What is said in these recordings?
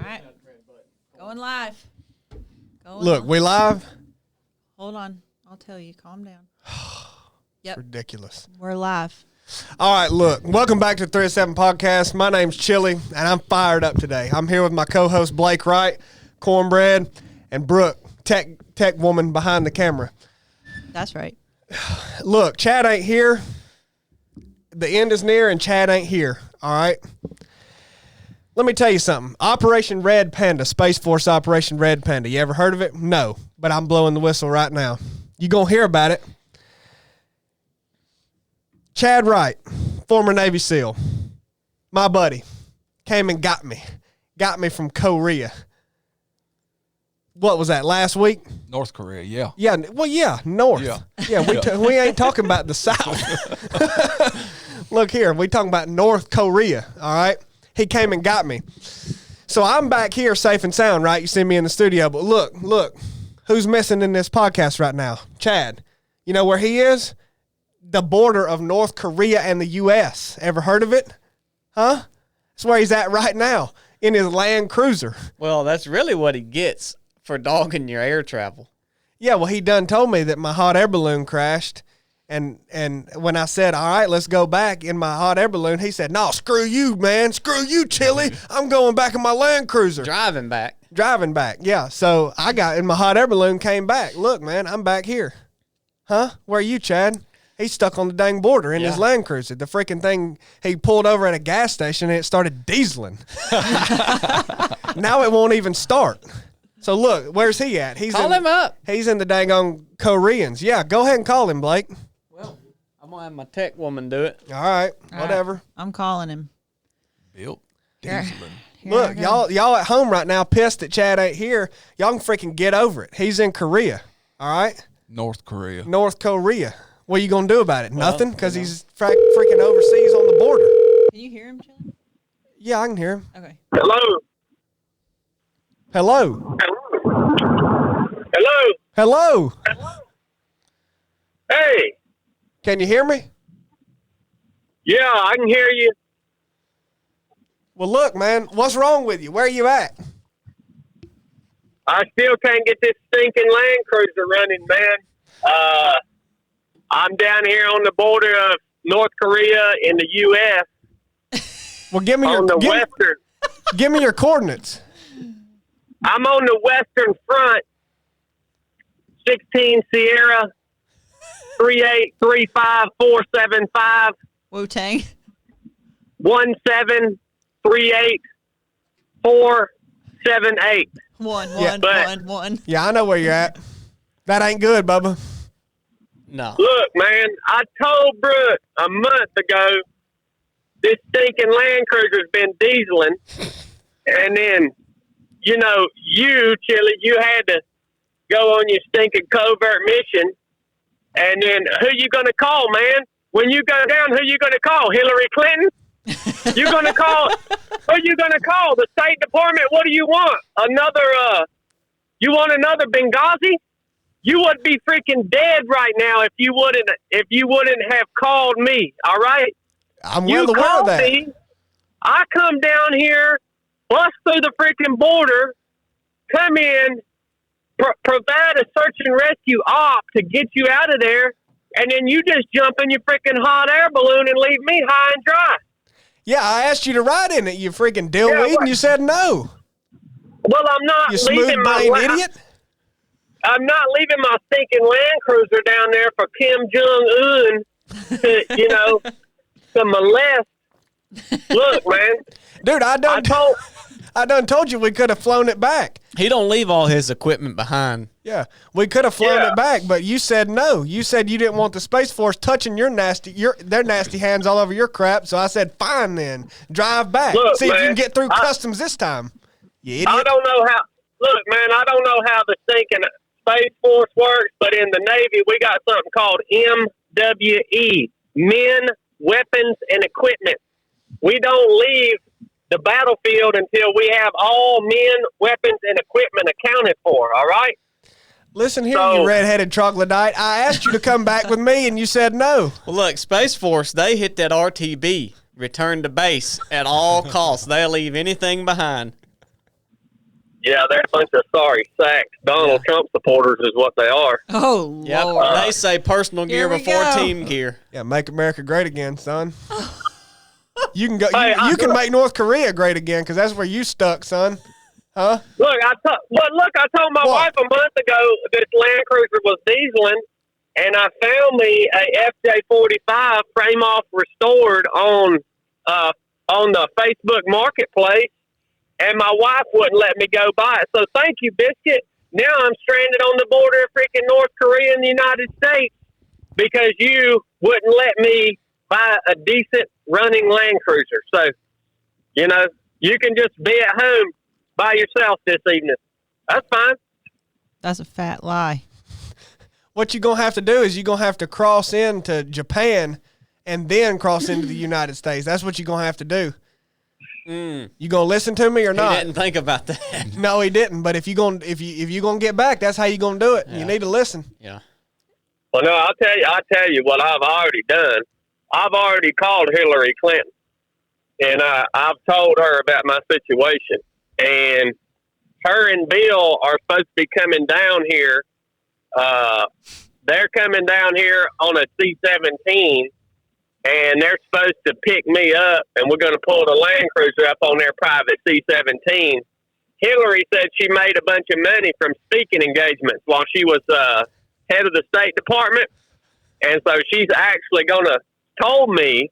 right. Going live. Look, we live? Hold on. I'll tell you. Calm down. Yep. Ridiculous. We're live. All right, look. Welcome back to the 307 Podcast. My name's Chili, and I'm fired up today. I'm here with my co-host Blake Rite, Cornbread, and Brooke, tech woman behind the camera. That's right. Look, Chad ain't here. The end is near, and Chad ain't here. All right? Let me tell you something. Operation Red Panda, Space Force Operation Red Panda. You ever heard of it? No, but I'm blowing the whistle right now. You gonna hear about it. Chad Wright, former Navy SEAL, my buddy, came and got me from Korea. What was that, last week? North Korea, yeah. Yeah, well, yeah, North. Yeah, we ain't talking about the South. Look here, we talking about North Korea, all right? He came and got me. So I'm back here safe and sound, right? You see me in the studio, but look, who's missing in this podcast right now? Chad. You know where he is? The border of North Korea and the U.S. Ever heard of it? Huh? That's where he's at right now, in his Land Cruiser. Well, that's really what he gets for dogging your air travel. Yeah, well, he done told me that my hot air balloon crashed, and when I said, all right, let's go back in my hot air balloon, he said, no, screw you, man. Screw you, Chili. I'm going back in my Land Cruiser. Driving back, yeah. So I got in my hot air balloon, came back. Look, man, I'm back here. Huh? Where are you, Chad? He's stuck on the dang border in his Land Cruiser. The freaking thing, he pulled over at a gas station and it started dieseling. Now it won't even start. So look, where's he at? Call him up. He's in the dang on Koreans. Yeah, go ahead and call him, Blake. Well, I'm going to have my tech woman do it. All right, whatever. Right. I'm calling him. Built. Dieseling. Look, y'all at home right now pissed that Chad ain't here. Y'all can freaking get over it. He's in Korea, all right? North Korea. What are you going to do about it? Nothing? Because he's freaking overseas on the border. Can you hear him, Chili? Yeah, I can hear him. Okay. Hello. Hey. Can you hear me? Yeah, I can hear you. Well, look, man, what's wrong with you? Where are you at? I still can't get this stinking Land Cruiser running, man. I'm down here on the border of North Korea in the U.S. Well, give me your coordinates. I'm on the western front, 16 Sierra, 3835475. Wu-Tang. 1738478. One. Yeah, I know where you're at. That ain't good, Bubba. No. Look, man, I told Brooke a month ago this stinking Land Cruiser's been dieseling, and then, you know, you, Chili, you had to go on your stinking covert mission, and then who you going to call, man? When you go down, who you going to call? Hillary Clinton? You going to call? Who you going to call? The State Department? What do you want? You want another Benghazi? You would be freaking dead right now if you wouldn't have called me. All right. I'm well aware of that. Me, I come down here, bust through the freaking border, come in, provide a search and rescue op to get you out of there, and then you just jump in your freaking hot air balloon and leave me high and dry. Yeah, I asked you to ride in it, you freaking dillweed, and you said no. Well, I'm not you leaving smooth-brain idiot. I'm not leaving my stinking Land Cruiser down there for Kim Jong-un to molest. Look, man. Dude, I done told you we could have flown it back. He don't leave all his equipment behind. Yeah, we could have flown it back, but you said no. You said you didn't want the Space Force touching their nasty hands all over your crap, so I said, fine then. Drive back. Look, see man, if you can get through customs this time. You idiot. I don't know how the stinking Space Force works, but in the Navy, we got something called MWE, Men, Weapons, and Equipment. We don't leave the battlefield until we have all men, weapons, and equipment accounted for, all right? Listen here, you redheaded troglodyte. I asked you to come back with me, and you said no. Well, look, Space Force, they hit that RTB, return to base, at all costs. They'll leave anything behind. Yeah, they're a bunch of sorry sacks. Donald Trump supporters is what they are. Oh, Yep. Lord. They say personal gear Here we before go. team gear. Yeah, make America great again, son. You can go. Hey, You can make North Korea great again because that's where you stuck, son. Huh? Look, I told my wife a month ago this Land Cruiser was dieseling, and I found me a FJ45 frame off restored on the Facebook Marketplace, and my wife wouldn't let me go buy it. So thank you, Biscuit. Now I'm stranded on the border of freaking North Korea and the United States because you wouldn't let me buy a decent running Land Cruiser. So, you know, you can just be at home by yourself this evening. That's fine. That's a fat lie. What you're going to have to do is you're going to have to cross into Japan and then cross into the United States. That's what you're going to have to do. You going to listen to me or not? He didn't think about that. No, he didn't. But if you're going to get back, that's how you're going to do it. Yeah. You need to listen. Yeah. Well, no, I'll tell you what I've already done. I've already called Hillary Clinton, and I've told her about my situation. And her and Bill are supposed to be coming down here. They're coming down here on a C-17, and they're supposed to pick me up, and we're going to pull the Land Cruiser up on their private C-17. Hillary said she made a bunch of money from speaking engagements while she was head of the State Department, and so she's actually told me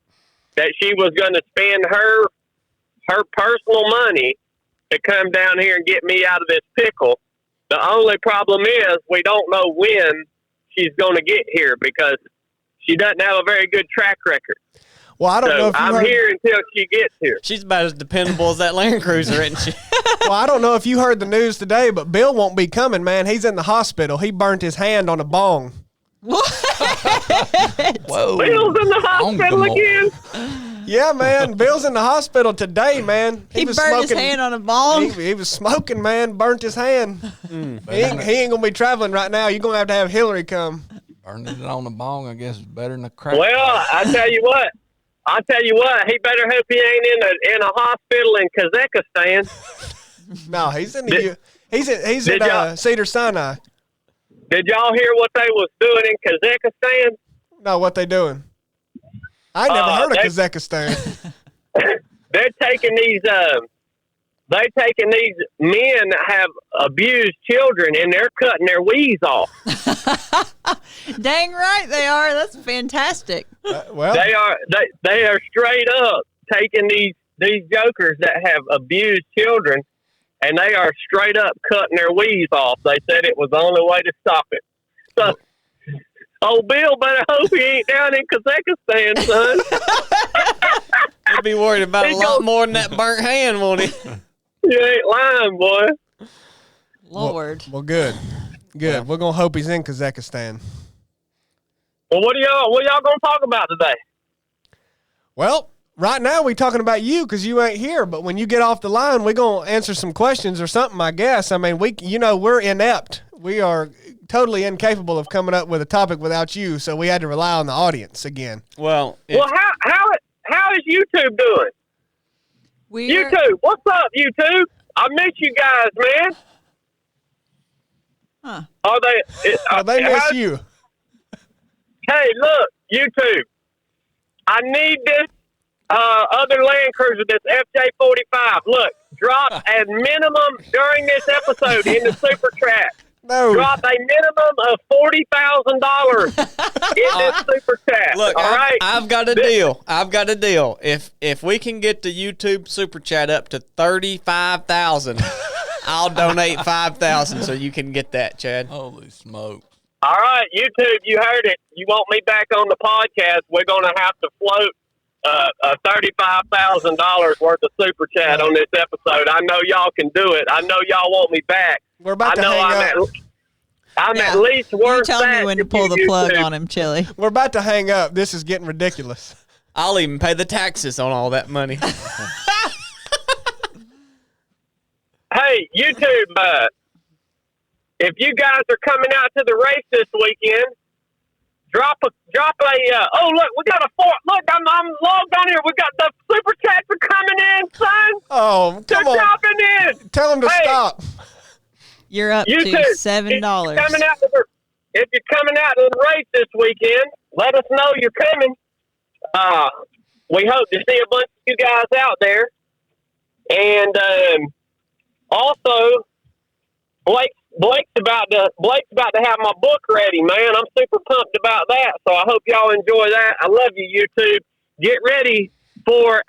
that she was going to spend her personal money to come down here and get me out of this pickle. The only problem is we don't know when she's going to get here because she doesn't have a very good track record. Well, I don't know if you I'm heard, here until she gets here. She's about as dependable as that Land Cruiser, isn't she? Well, I don't know if you heard the news today, but Bill won't be coming, man. He's in the hospital. He burnt his hand on a bong. What? Whoa. Bill's in the hospital again. Yeah, man. Bill's in the hospital today, man. He burned his hand on a bong? He was smoking, man. Burnt his hand. He ain't going to be traveling right now. You're going to have Hillary come. Burning it on the bong, I guess, is better than a crack. Well, I tell you what. He better hope he ain't in a hospital in Kazakhstan. No, he's in the he's Did in y'all- Cedar Sinai. Did y'all hear what they was doing in Kazakhstan? No, what they doing? I ain't never heard of they- Kazakhstan. They're taking these men that have abused children and they're cutting their wheeze off. Dang right they are. That's fantastic. Well, They are straight up taking these jokers that have abused children and they are straight up cutting their wheeze off. They said it was the only way to stop it. So old Bill better hope he ain't down in Kazakhstan, son. He'll be worried about a He lot goes- more than that burnt hand, won't he? You ain't lying, boy. Lord. well, good. Yeah. We're gonna hope he's in Kazakhstan. Well, what y'all gonna talk about today? Well, right now we talking about you because you ain't here. But when you get off the line, we're gonna answer some questions or something. I guess. I mean, we're inept. We are totally incapable of coming up with a topic without you. So we had to rely on the audience again. Well, Well, how is YouTube doing? YouTube, what's up, YouTube? I miss you guys, man. Huh. Are they? They miss you. Hey, look, YouTube. I need this other Land Cruiser, this FJ45. Look, drop as minimum during this episode in the super chat. No. Drop a minimum of $40,000 in this super chat. look, all right. I've got a deal. If we can get the YouTube super chat up to 35,000, I'll donate 5,000 so you can get that, Chad. Holy smoke. All right, YouTube, you heard it. You want me back on the podcast? We're going to have to float $35,000 worth of super chat on this episode. I know y'all can do it. I know y'all want me back. We're about I to know hang up. I'm Yeah. at least You worth tell that me when to if pull you the plug YouTube. on him, Chili. We're about to hang up. This is getting ridiculous. I'll even pay the taxes on all that money. Hey, YouTube, if you guys are coming out to the race this weekend, drop a oh, look, we got look, I'm logged on here. We got the super chats are coming in, son. Oh, They're come on. dropping in. Tell him to Hey. stop. You're up You to too. $7. If you're coming out to the race this weekend, let us know you're coming. We hope to see a bunch of you guys out there. And also, Blake's about to have my book ready, man. I'm super pumped about that. So I hope y'all enjoy that. I love you, YouTube. Get ready for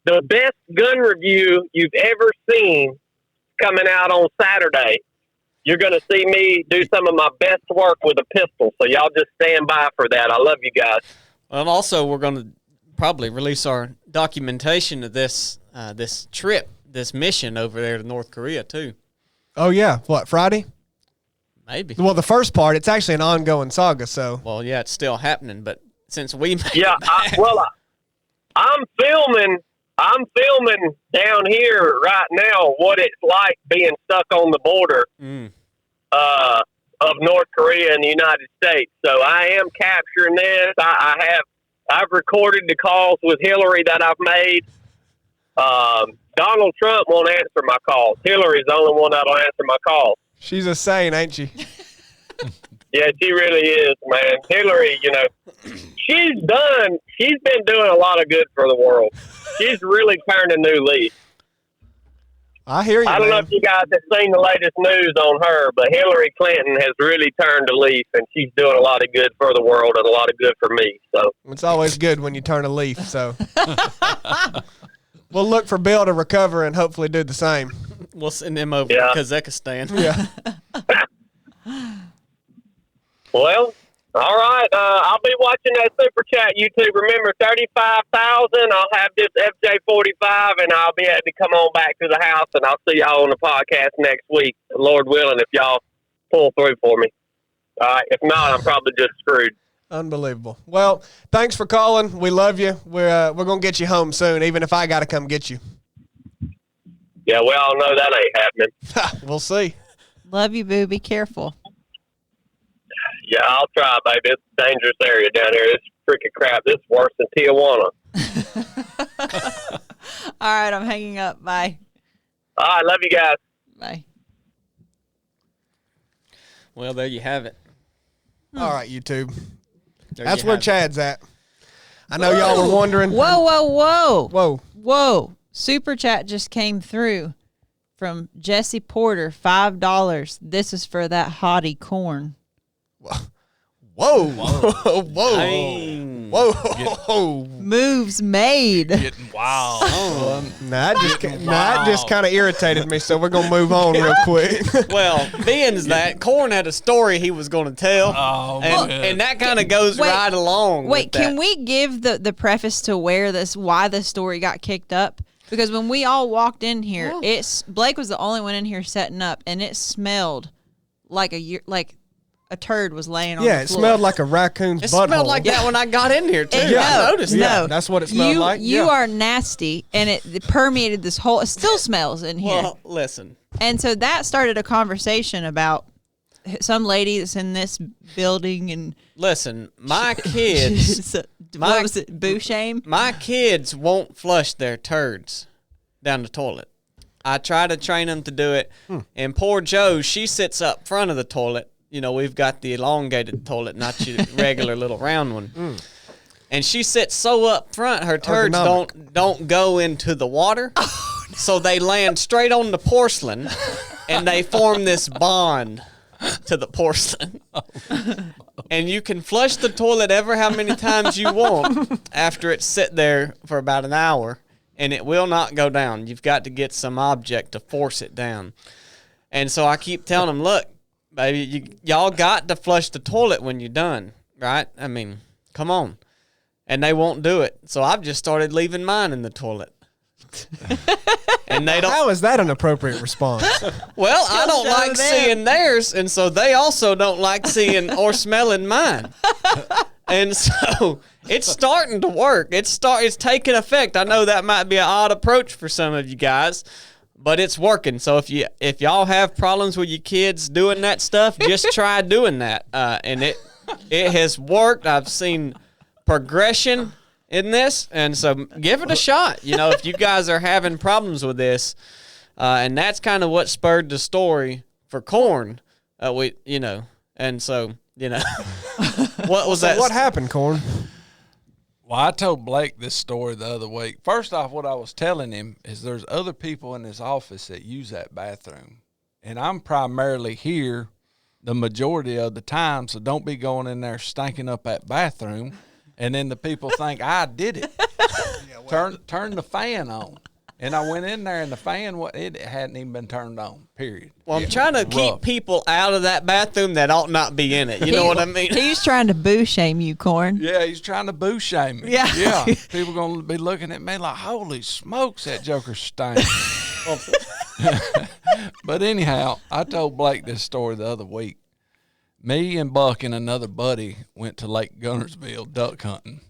the best gun review you've ever seen coming out on Saturday. You're going to see me do some of my best work with a pistol. So y'all just stand by for that. I love you guys. And also, we're going to probably release our documentation of this trip, this mission over there to North Korea, too. Oh, yeah. What, Friday? Maybe. Well, the first part, it's actually an ongoing saga, so. Well, yeah, it's still happening, but since we made Yeah, I'm filming down here right now what it's like being stuck on the border of North Korea and the United States. So I am capturing this. I've recorded the calls with Hillary that I've made. Donald Trump won't answer my calls. Hillary's the only one that'll answer my calls. She's a saint, ain't she? Yeah, she really is, man. Hillary, she's been doing a lot of good for the world. She's really turned a new leaf. I hear you, I don't know if you guys have seen the latest news on her, but Hillary Clinton has really turned a leaf, and she's doing a lot of good for the world and a lot of good for me. So it's always good when you turn a leaf, so. We'll look for Bill to recover and hopefully do the same. We'll send him over to Kazakhstan. Yeah. Well, all right. I'll be watching that Super Chat YouTube. Remember, 35,000. I'll have this FJ45, and I'll be able to come on back to the house, and I'll see y'all on the podcast next week, Lord willing, if y'all pull through for me. All right. If not, I'm probably just screwed. Unbelievable. Well, thanks for calling. We love you. We're going to get you home soon, even if I got to come get you. Yeah, we all know that ain't happening. We'll see. Love you, boo. Be careful. Yeah, I'll try, baby. It's a dangerous area down here. It's freaking crap. This is worse than Tijuana. All right, I'm hanging up. Bye. All right, love you guys. Bye. Well, there you have it. All right, YouTube. There That's you where have it. Chad's at. I know y'all were wondering. Whoa. Super Chat just came through from Jesse Porter, $5. This is for that hottie corn. Whoa. Moves made. Getting wild. That just kind of irritated me, so we're going to move on real quick. Well, being that Corn had a story he was going to tell, and that kind of goes right along. Wait, with can that. we give the preface to why this story got kicked up? Because when we all walked in here, Blake was the only one in here setting up, and it smelled like a turd was laying on the floor. Yeah, it smelled like a raccoon's butthole. It smelled like that when I got in here, too. No, I noticed that. no. That's what it smelled like? You Yeah. are nasty, and it permeated this whole... It still smells in here. Well, listen. And so that started a conversation about some lady that's in this building and... Listen, my kids... what was it? Boo shame? My kids won't flush their turds down the toilet. I try to train them to do it, and poor Jo, she sits up front of the toilet. You know, we've got the elongated toilet, not your regular little round one. And she sits so up front, her turds don't go into the water, so they land straight on the porcelain, and they form this bond to the porcelain. And you can flush the toilet ever how many times you want after it's sit there for about an hour, and it will not go down. You've got to get some object to force it down. And so I keep telling them, look, baby, y'all got to flush the toilet when you're done, right? I mean, come on. And they won't do it. So I've just started leaving mine in the toilet. And they don't. How is that an appropriate response? Well, I don't show like them. seeing theirs, and so they also don't like seeing or smelling mine. And so it's starting to work. It's taking effect. I know that might be an odd approach for some of you guys, but it's working. So if y'all have problems with your kids doing that stuff, just try doing that. And it has worked. I've seen progression in this, and so give it a shot. You know, if you guys are having problems with this, and that's kind of what spurred the story for corn. And so, what was that? What happened, Corn? Well, I told Blake this story the other week. First off, what I was telling him is there's other people in his office that use that bathroom. And I'm primarily here the majority of the time, so don't be going in there stinking up that bathroom. And then the people think I did it. Turn the fan on. And I went in there, and the fan, it hadn't even been turned on, period. Well, I'm trying to keep people out of that bathroom that ought not be in it. You know what I mean? He's trying to boo shame you, Corn. Yeah, he's trying to boo shame me. Yeah. People going to be looking at me like, holy smokes, that joker stinks. But anyhow, I told Blake this story the other week. Me and Buck and another buddy went to Lake Gunnersville duck hunting.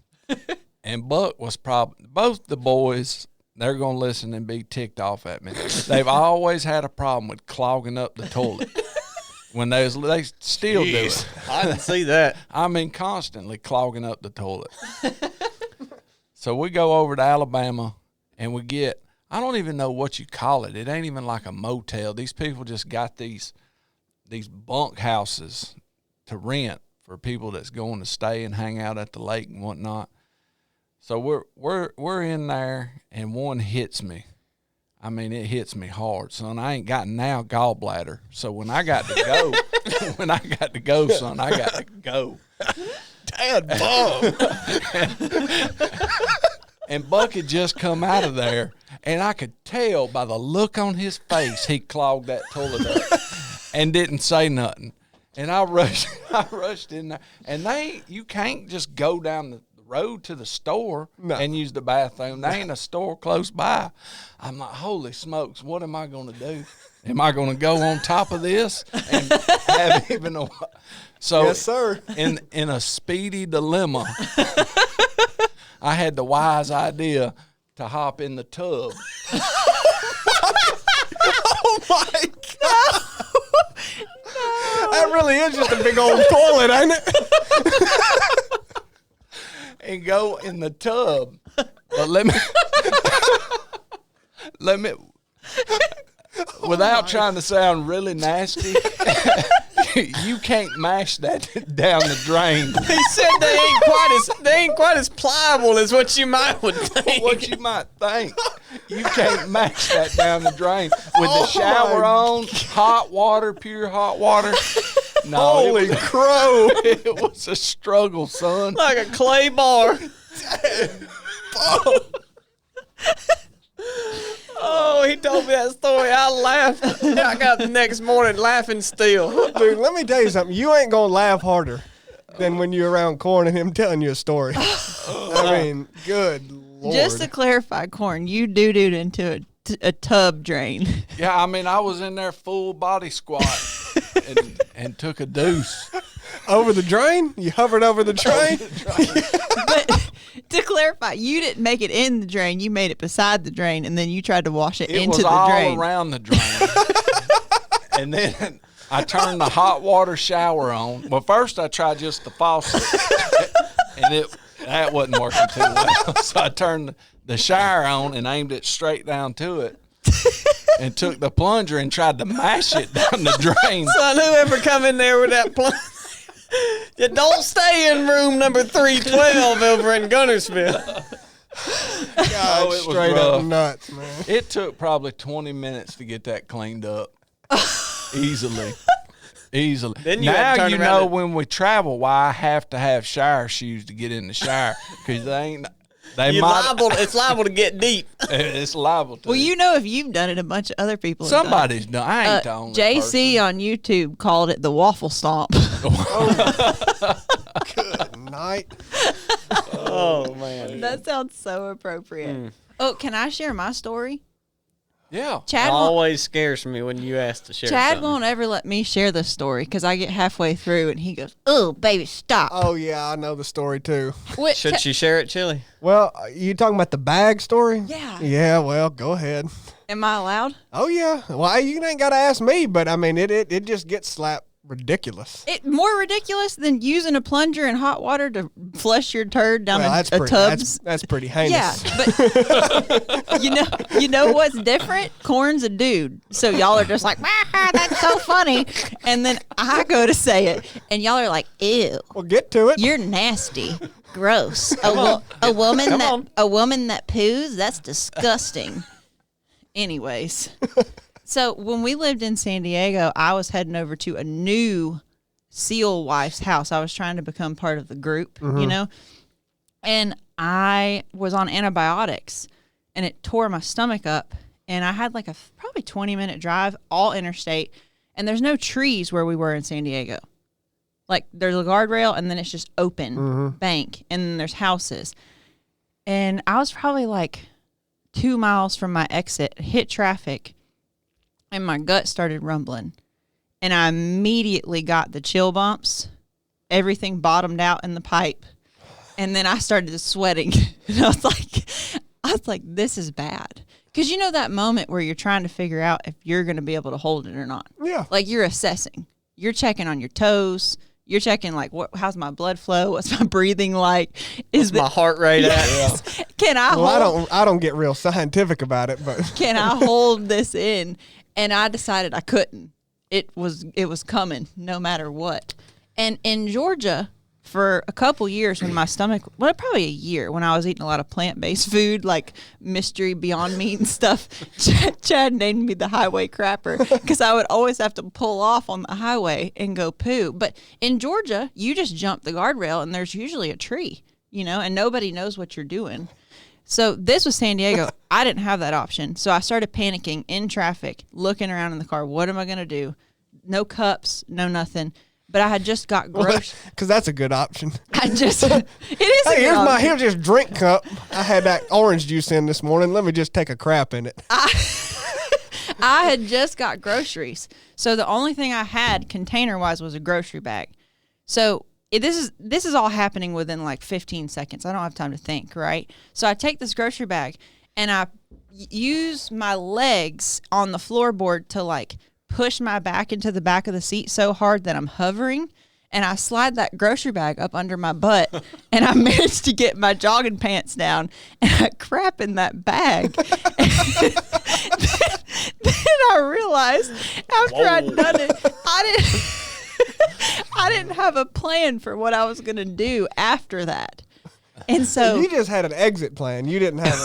And Buck was both the boys, they're going to listen and be ticked off at me. They've always had a problem with clogging up the toilet. When they still do it. I didn't see that. I mean, constantly clogging up the toilet. So we go over to Alabama, and we get, I don't even know what you call it. It ain't even like a motel. These people just got these bunk houses to rent for people that's going to stay and hang out at the lake and whatnot. So we're in there, and one hits me. I mean, it hits me hard, son. I ain't got now gallbladder. So when I got to go, son, I got to go. Dad, Bob. And Buck had just come out of there, and I could tell by the look on his face he clogged that toilet up and didn't say nothing. And I rushed in there. And you can't just go down the road to the store and use the bathroom. There ain't a store close by. I'm like, holy smokes, what am I going to do? Am I going to go on top of this and have even a... So yes, sir. In a speedy dilemma, I had the wise idea to hop in the tub. Oh, my God. No. That really is just a big old toilet, ain't it? And go in the tub. But let me without trying to sound really nasty, you can't mash that down the drain. He said they ain't quite as pliable as what you might would think. What you might think. You can't mash that down the drain. With the shower on, hot water, pure hot water. No, holy crow. It was a struggle, son. Like a clay bar. Oh, he told me that story. I laughed. I got the next morning laughing still. Dude, let me tell you something. You ain't going to laugh harder than when you're around Corn and him telling you a story. I mean, good Lord. Just to clarify, Corn, you doo-dooed into a tub drain. Yeah, I mean, I was in there full body squat and took a deuce. Over the drain? You hovered over the drain? But to clarify, you didn't make it in the drain. You made it beside the drain, and then you tried to wash it into the drain. It was all around the drain. And then I turned the hot water shower on. Well, first I tried just the faucet, and that wasn't working too well. So I turned the shower on and aimed it straight down to it. And took the plunger and tried to mash it down the drain. Son, whoever come in there with that plunger, you don't stay in room number 312 over in Gunnersville. God, it was straight rough. up nuts, man. It took probably 20 minutes to get that cleaned up. Easily. Then you now had to turn you around know when we travel why I have to have shower shoes to get in the shower. Because it's liable to get deep. It's liable to. Well, you know, if you've done it, a bunch of other people have Somebody's done. I ain't the only JC person. on YouTube called it the waffle stomp. Good night. Oh, man. That sounds so appropriate. Oh, can I share my story? Yeah. Chad It always scares me when you ask to share Chad something. won't ever let me share the story because I get halfway through and he goes, "Oh, baby, stop." Oh, yeah, I know the story, too. Should she share it, Chili? Well, you talking about the bag story? Yeah. Yeah, well, go ahead. Am I allowed? Oh, yeah. Well, you ain't got to ask me, but, I mean, it just gets slapped ridiculous. More ridiculous than using a plunger in hot water to flush your turd down a tub. That's pretty heinous. Yeah, but you know what's different? Corn's a dude, so y'all are just like, that's so funny, and then I go to say it, and y'all are like, ew. Well, get to it. You're nasty, gross. A woman that poos, that's disgusting. Anyways. So when we lived in San Diego, I was heading over to a new SEAL wife's house. I was trying to become part of the group, you know, and I was on antibiotics, and it tore my stomach up, and I had like a probably 20-minute drive, all interstate, and there's no trees where we were in San Diego. Like there's a guardrail, and then it's just open bank, and then there's houses, and I was probably like 2 miles from my exit, hit traffic, and my gut started rumbling, and I immediately got the chill bumps. Everything bottomed out in the pipe, and then I started sweating. And I was like, this is bad, because you know that moment where you're trying to figure out if you're going to be able to hold it or not. Yeah, like you're assessing, you're checking on your toes. You're checking like, how's my blood flow? What's my breathing like? What's my heart rate at? Can I? Well, I don't get real scientific about it, but can I hold this in? And I decided I couldn't. It was coming no matter what. And in Georgia, for a couple years, when my stomach, probably a year, when I was eating a lot of plant-based food like Mystery Beyond Meat and stuff, Chad named me the highway crapper because I would always have to pull off on the highway and go poo. But in Georgia, you just jump the guardrail and there's usually a tree, you know, and nobody knows what you're doing. So this was San Diego. I didn't have that option. So I started panicking in traffic, looking around in the car. What am I going to do? No cups, no nothing. But I had just got groceries. Because that's a good option. It is a good option. Here's this drink cup. I had that orange juice in this morning. Let me just take a crap in it. I had just got groceries. So the only thing I had container-wise was a grocery bag. So this is all happening within like 15 seconds. I don't have time to think, right? So I take this grocery bag, and I use my legs on the floorboard to like push my back into the back of the seat so hard that I'm hovering, and I slide that grocery bag up under my butt, and I managed to get my jogging pants down, and I crap in that bag. Then I realized after I'd done it, I didn't have a plan for what I was going to do after that. And so you just had an exit plan. You didn't have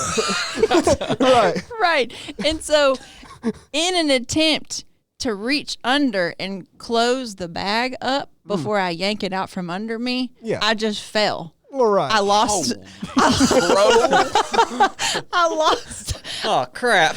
a right. And so in an attempt to reach under and close the bag up before I yank it out from under me, I just fell. All right. I lost. I lost. Oh crap!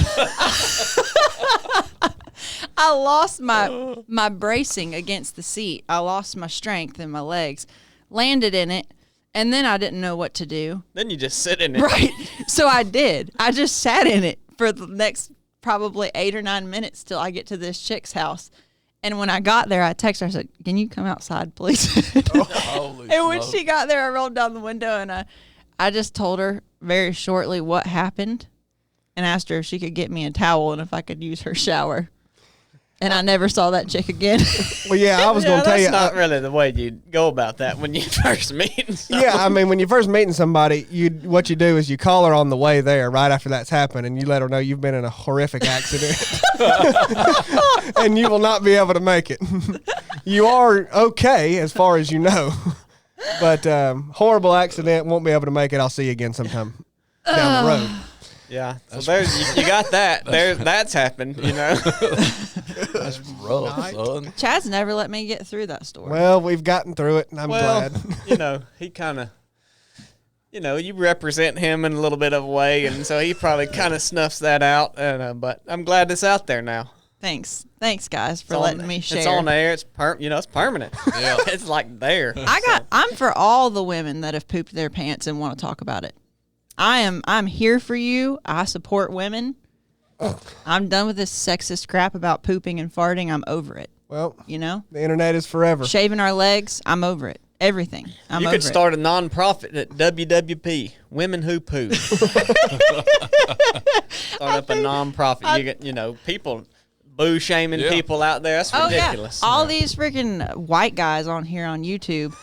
I lost my bracing against the seat. I lost my strength in my legs. Landed in it, and then I didn't know what to do. Then you just sit in it. Right. So I did. I just sat in it for the next probably 8 or 9 minutes till I get to this chick's house. And when I got there, I texted her. I said, "Can you come outside, please?" And when she got there, I rolled down the window, and I just told her very shortly what happened, and asked her if she could get me a towel and if I could use her shower. And I never saw that chick again. Well, yeah, I was going to tell you. That's not really the way you go about that when you first meet someone. Yeah, I mean, when you first meeting somebody, what you do is you call her on the way there right after that's happened, and you let her know you've been in a horrific accident. And you will not be able to make it. You are okay as far as you know. But horrible accident, won't be able to make it. I'll see you again sometime down the road. Yeah, so there's you got that. That's happened, you know. That's rough, son. Chad's never let me get through that story. Well, we've gotten through it, and I'm glad. You know, he kind of, you know, you represent him in a little bit of a way, and so he probably kind of snuffs that out. But I'm glad it's out there now. Thanks, guys, for letting me share. It's on air. It's it's permanent. Yeah, it's like there. I'm for all the women that have pooped their pants and want to talk about it. I'm here for you. I support women. I'm done with this sexist crap about pooping and farting. I'm over it. Well, you know, the internet is forever. Shaving our legs, I'm over it. Everything. You could start a non-profit at WWP, Women Who Poo. Start up a non-profit. You know, people boo shaming people out there. That's ridiculous. Yeah. All these freaking white guys on here on YouTube,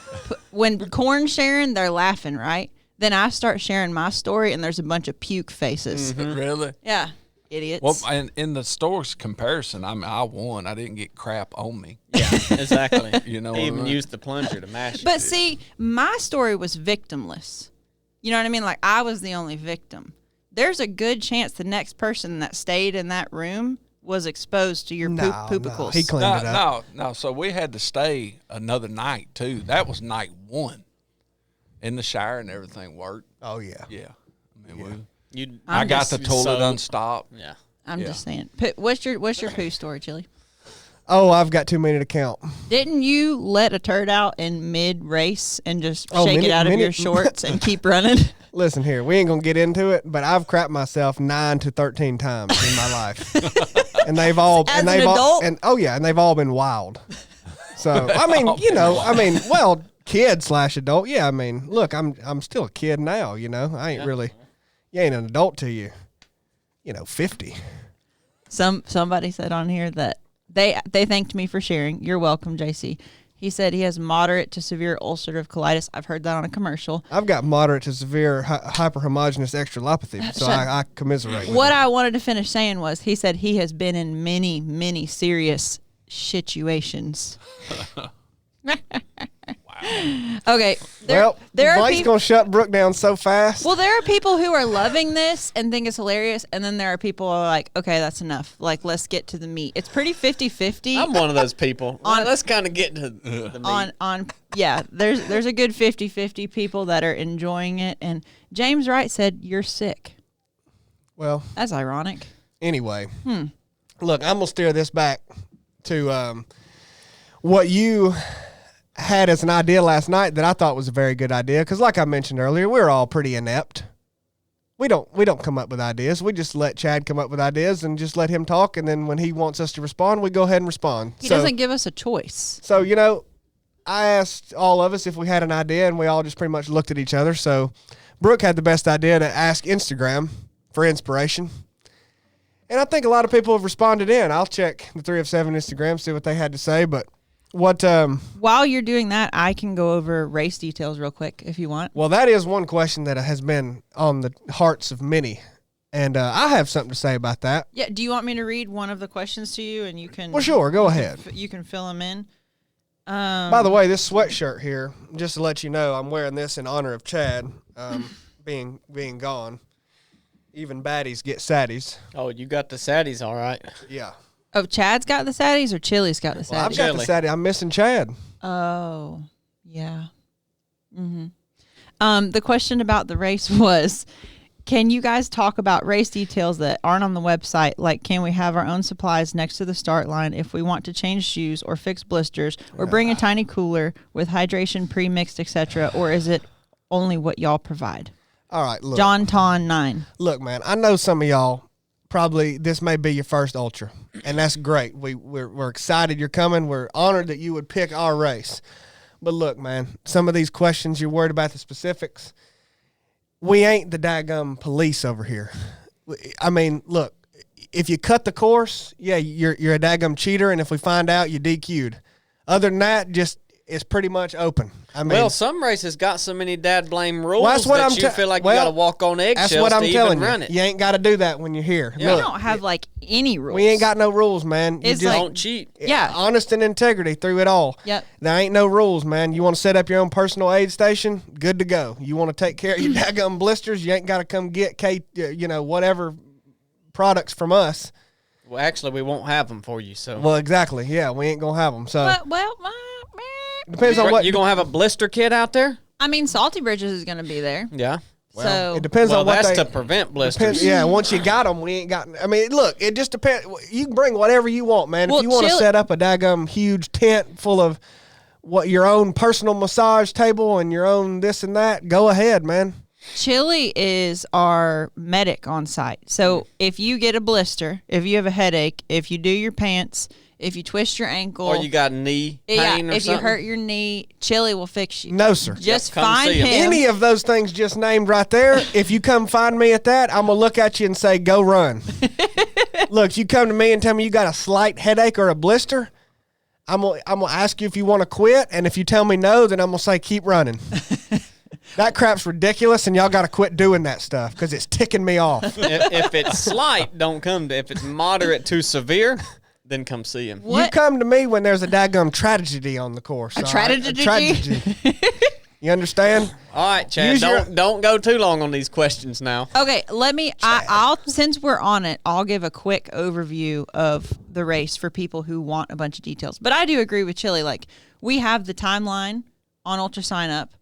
when Corn's sharing, they're laughing, right? Then I start sharing my story, and there's a bunch of puke faces. Mm-hmm. Really? Yeah. Idiots. Well, and in the store's comparison, I mean, I won. I didn't get crap on me. Yeah, exactly. You know, I even used the plunger to mash it. But see, my story was victimless. You know what I mean? Like, I was the only victim. There's a good chance the next person that stayed in that room was exposed to your poopicles. No, he cleaned it up. No. So we had to stay another night, too. That was night 1. In the shower and everything worked. Oh, yeah. Yeah. I mean, I got the toilet unstopped. Yeah. I'm just saying. What's your poo story, Chili? Oh, I've got too many to count. Didn't you let a turd out in mid-race and just shake it out of your shorts and keep running? Listen here, we ain't gonna get into it, but I've crapped myself 9 to 13 times in my life, and they've all As an adult? and they've all been wild. So I mean, well, kid/adult. Yeah, I mean, look, I'm still a kid now. You know, I ain't really. You ain't an adult till you 50. Somebody said on here that they thanked me for sharing. You're welcome, JC. He said he has moderate to severe ulcerative colitis. I've heard that on a commercial. I've got moderate to severe hyperhomogeneous extralopathy, so I commiserate. What I wanted to finish saying was he said he has been in many, many serious situations. Okay. There are Blake's going to shut Brooke down so fast. Well, there are people who are loving this and think it's hilarious, and then there are people who are like, okay, that's enough. Like, let's get to the meat. It's pretty 50-50. I'm one of those people. Let's kind of get to the meat. Yeah, there's a good 50-50 people that are enjoying it, and James Wright said, you're sick. Well. That's ironic. Anyway. Look, I'm going to steer this back to what you had as an idea last night that I thought was a very good idea, because like I mentioned earlier, we're all pretty inept. We don't come up with ideas. We just let Chad come up with ideas and just let him talk, and then when he wants us to respond, we go ahead and respond. He doesn't give us a choice. So, I asked all of us if we had an idea, and we all just pretty much looked at each other. So Brooke had the best idea to ask Instagram for inspiration. And I think a lot of people have responded in. I'll check the 3 of 7 Instagram, see what they had to say, but while you're doing that, I can go over race details real quick if you want. Well, that is one question that has been on the hearts of many, and I have something to say about that. Yeah, do you want me to read one of the questions to you, and you can? Well, sure, go ahead. You can fill them in. By the way, this sweatshirt here, just to let you know, I'm wearing this in honor of Chad being gone. Even baddies get saddies. Oh, you got the saddies, all right. Yeah. Oh, Chad's got the saddies or Chili's got the saddies? Well, I've got the saddies. I'm missing Chad. Oh, yeah. The question about the race was, can you guys talk about race details that aren't on the website? Like, can we have our own supplies next to the start line if we want to change shoes or fix blisters or bring a tiny cooler with hydration pre-mixed, etc., or is it only what y'all provide? All right, look. John Ton 9. Look, man, I know some of y'all probably this may be your first ultra, and that's great. We're excited you're coming. We're honored that you would pick our race. But look, man, some of these questions you're worried about the specifics. We ain't the daggum police over here. I mean, look, if you cut the course, yeah, you're a daggum cheater, and if we find out, you're DQ'd. Other than that, just it's pretty much open. I mean, well, some races got so many dad blame rules that you feel like you got to walk on eggshells that's what I'm to telling even run it. You ain't got to do that when you're here. Yeah. We don't have like any rules. We ain't got no rules, man. It's just don't cheat. Yeah, honest and integrity through it all. Yep. There ain't no rules, man. You want to set up your own personal aid station? Good to go. You want to take care of your daggum blisters? You ain't got to come get whatever products from us. Well, actually, we won't have them for you. So. Well, exactly. Yeah, we ain't gonna have them. So. Depends on what you gonna have a blister kit out there. I mean, Salty Bridges is gonna be there. Yeah. Well, so it depends on what that's to prevent blisters. Yeah, once you got them, we ain't got. I mean, look, it just depends. You can bring whatever you want, man. If you want to set up a daggum huge tent full of your own personal massage table and your own this and that, go ahead, man. Chili is our medic on site. So if you get a blister, if you have a headache, if you do your pants, if you twist your ankle, or you got knee pain or if something. You hurt your knee, Chili will fix you. No, sir. Just find him. Any of those things just named right there, if you come find me at that, I'm going to look at you and say, go run. Look, if you come to me and tell me you got a slight headache or a blister, I'm gonna ask you if you want to quit, and if you tell me no, then I'm gonna say keep running. That crap's ridiculous, and y'all got to quit doing that stuff because it's ticking me off. If it's slight, don't come to. If it's moderate to severe, then come see him. You come to me when there's a daggum tragedy on the course. A tragedy? You understand? All right, Chad. Don't go too long on these questions now. Okay, I'll since we're on it, I'll give a quick overview of the race for people who want a bunch of details. But I do agree with Chili. Like, we have the timeline on Ultra Sign Up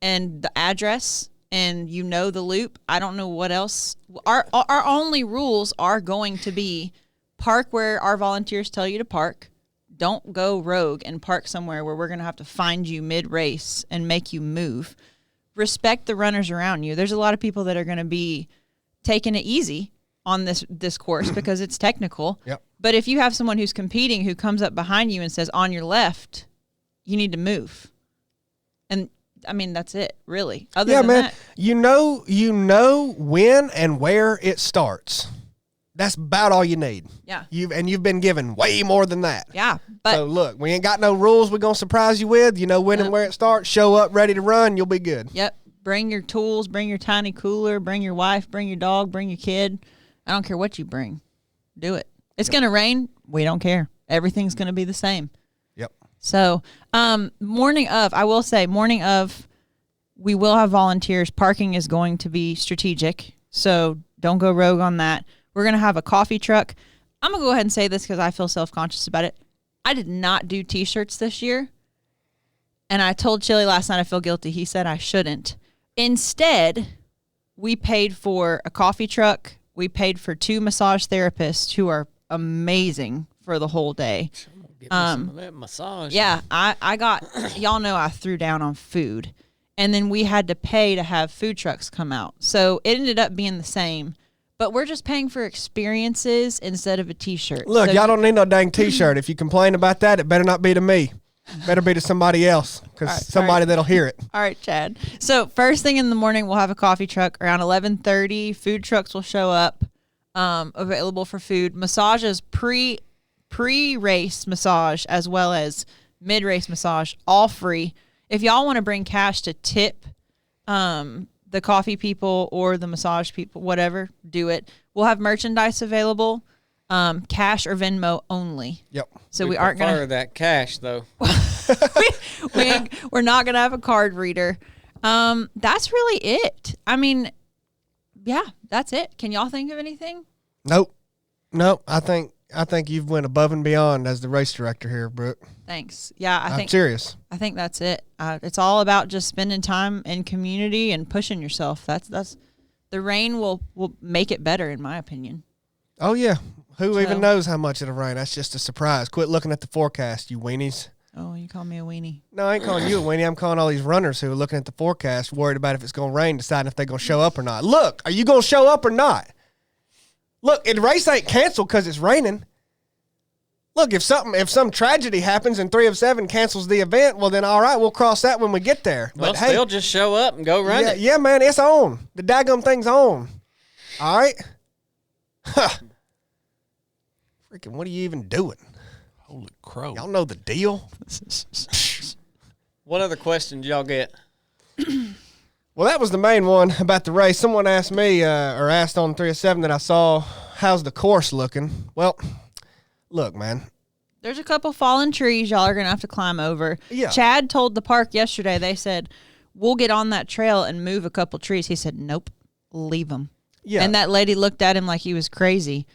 and the address, and the loop. I don't know what else. Our only rules are going to be park where our volunteers tell you to park. Don't go rogue and park somewhere where we're going to have to find you mid-race and make you move. Respect the runners around you. There's a lot of people that are going to be taking it easy on this course because it's technical. Yep. But if you have someone who's competing who comes up behind you and says, on your left, you need to move. And I mean, that's it, really. Other than man. that, You know when and where it starts. That's about all you need. Yeah. You've been given way more than that. yeah. But So look, we ain't got no rules we're gonna surprise you with. You know when and where it starts. Show up ready to run, you'll be good. yep, bring your tools, bring your tiny cooler, bring your wife, bring your dog, bring your kid. I don't care what you bring. Do it. It's going to rain. We don't care. Everything's going to be the same. Yep. So, morning of, we will have volunteers. Parking is going to be strategic, so don't go rogue on that. We're going to have a coffee truck. I'm going to go ahead and say this because I feel self-conscious about it. I did not do T-shirts this year, and I told Chili last night I feel guilty. He said I shouldn't. Instead, we paid for a coffee truck. We paid for 2 massage therapists who are amazing for the whole day. Get me some of that massage. Yeah, I got, y'all know I threw down on food. And then we had to pay to have food trucks come out. So it ended up being the same. But we're just paying for experiences instead of a T-shirt. Look, So y'all don't need no dang T-shirt. If you complain about that, it better not be to me. Better be to somebody else, because somebody that'll hear it. All right, Chad. So first thing in the morning, we'll have a coffee truck. Around 11:30, food trucks will show up, available for food. Massages, pre-race massage as well as mid-race massage, all free. If y'all want to bring cash to tip the coffee people or the massage people, whatever, do it. We'll have merchandise available, cash or Venmo only. Yep. So we aren't going to that cash, though. we're not going to have a card reader. That's really it. I mean, yeah, that's it. Can y'all think of anything? Nope. I think you've went above and beyond as the race director here, Brooke. Thanks. Yeah, I'm serious. I think that's it. It's all about just spending time in community and pushing yourself. That's the rain will make it better, in my opinion. Oh yeah. Who even knows how much it'll rain? That's just a surprise. Quit looking at the forecast, you weenies. Oh, you call me a weenie. No, I ain't calling you a weenie. I'm calling all these runners who are looking at the forecast, worried about if it's going to rain, deciding if they're going to show up or not. Look, are you going to show up or not? Look, the race ain't canceled because it's raining. Look, if some tragedy happens and 3 of 7 cancels the event, well then all right, we'll cross that when we get there. Well, but still just show up and go run it. Yeah, man, it's on. The daggum thing's on. All right? Huh. Freaking, what are you even doing? Holy crow. Y'all know the deal? What other questions y'all get? Well, that was the main one about the race. Someone asked me, or asked on 3 of 7 that I saw, how's the course looking? Well, look, man. There's a couple fallen trees y'all are going to have to climb over. Yeah. Chad told the park yesterday, they said, we'll get on that trail and move a couple trees. He said, nope, leave them. Yeah. And that lady looked at him like he was crazy.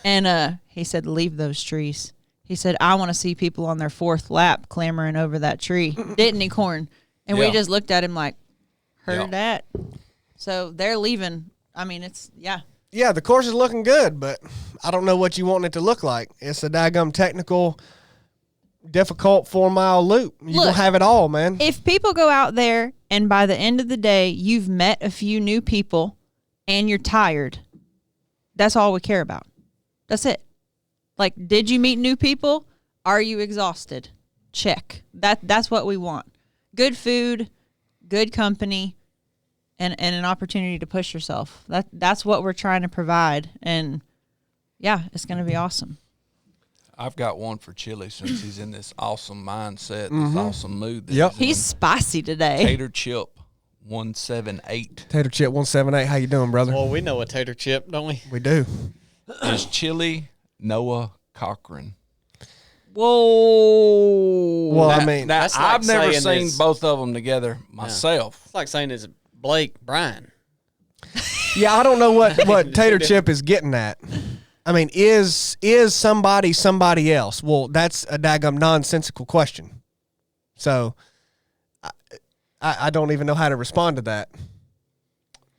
And he said, leave those trees. He said, I want to see people on their 4th lap clambering over that tree. Didn't he, Corn? And we just looked at him like, heard that. So they're leaving. I mean, Yeah, the course is looking good, but I don't know what you want it to look like. It's a daggum technical, difficult 4-mile loop. You're going to have it all, man. If people go out there and by the end of the day, you've met a few new people and you're tired, that's all we care about. That's it. Like, did you meet new people? Are you exhausted? Check. That's what we want. Good food, good company, and an opportunity to push yourself. That's what we're trying to provide. And yeah, it's going to be awesome. I've got one for Chili since he's in this awesome mindset, this awesome mood. That Yep. He's spicy today. Tater Chip 178. Tater Chip 178. How you doing, brother? Well, we know a tater chip, don't we? We do. Is Chili Noah Cochran? Whoa. Well, Now, I mean, now, that's like I've never saying seen it's- both of them together myself. It's like saying it's Blake Bryan. yeah, I don't know what Tater Chip is getting at. I mean, is somebody else? Well, that's a daggum nonsensical question. So, I don't even know how to respond to that.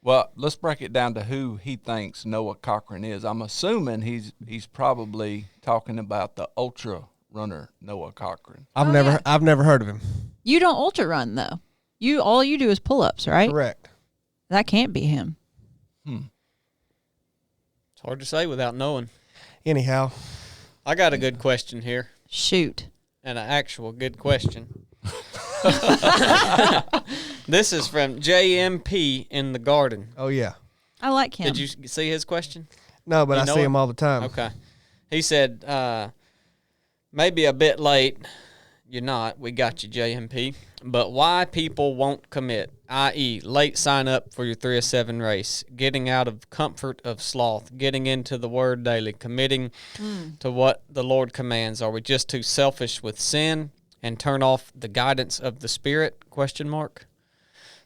Well, let's break it down to who he thinks Noah Cochran is. I'm assuming he's probably talking about the ultra runner Noah Cochran. I've yeah. never heard of him. You don't ultra run, though. All you do is pull-ups, right? Correct. That can't be him. It's hard to say without knowing. Anyhow, I got a good question here, Shoot. and an actual good question. This is from JMP in the Garden. oh yeah. I like him. Did you see his question? No, but You I know see him? him all the time. Okay. He said, maybe a bit late. You're not. We got you, JMP. But why people won't commit, i.e., late sign up for your 3 of 7 race, getting out of comfort of sloth, getting into the Word daily, committing to what the Lord commands. Are we just too selfish with sin and turn off the guidance of the Spirit? ?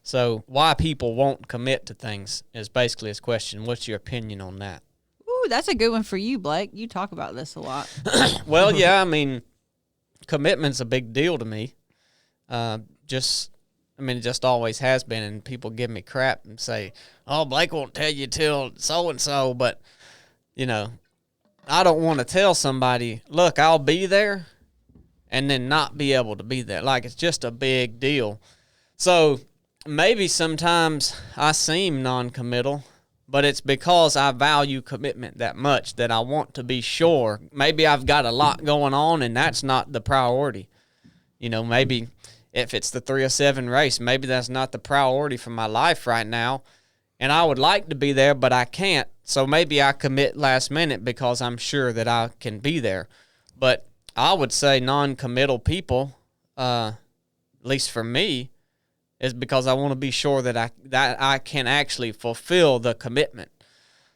So why people won't commit to things is basically his question. What's your opinion on that? Ooh, that's a good one for you, Blake. You talk about this a lot. Well, yeah, I mean, commitment's a big deal to me. It just always has been, and people give me crap and say, oh, Blake won't tell you till so-and-so, but, I don't want to tell somebody, look, I'll be there, and then not be able to be there. Like, it's just a big deal. So maybe sometimes I seem non-committal, but it's because I value commitment that much that I want to be sure. Maybe I've got a lot going on, and that's not the priority. Maybe if it's the 3 of 7 race, maybe that's not the priority for my life right now, and I would like to be there, but I can't. So maybe I commit last minute because I'm sure that I can be there. But I would say non-committal people, at least for me, is because I want to be sure that I can actually fulfill the commitment.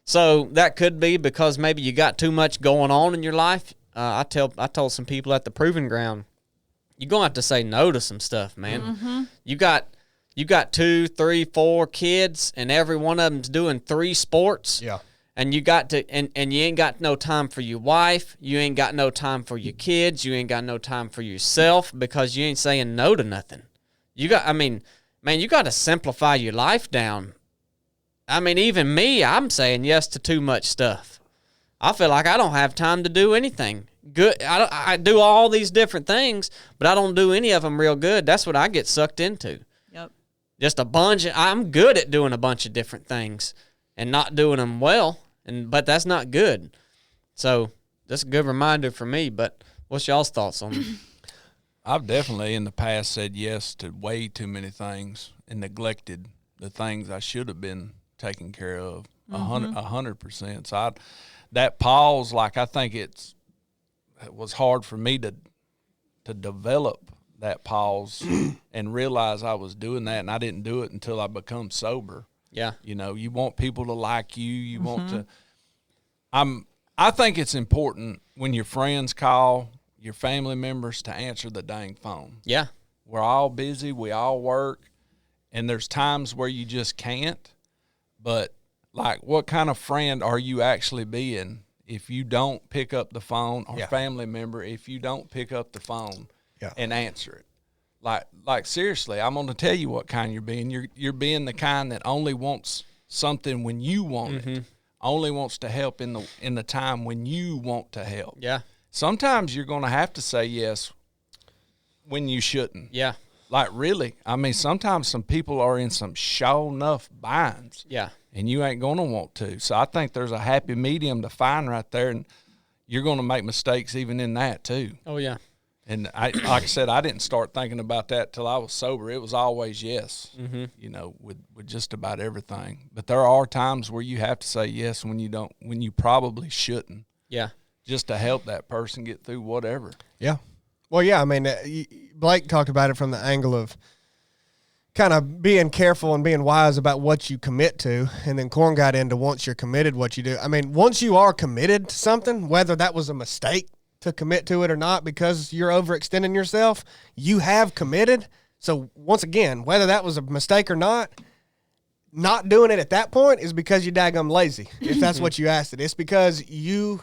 So that could be because maybe you got too much going on in your life. I told some people at the Proving Ground, you're gonna have to say no to some stuff, man. Mm-hmm. You got 2, 3, 4 kids, and every one of them's doing 3 sports. Yeah. And you got to, and you ain't got no time for your wife. You ain't got no time for your kids. You ain't got no time for yourself because you ain't saying no to nothing. You got to simplify your life down. I mean, even me, I'm saying yes to too much stuff. I feel like I don't have time to do anything good. I do all these different things, but I don't do any of them real good. That's what I get sucked into. Yep. Just a bunch. I'm good at doing a bunch of different things and not doing them well, but that's not good. So that's a good reminder for me. But what's y'all's thoughts on it? I've definitely in the past said yes to way too many things and neglected the things I should have been taking care of 100%. So that pause, I think it was hard for me to develop that pause and realize I was doing that, and I didn't do it until I become sober. Yeah. You want people to like you. You want to. I think it's important when your friends call, your family members, to answer the dang phone. Yeah. We're all busy. We all work. And there's times where you just can't. But, what kind of friend are you actually being if you don't pick up the phone, or family member, if you don't pick up the phone and answer it? Seriously, I'm going to tell you what kind you're being. You're being the kind that only wants something when you want it. Only wants to help in the time when you want to help. Yeah. Sometimes you're going to have to say yes when you shouldn't. Yeah. Really. I mean, sometimes some people are in some sure enough binds. Yeah. And you ain't going to want to. So I think there's a happy medium to find right there, and you're going to make mistakes even in that too. Oh, yeah. And like I said, I didn't start thinking about that till I was sober. It was always yes, you know, with just about everything. But there are times where you have to say yes when you probably shouldn't. Yeah. Just to help that person get through whatever. Yeah. Well, yeah, I mean, Blake talked about it from the angle of kind of being careful and being wise about what you commit to. And then Corn got into once you're committed, what you do. I mean, once you are committed to something, whether that was a mistake to commit to it or not because you're overextending yourself, you have committed. So once again, whether that was a mistake or not doing it at that point is because you're daggum lazy, if that's what you asked it. It's because you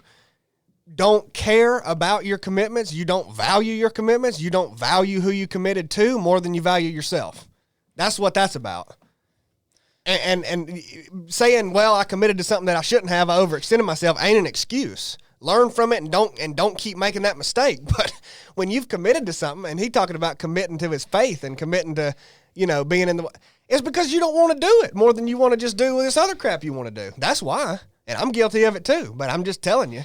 don't care about your commitments. You don't value your commitments. You don't value who you committed to more than you value yourself. That's what that's about. And saying, well, I committed to something that I shouldn't have, I overextended myself, ain't an excuse. Learn from it and don't keep making that mistake. But when you've committed to something, and he talking about committing to his faith and committing to, you know, being in the, it's because you don't want to do it more than you want to just do this other crap you want to do. That's why. And I'm guilty of it too. But I'm just telling you,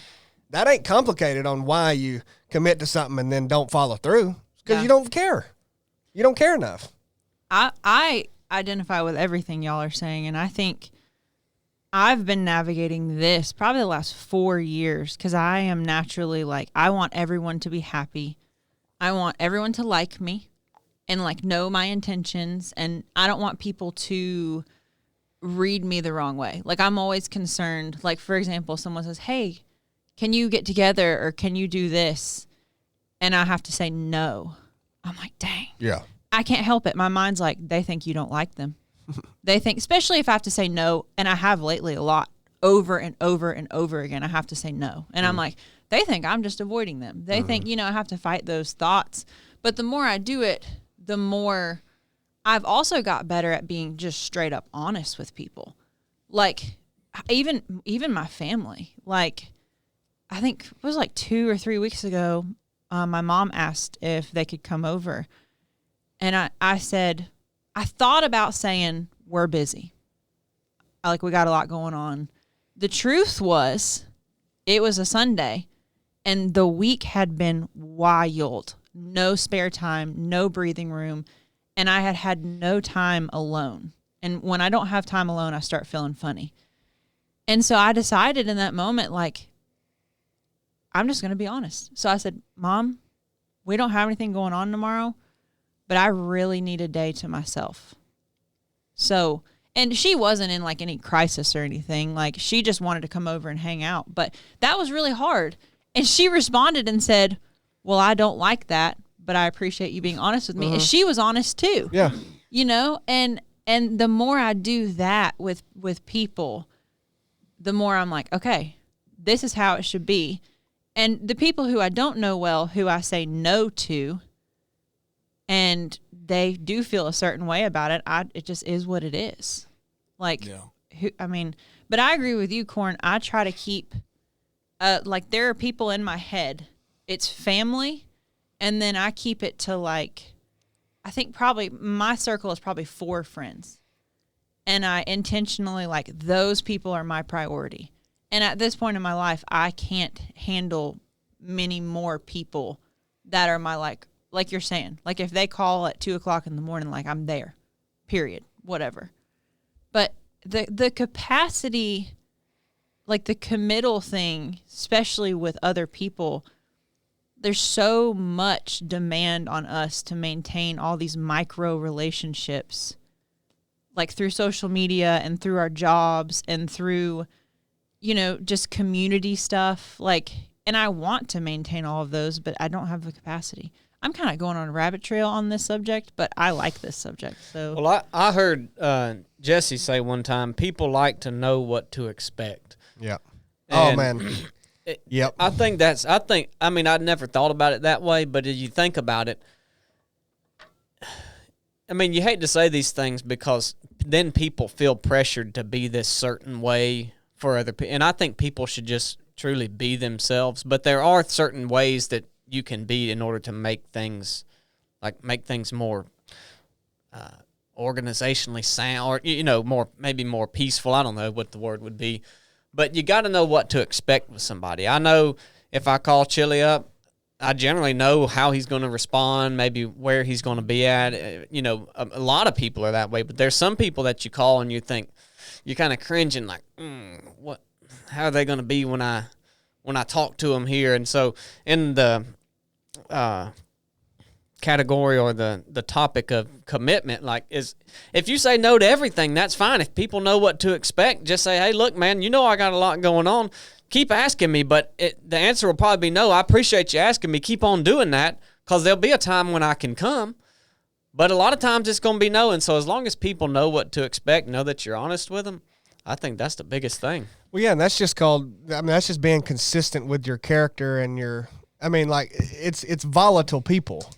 that ain't complicated on why you commit to something and then don't follow through. It's because you don't care. You don't care enough. I identify with everything y'all are saying, and I think I've been navigating this probably the last 4 years because I am naturally like, I want everyone to be happy. I want everyone to like me and like know my intentions, and I don't want people to read me the wrong way. Like, I'm always concerned. Like, for example, someone says, hey, can you get together or can you do this? And I have to say no. I'm like, dang. Yeah. I can't help it. My mind's like, they think you don't like them. They think, especially if I have to say no, and I have lately a lot, over and over and over again, I have to say no. And I'm like, they think I'm just avoiding them. They think, you know, I have to fight those thoughts. But the more I do it, the more I've also got better at being just straight up honest with people. Like, even my family. Like, I think it was like 2 or 3 weeks ago, my mom asked if they could come over. And I said, I thought about saying, we're busy. We got a lot going on. The truth was, it was a Sunday, and the week had been wild. No spare time, no breathing room, and I had no time alone. And when I don't have time alone, I start feeling funny. And so I decided in that moment, like, I'm just going to be honest. So I said, Mom, we don't have anything going on tomorrow, but I really need a day to myself. So, and she wasn't in like any crisis or anything. Like, she just wanted to come over and hang out. But that was really hard. And she responded and said, well, I don't like that, but I appreciate you being honest with me. And she was honest too. Yeah. You know, and the more I do that with people, the more I'm like, okay, this is how it should be. And the people who I don't know well, who I say no to, and they do feel a certain way about it, it just is what it is. Like, but I agree with you, Corn. I try to keep, like, there are people in my head. It's family, and then I keep it to, like, I think probably my circle is probably 4 friends. And I intentionally, like, those people are my priority. And at this point in my life, I can't handle many more people that are my, like you're saying, like, if they call at 2:00 in the morning, like, I'm there, period, whatever. But the capacity, like the committal thing, especially with other people, there's so much demand on us to maintain all these micro relationships, like through social media and through our jobs and through, you know, just community stuff. Like, and I want to maintain all of those, but I don't have the capacity. I'm kind of going on a rabbit trail on this subject, but I like this subject. So, well, I heard Jesse say one time, people like to know what to expect. Yeah. And oh man. Yep. I mean, I'd never thought about it that way, but if you think about it, I mean, you hate to say these things because then people feel pressured to be this certain way for other people. And I think people should just truly be themselves, but there are certain ways that you can be in order to make things more organizationally sound, or, you know, maybe more peaceful. I don't know what the word would be, but you got to know what to expect with somebody. I know if I call Chili up, I generally know how he's going to respond, maybe where he's going to be at. You know, a lot of people are that way, but there's some people that you call and you think you're kind of cringing, like, what? How are they going to be when I talk to them here? And so, in the category or the topic of commitment, like, is if you say no to everything, that's fine. If people know what to expect, just say, hey, look, man, you know I got a lot going on. Keep asking me, but the answer will probably be no. I appreciate you asking me. Keep on doing that, because there'll be a time when I can come. But a lot of times it's going to be no. And so as long as people know what to expect, know that you're honest with them, I think that's the biggest thing. Well, yeah, and that's just that's just being consistent with your character and it's volatile people.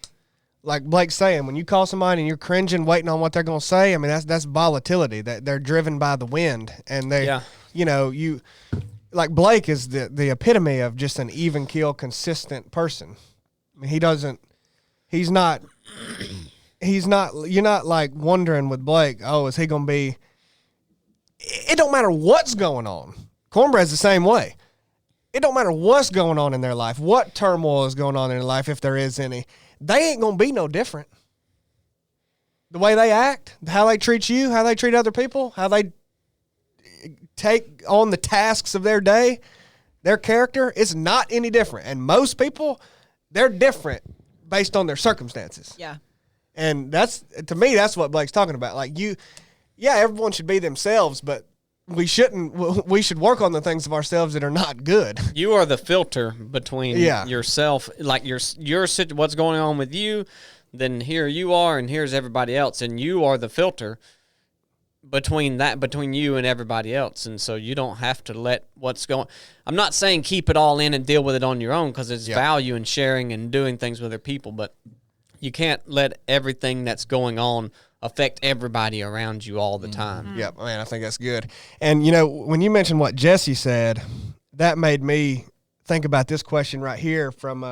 Like Blake's saying, when you call somebody and you're cringing, waiting on what they're going to say, I mean, that's volatility. That they're driven by the wind, and like Blake is the epitome of just an even keel, consistent person. I mean, you're not like wondering with Blake, oh, is he going to be, it don't matter what's going on. Cornbread's the same way. It don't matter what's going on in their life, what turmoil is going on in their life, if there is any. They ain't going to be no different. The way they act, how they treat you, how they treat other people, how they take on the tasks of their day, their character, it's not any different. And most people, they're different based on their circumstances. Yeah. And to me, that's what Blake's talking about. Like everyone should be themselves, but we should work on the things of ourselves that are not good. You are the filter between yourself, like your what's going on with you, then here you are and here's everybody else, and you are the filter between you and everybody else. And so you don't have to let what's going. I'm not saying keep it all in and deal with it on your own, because there's value in sharing and doing things with other people, but you can't let everything that's going on affect everybody around you all the time. Yeah, man, I think that's good. And, when you mentioned what Jesse said, that made me think about this question right here from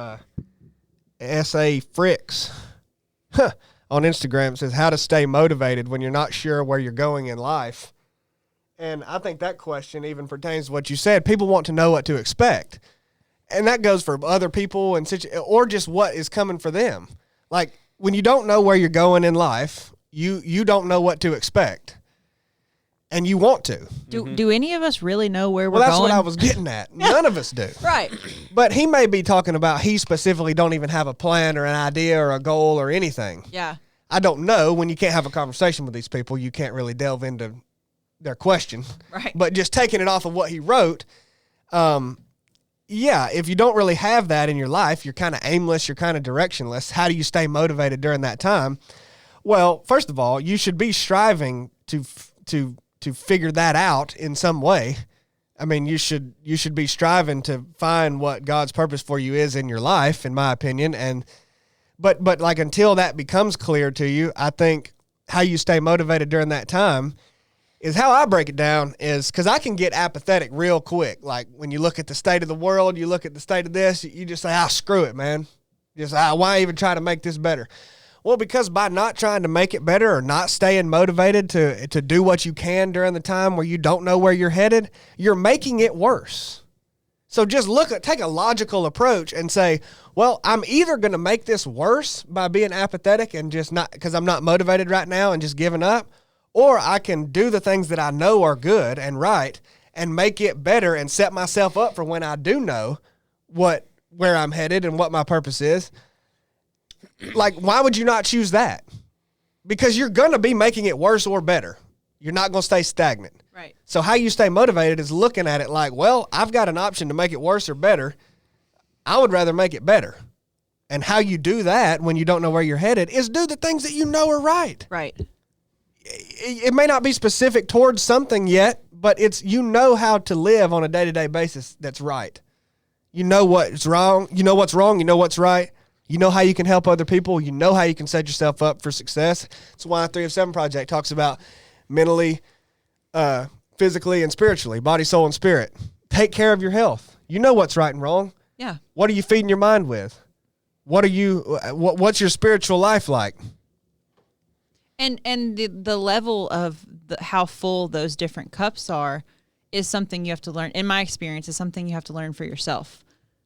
S.A. Fricks on Instagram. It says, how to stay motivated when you're not sure where you're going in life. And I think that question even pertains to what you said. People want to know what to expect. And that goes for other people or just what is coming for them. Like, when you don't know where you're going in life, you don't know what to expect, and you want to. Do any of us really know where we're going? Well, that's going? what I was getting at. None of us do. Right. But he may be talking about he specifically don't even have a plan or an idea or a goal or anything. Yeah. I don't know. When you can't have a conversation with these people, you can't really delve into their question. Right. But just taking it off of what he wrote, if you don't really have that in your life, you're kind of aimless, you're kind of directionless. How do you stay motivated during that time? Well, first of all, you should be striving to figure that out in some way. I mean, you should be striving to find what God's purpose for you is in your life, in my opinion. But like, until that becomes clear to you, I think how you stay motivated during that time is how I break it down, is because I can get apathetic real quick. Like, when you look at the state of the world, you look at the state of this, you just say, screw it, man. Just, why even try to make this better? Well, because by not trying to make it better or not staying motivated to do what you can during the time where you don't know where you're headed, you're making it worse. So just take a logical approach and say, well, I'm either going to make this worse by being apathetic and just not, because I'm not motivated right now and just giving up, or I can do the things that I know are good and right and make it better and set myself up for when I do know where I'm headed and what my purpose is. Like, why would you not choose that? Because you're going to be making it worse or better. You're not going to stay stagnant. Right. So how you stay motivated is looking at it like, well, I've got an option to make it worse or better. I would rather make it better. And how you do that when you don't know where you're headed is do the things that you know are right. Right. It may not be specific towards something yet, but it's, how to live on a day-to-day basis that's right. You know what's wrong. You know what's wrong. You know what's right. You know how you can help other people. You know how you can set yourself up for success. That's why 3 of 7 Project talks about mentally, physically, and spiritually, body, soul, and spirit. Take care of your health. You know what's right and wrong. Yeah. What are you feeding your mind with? What's your spiritual life like? And the level of how full those different cups are is something you have to learn. In my experience, is something you have to learn for yourself.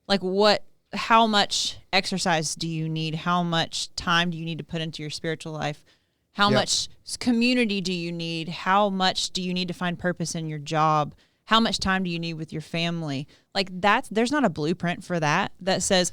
Like, what how much exercise do you need? How much time do you need to put into your spiritual life? How much community do you need? How much do you need to find purpose in your job? How much time do you need with your family? Like there's not a blueprint for that says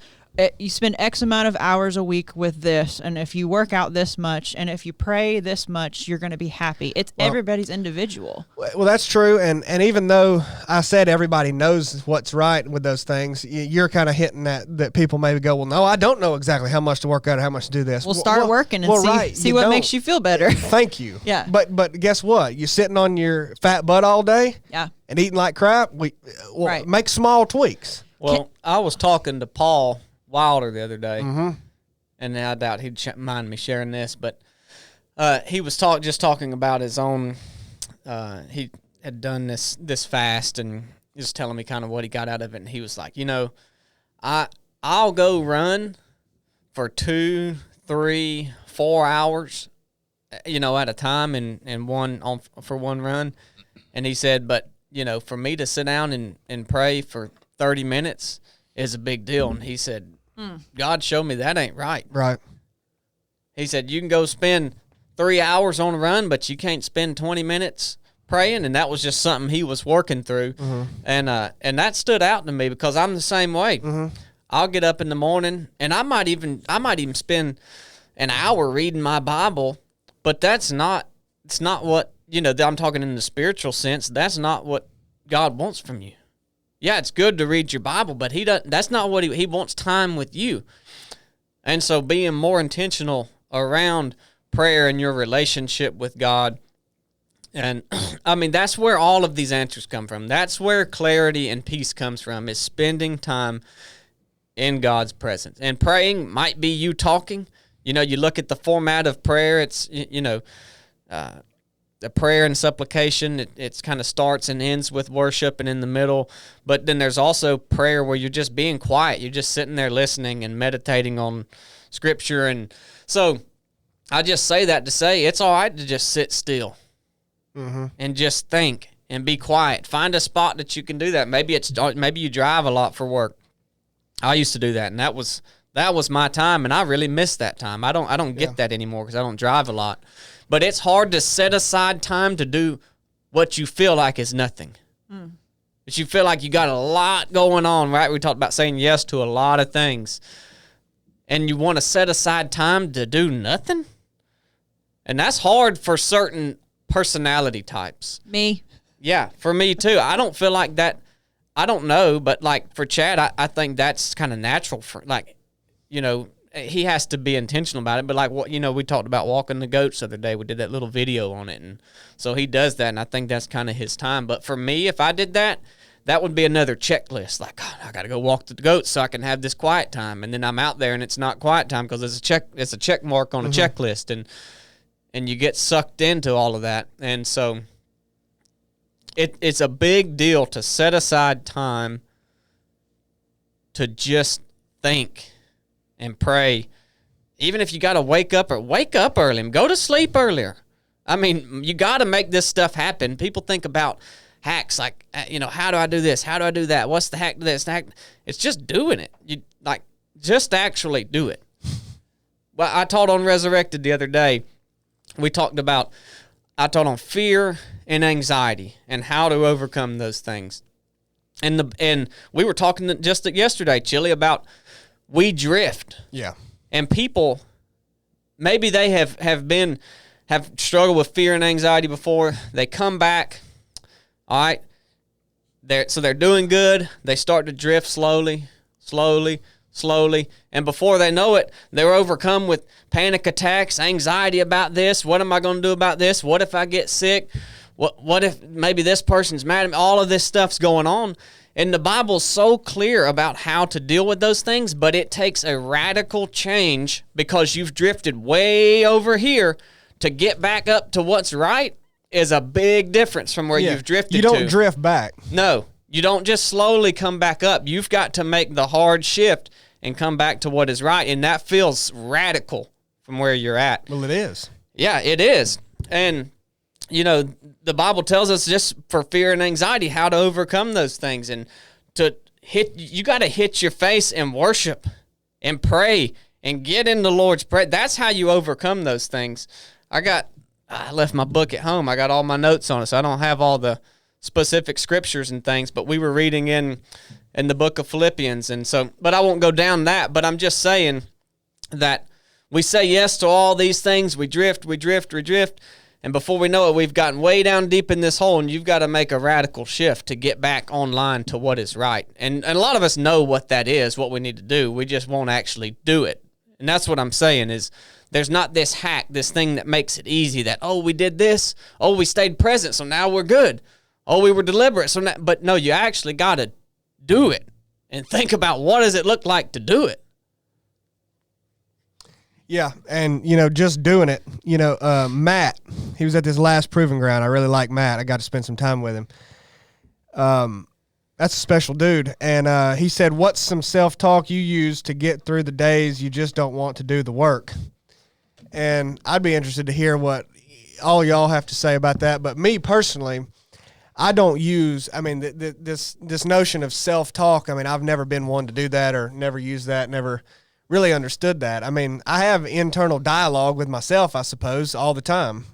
you spend X amount of hours a week with this, and if you work out this much, and if you pray this much, you're going to be happy. It's everybody's individual. Well, that's true, and even though I said everybody knows what's right with those things, you're kind of hitting that people maybe go, well, no, I don't know exactly how much to work out or how much to do this. Well, start working and see what makes you feel better. Thank you. Yeah. But guess what? You're sitting on your fat butt all day and eating like crap. Make small tweaks. Well, I was talking to Paul Wilder the other day, and I doubt he'd mind me sharing this, but he was talking about his own. He had done this fast, and he was telling me kind of what he got out of it, and he was like, I'll go run for 2, 3, 4 hours, at a time, and for one run, and he said, but for me to sit down and pray for 30 minutes is a big deal, and he said, God showed me that ain't right. Right. He said, you can go spend 3 hours on a run, but you can't spend 20 minutes praying. And that was just something he was working through. And that stood out to me because I'm the same way. I'll get up in the morning and I might even spend an hour reading my Bible, but it's not what, I'm talking in the spiritual sense. That's not what God wants from you. Yeah, it's good to read your Bible, but that's not what he wants time with you. And so being more intentional around prayer and your relationship with God, and I mean, that's where all of these answers come from. That's where clarity and peace comes from, is spending time in God's presence. And praying might be you talking. You look at the format of prayer, it's, the prayer and supplication, it's kind of starts and ends with worship and in the middle. But then there's also prayer where you're just being quiet. You're just sitting there listening and meditating on Scripture. And so I just say that to say it's all right to just sit still and just think and be quiet. Find a spot that you can do that. Maybe you drive a lot for work. I used to do that, and that was my time, and I really miss that time. I don't get that anymore because I don't drive a lot. But it's hard to set aside time to do what you feel like is nothing. But you feel like you got a lot going on, right? We talked about saying yes to a lot of things. And you want to set aside time to do nothing? And that's hard for certain personality types. Me. Yeah, for me too. I don't feel like that. I don't know, but like for Chad, I think that's kind of natural for, like, he has to be intentional about it. But like, we talked about walking the goats the other day. We did that little video on it. And so he does that. And I think that's kind of his time. But for me, if I did that, that would be another checklist. Like, God, I got to go walk the goats so I can have this quiet time. And then I'm out there and it's not quiet time because it's a check mark on a checklist. And you get sucked into all of that. And so it's a big deal to set aside time to just think and pray. Even if you got to wake up early and go to sleep earlier. I mean, you got to make this stuff happen. People think about hacks like, how do I do this? How do I do that? What's the hack to this? It's just doing it. Just actually do it. Well, I taught on Resurrected the other day. I taught on fear and anxiety and how to overcome those things. And we were talking just yesterday, Chili, about we drift. Yeah. And people, maybe they have struggled with fear and anxiety before. They come back, all right? They're doing good. They start to drift slowly. And before they know it, they're overcome with panic attacks, anxiety about this. What am I going to do about this? What if I get sick? What if maybe this person's mad at me? All of this stuff's going on. And the Bible's so clear about how to deal with those things, but it takes a radical change because you've drifted way over here to get back up to what's right is a big difference from where you've drifted to. You don't drift back. No, you don't just slowly come back up. You've got to make the hard shift and come back to what is right, and that feels radical from where you're at. Well, it is. Yeah, it is. And the Bible tells us just for fear and anxiety how to overcome those things. And you got to hit your face and worship and pray and get in the Lord's prayer. That's how you overcome those things. I left my book at home. I got all my notes on it, so I don't have all the specific scriptures and things, but we were reading in the book of Philippians, and so, but I won't go down that, but I'm just saying that we say yes to all these things, we drift, and before we know it, we've gotten way down deep in this hole, and you've got to make a radical shift to get back online to what is right. And a lot of us know what that is, what we need to do. We just won't actually do it. And that's what I'm saying is there's not this hack, this thing that makes it easy that, oh, we did this. Oh, we stayed present, so now we're good. Oh, we were deliberate. So now, but no, you actually got to do it and think about what does it look like to do it. Yeah, and, just doing it. Matt, he was at this last proving ground. I really like Matt. I got to spend some time with him. That's a special dude. And he said, what's some self-talk you use to get through the days you just don't want to do the work? And I'd be interested to hear what all y'all have to say about that. But me personally, I don't use, this notion of self-talk, I've never been one to do that or never used that, never really understood that. I have internal dialogue with myself, I suppose, all the time.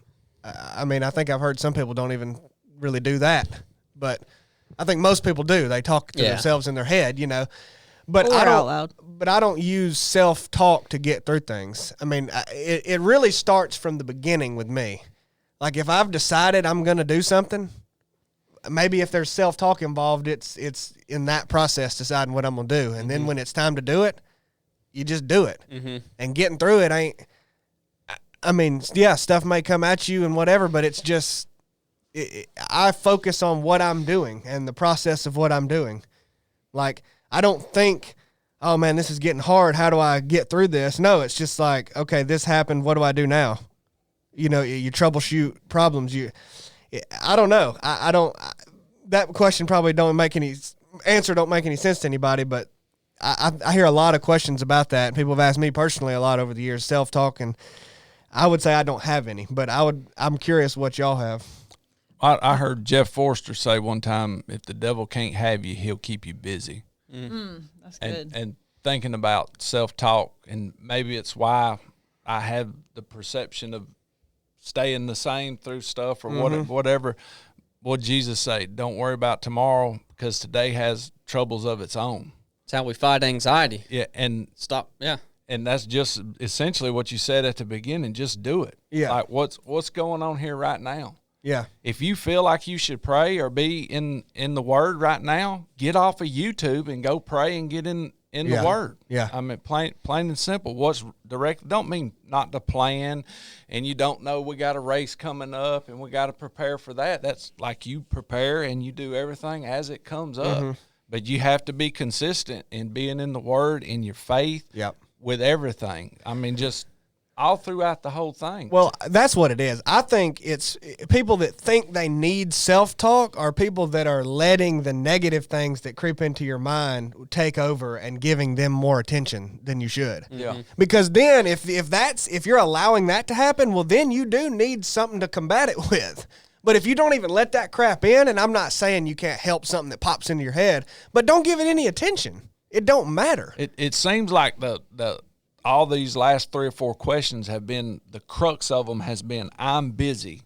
I think I've heard some people don't even really do that, but I think most people do. They talk to themselves in their head, But or out loud. But I don't use self-talk to get through things. It really starts from the beginning with me. Like if I've decided I'm going to do something, maybe if there's self-talk involved, it's in that process deciding what I'm going to do. And then when it's time to do it, you just do it. Mm-hmm. And getting through it ain't, stuff may come at you and whatever, but it's just, I focus on what I'm doing and the process of what I'm doing. Like, I don't think, oh man, this is getting hard. How do I get through this? No, it's just like, okay, this happened. What do I do now? You troubleshoot problems. I don't know. I don't, that question probably don't make any sense to anybody, but I hear a lot of questions about that. And people have asked me personally a lot over the years, self-talk, and I would say I don't have any, but I'm curious what y'all have. I heard Jeff Forster say one time, if the devil can't have you, he'll keep you busy. That's good. And thinking about self-talk, and maybe it's why I have the perception of staying the same through stuff or whatever. What Jesus say, don't worry about tomorrow because today has troubles of its own. It's how we fight anxiety. Yeah, and stop. Yeah. And that's just essentially what you said at the beginning. Just do it. Yeah. Like what's going on here right now? Yeah. If you feel like you should pray or be in the Word right now, get off of YouTube and go pray and get in the Word. Yeah. Plain and simple. What's direct? Don't mean not to plan, and you don't know we got a race coming up and we got to prepare for that. That's like you prepare and you do everything as it comes up. Mm-hmm. But you have to be consistent in being in the Word, in your faith, with everything. Just all throughout the whole thing. Well, that's what it is. I think it's people that think they need self-talk are people that are letting the negative things that creep into your mind take over and giving them more attention than you should. Yeah. Because then if you're allowing that to happen, well, then you do need something to combat it with. But if you don't even let that crap in, and I'm not saying you can't help something that pops into your head, but don't give it any attention. It don't matter. It seems like the all these last 3 or 4 questions have been, the crux of them has been, I'm busy.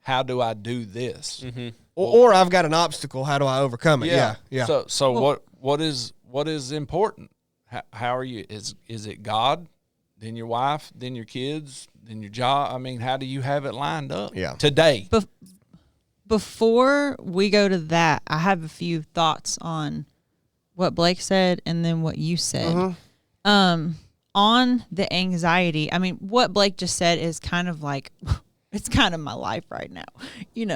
How do I do this? Mm-hmm. Or I've got an obstacle. How do I overcome it? Yeah. So what is important? How are you? Is it God, then your wife, then your kids, then your job? How do you have it lined up today? Before we go to that, I have a few thoughts on what Blake said and then what you said. Mm-hmm. On the anxiety, what Blake just said is kind of like, it's kind of my life right now.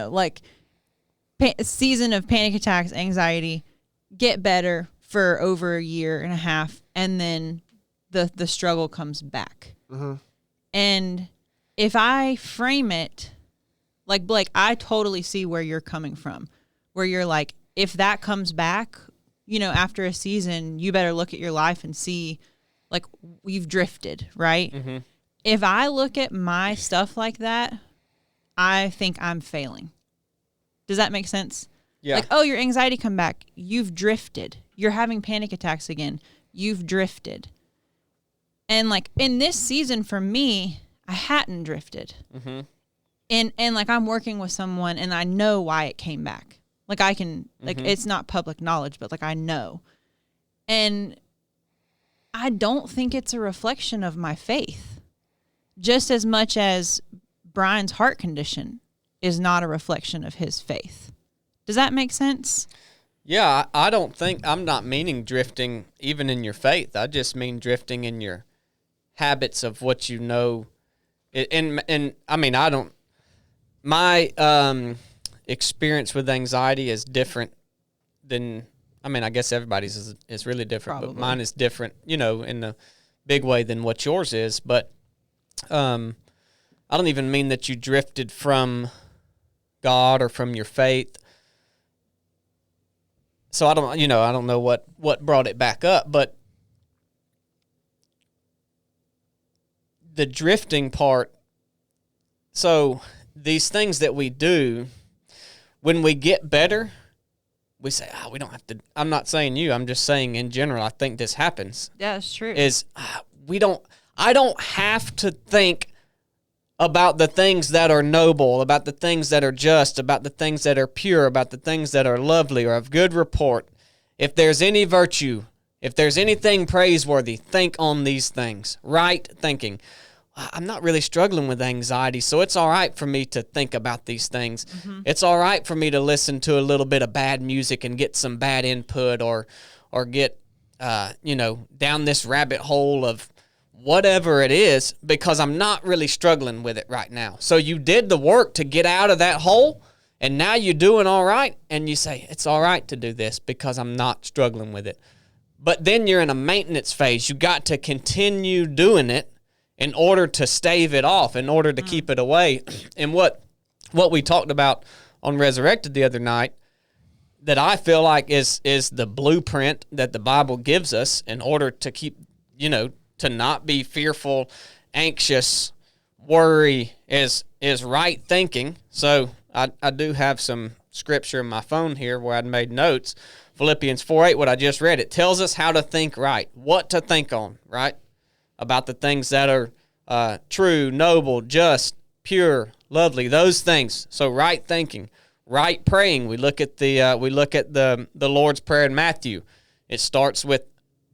Like season of panic attacks, anxiety, get better for over a year and a half, and then the struggle comes back. Mm-hmm. And if I frame it, like Blake, I totally see where you're coming from, where you're like, if that comes back, after a season, you better look at your life and see, like, we've drifted, right? Mm-hmm. If I look at my stuff like that, I think I'm failing. Does that make sense? Yeah. Like, oh, your anxiety come back. You've drifted. You're having panic attacks again. You've drifted. And like in this season for me, I hadn't drifted. Mm-hmm. And like I'm working with someone and I know why it came back. Like I can, like it's not public knowledge, but like I know. And I don't think it's a reflection of my faith. Just as much as Brian's heart condition is not a reflection of his faith. Does that make sense? Yeah, I don't think, I'm not meaning drifting even in your faith. I just mean drifting in your habits of what you know. And I mean, I don't, my experience with anxiety is different than, I mean, I guess everybody's is really different, Probably. but mine is different, you know, in a big way than what yours is. But I don't even mean that you drifted from God or from your faith. So I don't know what brought it back up, but the drifting part. So these things that we do, when we get better, we say, we don't have to. I'm not saying you. I'm just saying in general. I think this happens. Yeah, that's true. I don't have to think about the things that are noble, about the things that are just, about the things that are pure, about the things that are lovely or of good report. If there's any virtue, if there's anything praiseworthy, think on these things. Right thinking. I'm not really struggling with anxiety, so it's all right for me to think about these things. Mm-hmm. It's all right for me to listen to a little bit of bad music and get some bad input or get, down this rabbit hole of whatever it is, because I'm not really struggling with it right now. So you did the work to get out of that hole, and now you're doing all right, and you say, it's all right to do this because I'm not struggling with it. But then you're in a maintenance phase. You got to continue doing it in order to stave it off, in order to keep it away. And what we talked about on Resurrected the other night, that I feel like is the blueprint that the Bible gives us in order to keep, to not be fearful, anxious, worry is right thinking. So I do have some scripture in my phone here where I'd made notes. Philippians 4:8, what I just read, it tells us how to think right, what to think on, right? About the things that are true, noble, just, pure, lovely, those things. So right thinking, right praying. We look at the Lord's Prayer in Matthew. It starts with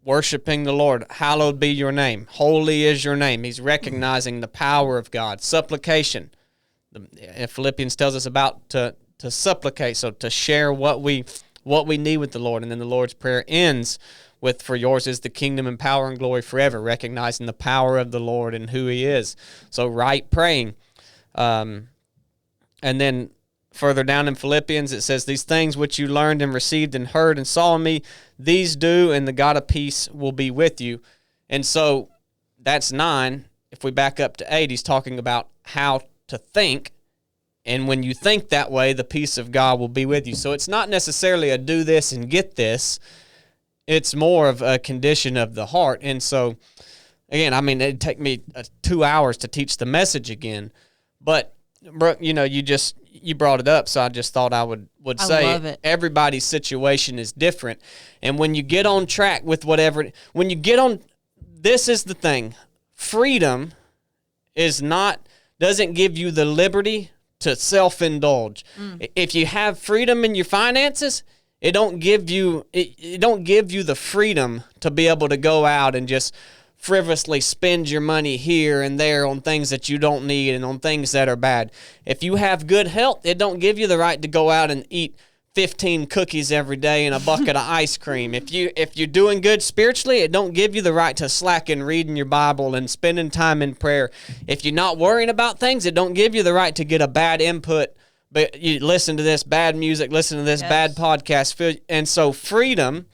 worshiping the Lord. Hallowed be your name. Holy is your name. He's recognizing the power of God. Supplication. Philippians tells us about to supplicate, so to share what we need with the Lord. And then the Lord's Prayer ends with, for yours is the kingdom and power and glory forever, recognizing the power of the Lord and who he is. So right praying. And then further down in Philippians, it says, these things which you learned and received and heard and saw in me, these do, and the God of peace will be with you. And so that's 9. If we back up to 8, he's talking about how to think. And when you think that way, the peace of God will be with you. So it's not necessarily a do this and get this. It's more of a condition of the heart. And so, again, I mean, it'd take me 2 hours to teach the message again. But, Brooke, you brought it up, so I just thought I would say love it. Everybody's situation is different. And when you get on track with this is the thing. Freedom doesn't give you the liberty to self-indulge. If you have freedom in your finances, it don't give you the freedom to be able to go out and just frivolously spend your money here and there on things that you don't need and on things that are bad. If you have good health, it don't give you the right to go out and eat 15 cookies every day and a bucket of ice cream. If you're doing good spiritually, it don't give you the right to slacken reading your Bible and spending time in prayer. If you're not worrying about things, it don't give you the right to get a bad input, but you listen to this bad music, listen to this bad podcast. And so freedom,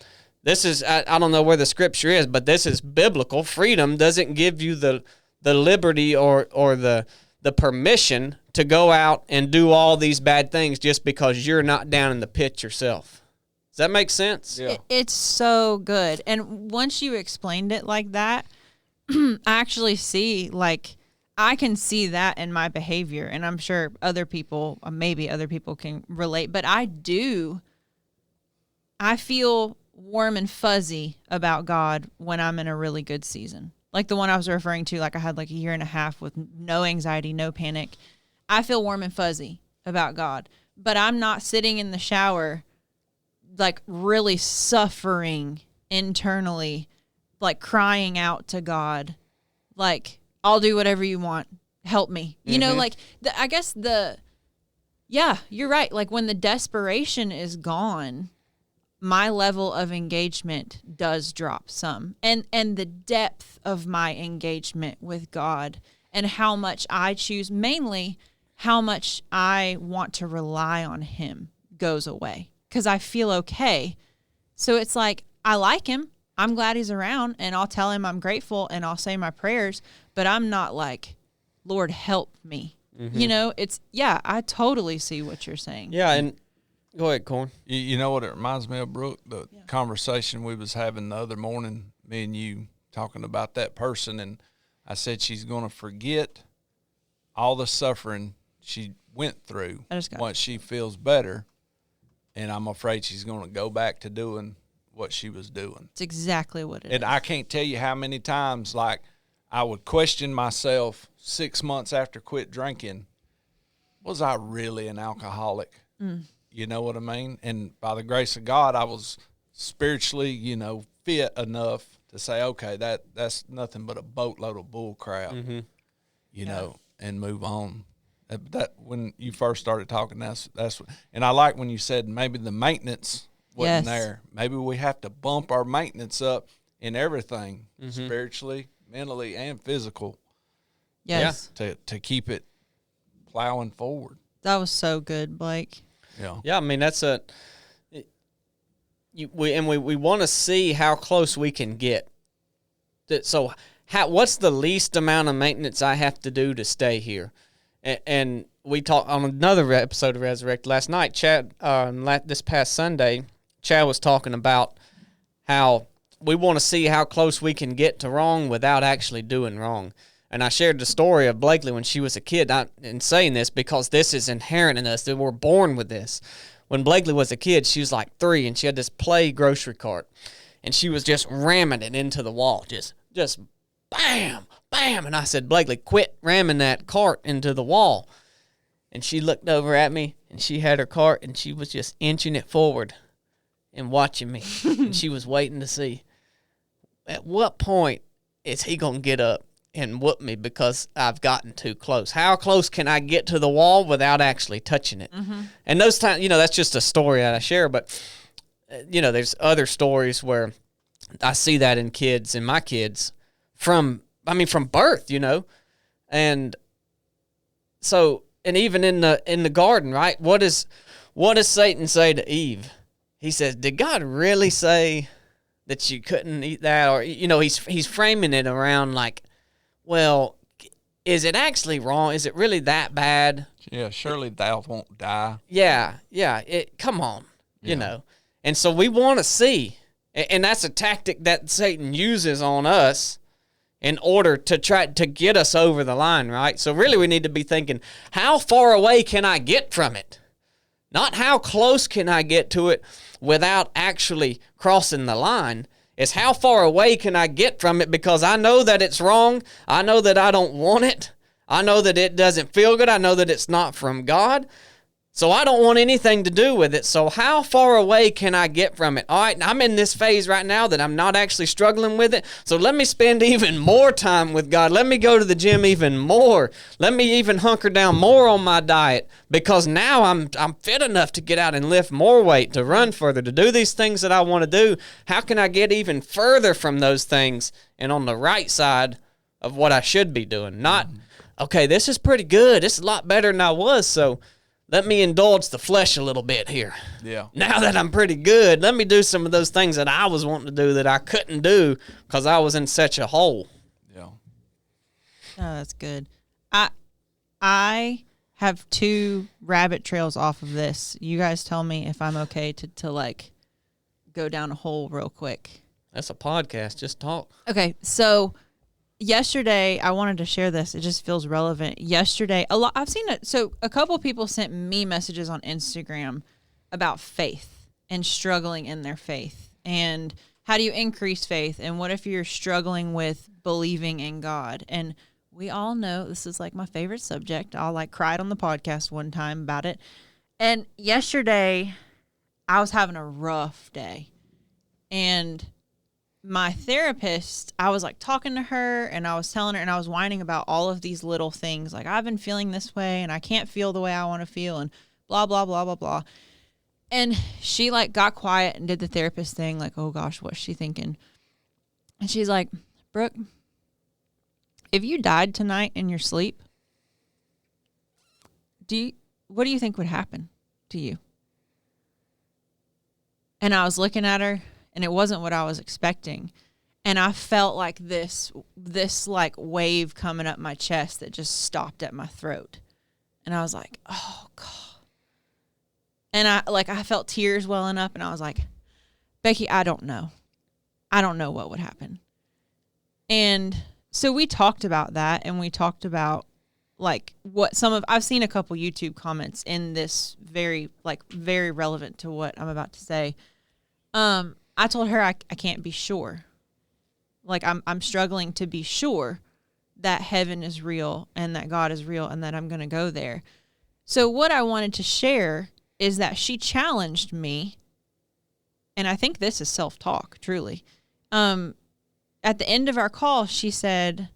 this is, I don't know where the scripture is, but this is biblical. Freedom doesn't give you the liberty or the permission to go out and do all these bad things just because you're not down in the pit yourself. Does that make sense? Yeah. It's so good. And once you explained it like that, I actually see, like, I can see that in my behavior, and I'm sure maybe other people can relate, but I feel warm and fuzzy about God when I'm in a really good season. Like the one I was referring to, like I had like a year and a half with no anxiety, no panic. I feel warm and fuzzy about God, but I'm not sitting in the shower like really suffering internally, like crying out to God, like, I'll do whatever you want. Help me. You know, like, yeah, you're right. Like, when the desperation is gone, my level of engagement does drop some. And the depth of my engagement with God and how much I choose, mainly how much I want to rely on him, goes away. Because I feel okay. So it's like, I like him. I'm glad he's around, and I'll tell him I'm grateful, and I'll say my prayers, but I'm not like, Lord, help me. You know, I totally see what you're saying. Yeah, and go ahead, Corn. You know what it reminds me of, Brooke? The conversation we was having the other morning, me and you talking about that person, and I said she's going to forget all the suffering she went through once she feels better, and I'm afraid she's going to go back to doing what she was doing. It's exactly what it is. And I can't tell you how many times, like, I would question myself 6 months after quit drinking, was I really an alcoholic? You know what I mean? And by the grace of God, I was spiritually, fit enough to say, okay, that's nothing but a boatload of bull crap, and move on. That when you first started talking, that's and I like when you said maybe the maintenance wasn't there. Maybe we have to bump our maintenance up in everything, spiritually, mentally, and physical. Yes. To keep it plowing forward. That was so good, Blake. Yeah. Yeah, I mean, we want to see how close we can get. So what's the least amount of maintenance I have to do to stay here? And we talked on another episode of Resurrect last night. Chad, this past Sunday, Chad was talking about how we want to see how close we can get to wrong without actually doing wrong. And I shared the story of Blakely when she was a kid, and saying this because this is inherent in us, that we're born with this. When Blakely was a kid, she was like 3, and she had this play grocery cart, and she was just ramming it into the wall, just bam, bam. And I said, Blakely, quit ramming that cart into the wall. And she looked over at me, and she had her cart, and she was just inching it forward and watching me. And she was waiting to see, at what point is he going to get up and whoop me because I've gotten too close? How close can I get to the wall without actually touching it? And those times, that's just a story that I share, but, there's other stories where I see that in kids, and my kids, from birth, and so, and even in the garden, right? What does Satan say to Eve? He says, did God really say that you couldn't eat that? Or, he's framing it around like, well, is it actually wrong? Is it really that bad? Yeah, surely thou won't die. Yeah. Come on, And so we want to see, and that's a tactic that Satan uses on us in order to try to get us over the line, right? So really we need to be thinking, how far away can I get from it? Not how close can I get to it without actually crossing the line. It's how far away can I get from it, because I know that it's wrong. I know that I don't want it. I know that it doesn't feel good. I know that it's not from God. So I don't want anything to do with it. So how far away can I get from it? All right, I'm in this phase right now that I'm not actually struggling with it. So let me spend even more time with God. Let me go to the gym even more. Let me even hunker down more on my diet, because now I'm fit enough to get out and lift more weight, to run further, to do these things that I want to do. How can I get even further from those things and on the right side of what I should be doing? Not, okay, this is pretty good. This is a lot better than I was, so let me indulge the flesh a little bit here. Yeah. Now that I'm pretty good, let me do some of those things that I was wanting to do that I couldn't do because I was in such a hole. Yeah. Oh, that's good. I have 2 rabbit trails off of this. You guys tell me if I'm okay to like go down a hole real quick. That's a podcast. Just talk. Okay, so yesterday, I wanted to share this. It just feels relevant. Yesterday, I've seen it. So a couple people sent me messages on Instagram about faith and struggling in their faith. And how do you increase faith? And what if you're struggling with believing in God? And we all know this is like my favorite subject. I like cried on the podcast one time about it. And yesterday, I was having a rough day. And my therapist, I was like talking to her and I was telling her and I was whining about all of these little things. Like, I've been feeling this way and I can't feel the way I want to feel and blah, blah, blah, blah, blah. And she like got quiet and did the therapist thing. Like, oh gosh, what's she thinking? And she's like, Brooke, if you died tonight in your sleep, what do you think would happen to you? And I was looking at her and it wasn't what I was expecting. And I felt like this like wave coming up my chest that just stopped at my throat. And I was like, oh God. And I felt tears welling up and I was like, Becky, I don't know. I don't know what would happen. And so we talked about that and we talked about like I've seen a couple YouTube comments in this very relevant to what I'm about to say. I told her I can't be sure. Like I'm struggling to be sure that heaven is real and that God is real and that I'm going to go there. So what I wanted to share is that she challenged me, and I think this is self-talk, truly. At the end of our call, she said,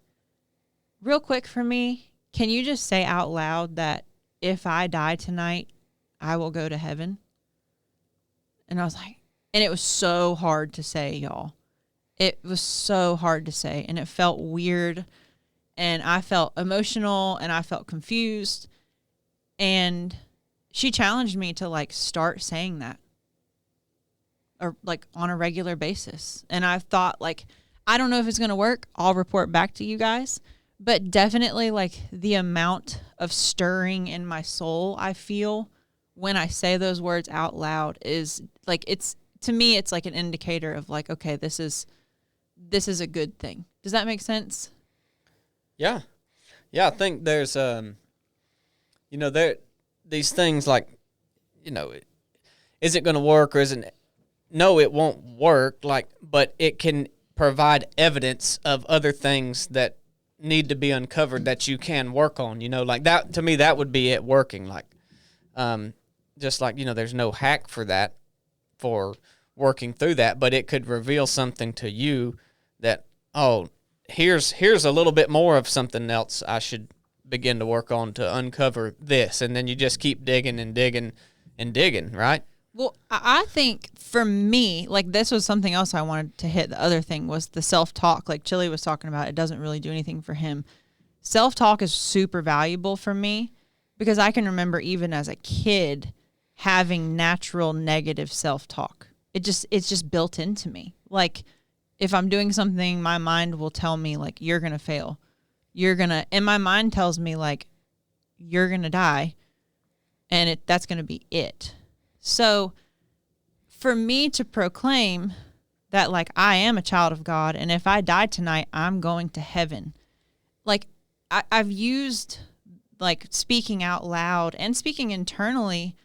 real quick for me, can you just say out loud that if I die tonight, I will go to heaven? And I was like, and it was so hard to say, y'all. It was so hard to say, and it felt weird, and I felt emotional, and I felt confused, and she challenged me to like start saying that or like on a regular basis. And I thought like, I don't know if it's going to work. I'll report back to you guys, but definitely like the amount of stirring in my soul I feel when I say those words out loud is like, to me, it's like an indicator of like, okay, this is a good thing. Does that make sense? Yeah. Yeah. I think there's, these things like, is it going to work or isn't it? No, it won't work. But it can provide evidence of other things that need to be uncovered that you can work on, like that. To me, that would be it working. Like, just like, there's no hack for that, for working through that, but it could reveal something to you that, oh, here's a little bit more of something else I should begin to work on to uncover this. And then you just keep digging and digging and digging, right? Well, I think for me, like this was something else I wanted to hit. The other thing was the self-talk. Like Chili was talking about, it doesn't really do anything for him. Self-talk is super valuable for me because I can remember even as a kid having natural negative self-talk. It's just built into me. Like if I'm doing something, my mind will tell me like, you're going to fail. And my mind tells me like, you're going to die and that's going to be it. So for me to proclaim that like, I am a child of God and if I die tonight, I'm going to heaven. Like I've used like speaking out loud and speaking internally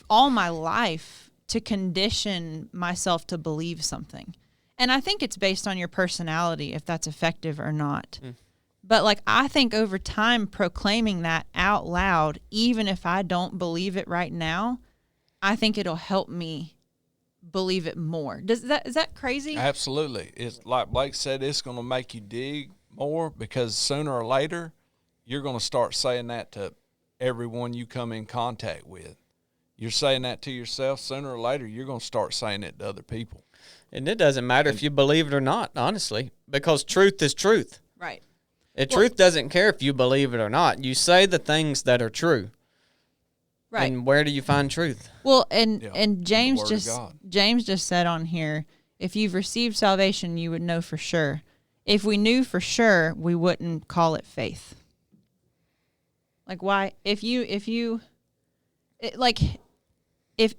all my life to condition myself to believe something. And I think it's based on your personality, if that's effective or not. But like, I think over time, proclaiming that out loud, even if I don't believe it right now, I think it'll help me believe it more. Is that crazy? Absolutely. It's like Blake said, it's going to make you dig more because sooner or later, you're going to start saying that to everyone you come in contact with. You're saying that to yourself. Sooner or later, you're going to start saying it to other people. And it doesn't matter if you believe it or not, honestly, because truth is truth. Right. Truth doesn't care if you believe it or not. You say the things that are true. Right. And where do you find truth? Well, and James just said on here, if you've received salvation, you would know for sure. If we knew for sure, we wouldn't call it faith. Like why? If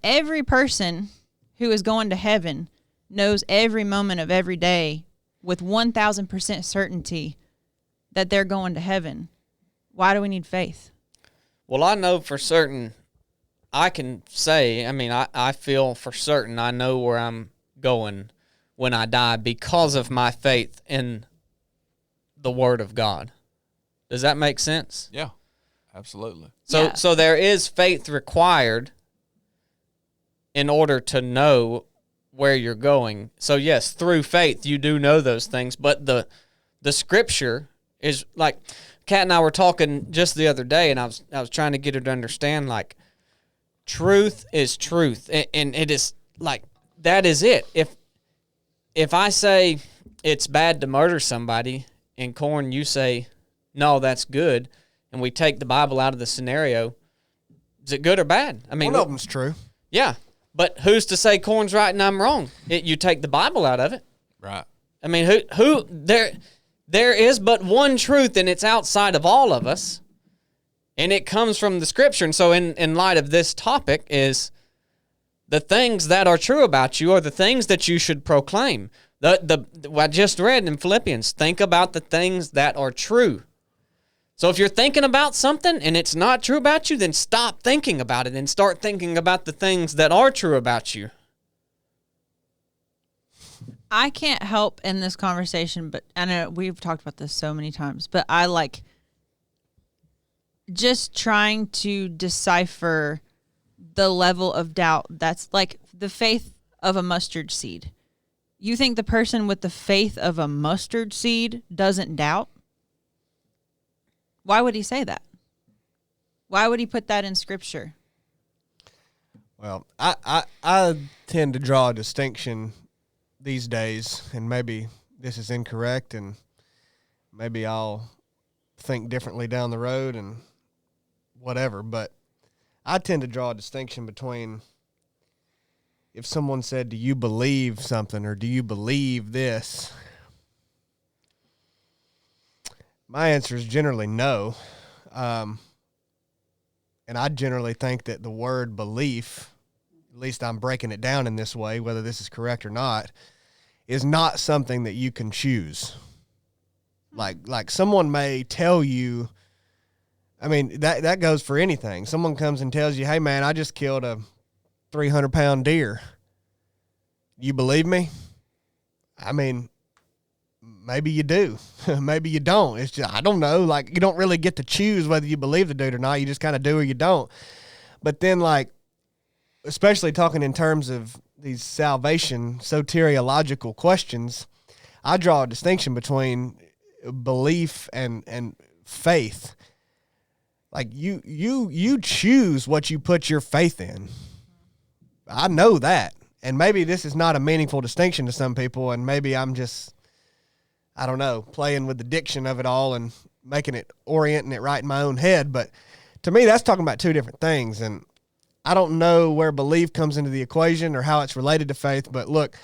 every person who is going to heaven knows every moment of every day with 1,000% certainty that they're going to heaven. Why do we need faith? Well, I know for certain, I can say, I feel for certain I know where I'm going when I die because of my faith in the Word of God. Does that make sense? Yeah, absolutely. So there is faith required in order to know where you're going. So yes, through faith you do know those things, but the scripture is like Kat and I were talking just the other day, and I was trying to get her to understand, like, truth is truth, and it is like that is it. If I say it's bad to murder somebody, and Corn, you say no, that's good, and we take the Bible out of the scenariyo, is it good or bad? I mean, one of them's true. Yeah, but who's to say Corn's right and I'm wrong? You take the Bible out of it, Right. I mean, who there is but one truth, and it's outside of all of us, and it comes from the Scripture. And so in light of this topic is the things that are true about you are the things that you should proclaim. I just read in Philippians, think about the things that are true. So if you're thinking about something and it's not true about you, then stop thinking about it and start thinking about the things that are true about you. I can't help in this conversation, but I know we've talked about this so many times, but I like just trying to decipher the level of doubt that's like the faith of a mustard seed. You think the person with the faith of a mustard seed doesn't doubt? Why would he say that? Why would he put that in Scripture? Well, I tend to draw a distinction these days, and maybe this is incorrect, and maybe I'll think differently down the road and whatever, but I tend to draw a distinction between if someone said, do you believe something, or do you believe this? My answer is generally no. And I generally think that the word belief, at least I'm breaking it down in this way, whether this is correct or not, is not something that you can choose. Like someone may tell you, I mean, that goes for anything. Someone comes and tells you, hey, man, I just killed a 300-pound deer. You believe me? I mean, maybe you do. Maybe you don't. It's just, I don't know. Like, you don't really get to choose whether you believe the dude or not. You just kind of do or you don't. But then, like, especially talking in terms of these salvation soteriological questions, I draw a distinction between belief and faith. Like, you choose what you put your faith in. I know that. And maybe this is not a meaningful distinction to some people, and maybe I'm just, I don't know, playing with the diction of it all and orienting it right in my own head. But to me, that's talking about two different things. And I don't know where belief comes into the equation or how it's related to faith. But look,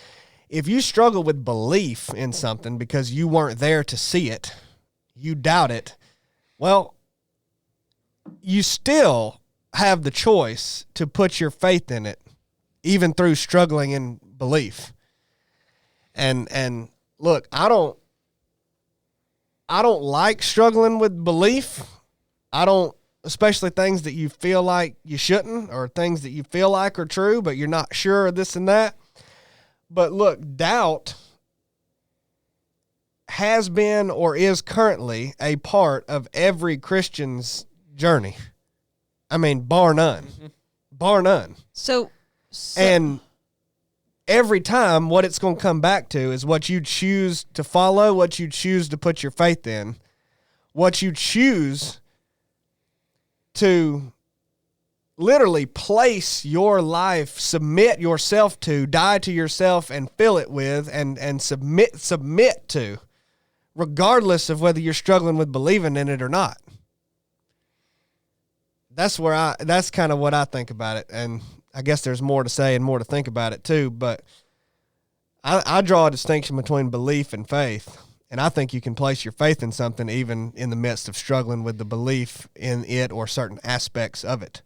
if you struggle with belief in something because you weren't there to see it, you doubt it, well, you still have the choice to put your faith in it, even through struggling in belief. And look, I don't like struggling with belief. I don't, especially things that you feel like you shouldn't, or things that you feel like are true, but you're not sure of this and that. But look, doubt has been or is currently a part of every Christian's journey. I mean, bar none. Mm-hmm. Bar none. So, and every time what it's going to come back to is what you choose to follow, what you choose to put your faith in, what you choose to literally place your life, submit yourself to, die to yourself and fill it with, and submit to, regardless of whether you're struggling with believing in it or not. That's kind of what I think about it. And I guess there's more to say and more to think about it too, but I draw a distinction between belief and faith. And I think you can place your faith in something even in the midst of struggling with the belief in it or certain aspects of it.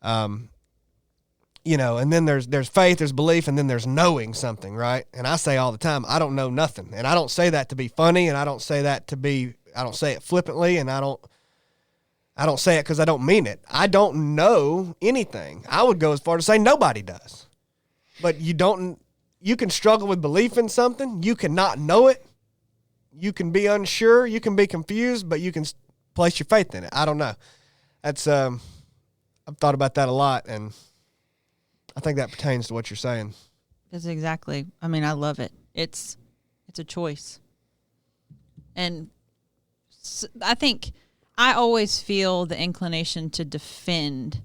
You know, and then there's faith, there's belief, and then there's knowing something, right? And I say all the time, I don't know nothing. And I don't say that to be funny, and I don't say that to be say it flippantly, and I don't say it because I don't mean it. I don't know anything. I would go as far to say nobody does. But you can struggle with belief in something. You can not know it. You can be unsure. You can be confused, but you can place your faith in it. I don't know. That's I've thought about that a lot, and I think that pertains to what you're saying. That's exactly. I mean, I love it. It's a choice. And I think I always feel the inclination to defend,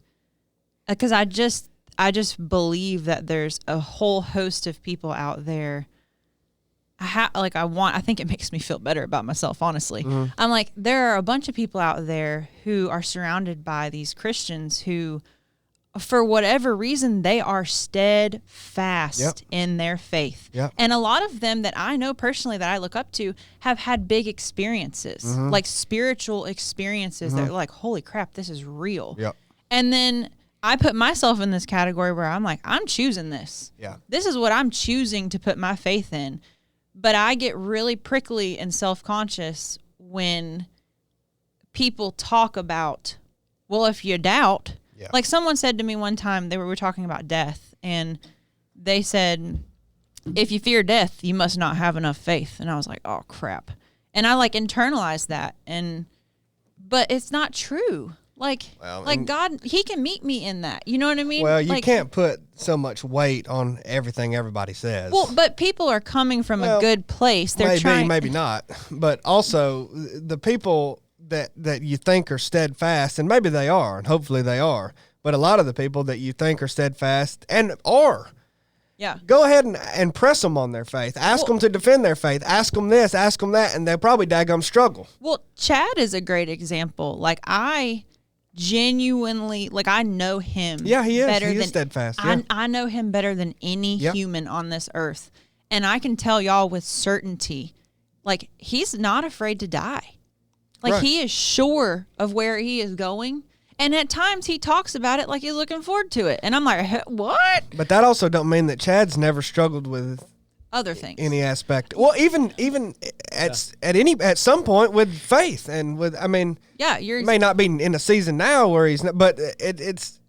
because I just believe that there's a whole host of people out there. I think it makes me feel better about myself, honestly. Mm-hmm. I'm like, there are a bunch of people out there who are surrounded by these Christians who, for whatever reason, they are steadfast in their faith. Yep. And a lot of them that I know personally that I look up to have had big experiences, like spiritual experiences that are like, holy crap, this is real. Yep. And then I put myself in this category where I'm like, I'm choosing this. Yeah. This is what I'm choosing to put my faith in. But I get really prickly and self-conscious when people talk about, well, if you doubt. Yeah. Like someone said to me one time, we were talking about death, and they said, if you fear death, you must not have enough faith. And I was like, oh, crap. And I internalized that. But it's not true. God, he can meet me in that. You know what I mean? Well, you can't put so much weight on everything everybody says. Well, but people are coming from a good place. They're maybe not. But also, the people that you think are steadfast, and maybe they are, and hopefully they are, but a lot of the people that you think are steadfast and are, go ahead and press them on their faith. Ask them to defend their faith. Ask them this, ask them that, and they'll probably daggum struggle. Well, Chad is a great example. I genuinely, I know him. Yeah, he is. He is steadfast. Yeah. I know him better than any human on this earth. And I can tell y'all with certainty, he's not afraid to die. Right. He is sure of where he is going. And at times he talks about it like he's looking forward to it. And I'm like, what? But that also don't mean that Chad's never struggled with other things, any aspect. Well, even at some point with faith and with, he may not be in a season now where he's not, but it's,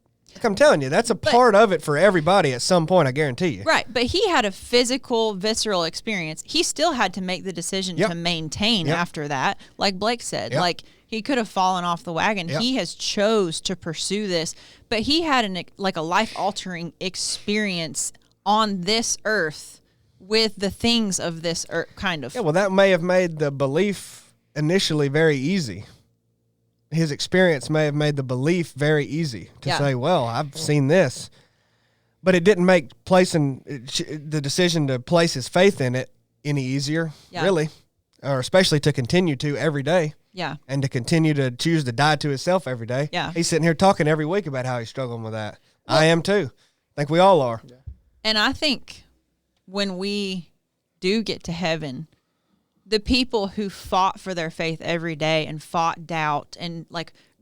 I'm telling you, that's a part of it for everybody at some point, I guarantee you. Right, but he had a physical, visceral experience. He still had to make the decision to maintain after that, like Blake said. Yep. He could have fallen off the wagon. Yep. He has chose to pursue this, but he had a life-altering experience on this earth with the things of this earth, kind of. Yeah, well, that may have made the belief initially very easy. His experience may have made the belief very easy to say, well, I've seen this. But it didn't make placing the decision to place his faith in it any easier, really, or especially to continue to every day. Yeah. And to continue to choose to die to himself every day. Yeah. He's sitting here talking every week about how he's struggling with that. Well, I am too. I think we all are. Yeah. And I think when we do get to heaven, the people who fought for their faith every day and fought doubt and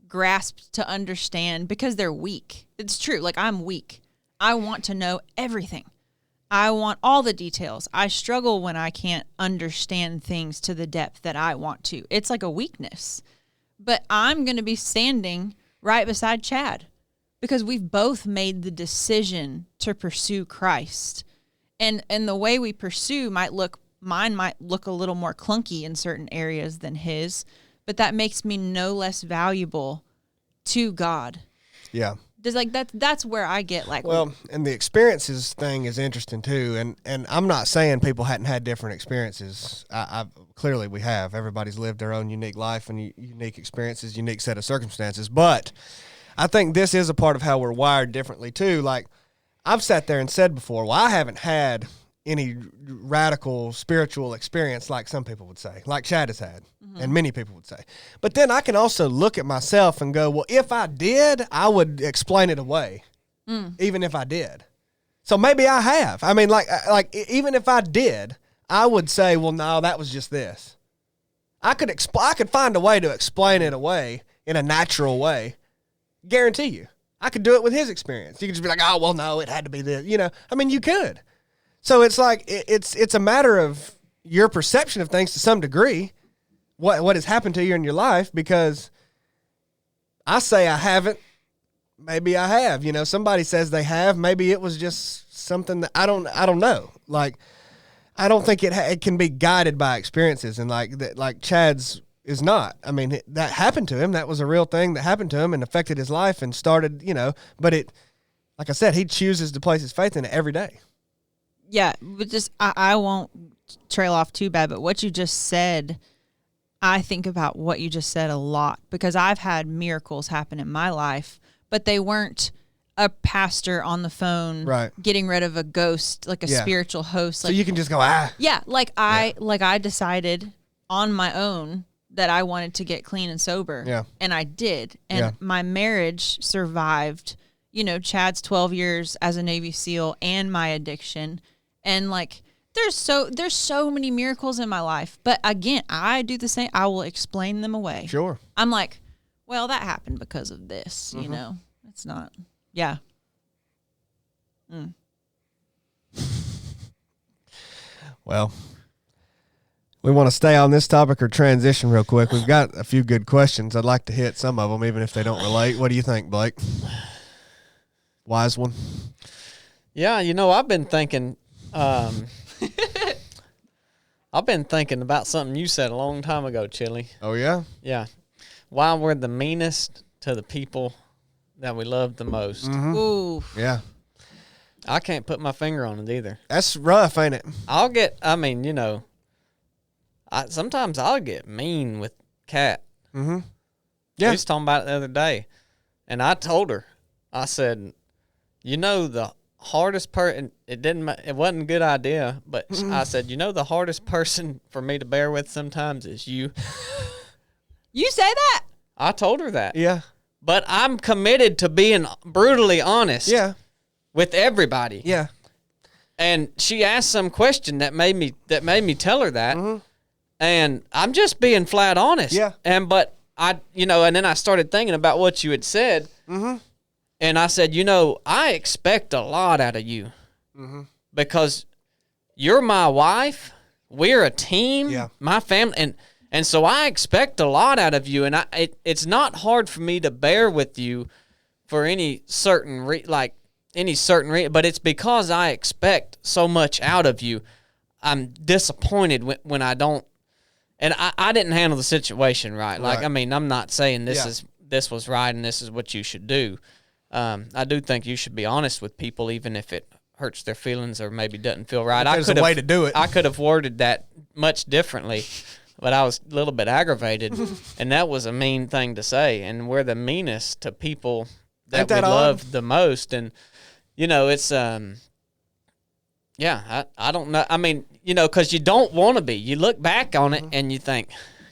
grasped to understand because they're weak. It's true. I'm weak. I want to know everything. I want all the details. I struggle when I can't understand things to the depth that I want to. It's like a weakness. But I'm going to be standing right beside Chad because we've both made the decision to pursue Christ. And the way we pursue mine might look a little more clunky in certain areas than his, but that makes me no less valuable to God. Yeah. That's where I get and the experiences thing is interesting too. And I'm not saying people hadn't had different experiences. I clearly we have. Everybody's lived their own unique life and unique experiences, unique set of circumstances. But I think this is a part of how we're wired differently too. I've sat there and said before, well, I haven't had any radical spiritual experience like some people would say, like Chad has had, and many people would say. But then I can also look at myself and go, well, if I did, I would explain it away, even if I did. So maybe I have. Even if I did, I would say, well, no, that was just this. I could find a way to explain it away in a natural way. Guarantee you. I could do it with his experience. You could just be like, oh, well, no, it had to be this. You could. So it's it's a matter of your perception of things to some degree, what has happened to you in your life, because I say I haven't. Maybe I have. You know, somebody says they have. Maybe it was just something that I don't know. Like, I don't think it can be guided by experiences, and like Chad's is not. I mean, that happened to him. That was a real thing that happened to him and affected his life and started, you know, but like I said, he chooses to place his faith in it every day. Yeah, but just I won't trail off too bad, but what you just said, I think about what you just said a lot, because I've had miracles happen in my life, but they weren't a pastor on the phone getting rid of a ghost, like a spiritual host. So like, you can just go, Yeah, I decided on my own that I wanted to get clean and sober. Yeah. And I did. And my marriage survived, you know, Chad's 12 years as a Navy SEAL and my addiction. And like, there's so many miracles in my life. But again, I do the same. I will explain them away. Sure. I'm like, well, that happened because of this, you know. It's not. Yeah. Well, we want to stay on this topic or transition real quick. We've got a few good questions. I'd like to hit some of them, even if they don't relate. What do you think, Blake? Wise one? Yeah, you know, I've been thinking about something you said a long time ago, Chili. Oh, yeah? Yeah. Why we're the meanest to the people that we love the most. Mm-hmm. Ooh. Yeah. I can't put my finger on it either. That's rough, ain't it? You know, sometimes I'll get mean with Kat. Mm-hmm. Yeah. We was talking about it the other day, and I told her, I said, you know, the hardest person, it wasn't a good idea, but I said, you know, the hardest person for me to bear with sometimes is you. You say that? I told her that. Yeah. But I'm committed to being brutally honest. Yeah. With everybody. Yeah. And she asked some question that made me tell her that. Mm-hmm. And I'm just being flat honest. Yeah. But and then I started thinking about what you had said. Mm-hmm. And I said, you know, I expect a lot out of you. Mm-hmm. Because you're my wife. We're a team. Yeah. My family. And so I expect a lot out of you. And it's not hard for me to bear with you for any certain but it's because I expect so much out of you. I'm disappointed when I don't. And I didn't handle the situation right. Like, I mean, I'm not saying this was right and this is what you should do. I do think you should be honest with people, even if it hurts their feelings or maybe doesn't feel right. There's a way to do it. I could have worded that much differently, but I was a little bit aggravated, and that was a mean thing to say. And we're the meanest to people that we love the most. And, you know, it's I don't know. I mean, you know, because you don't want to be. You look back on it and you think,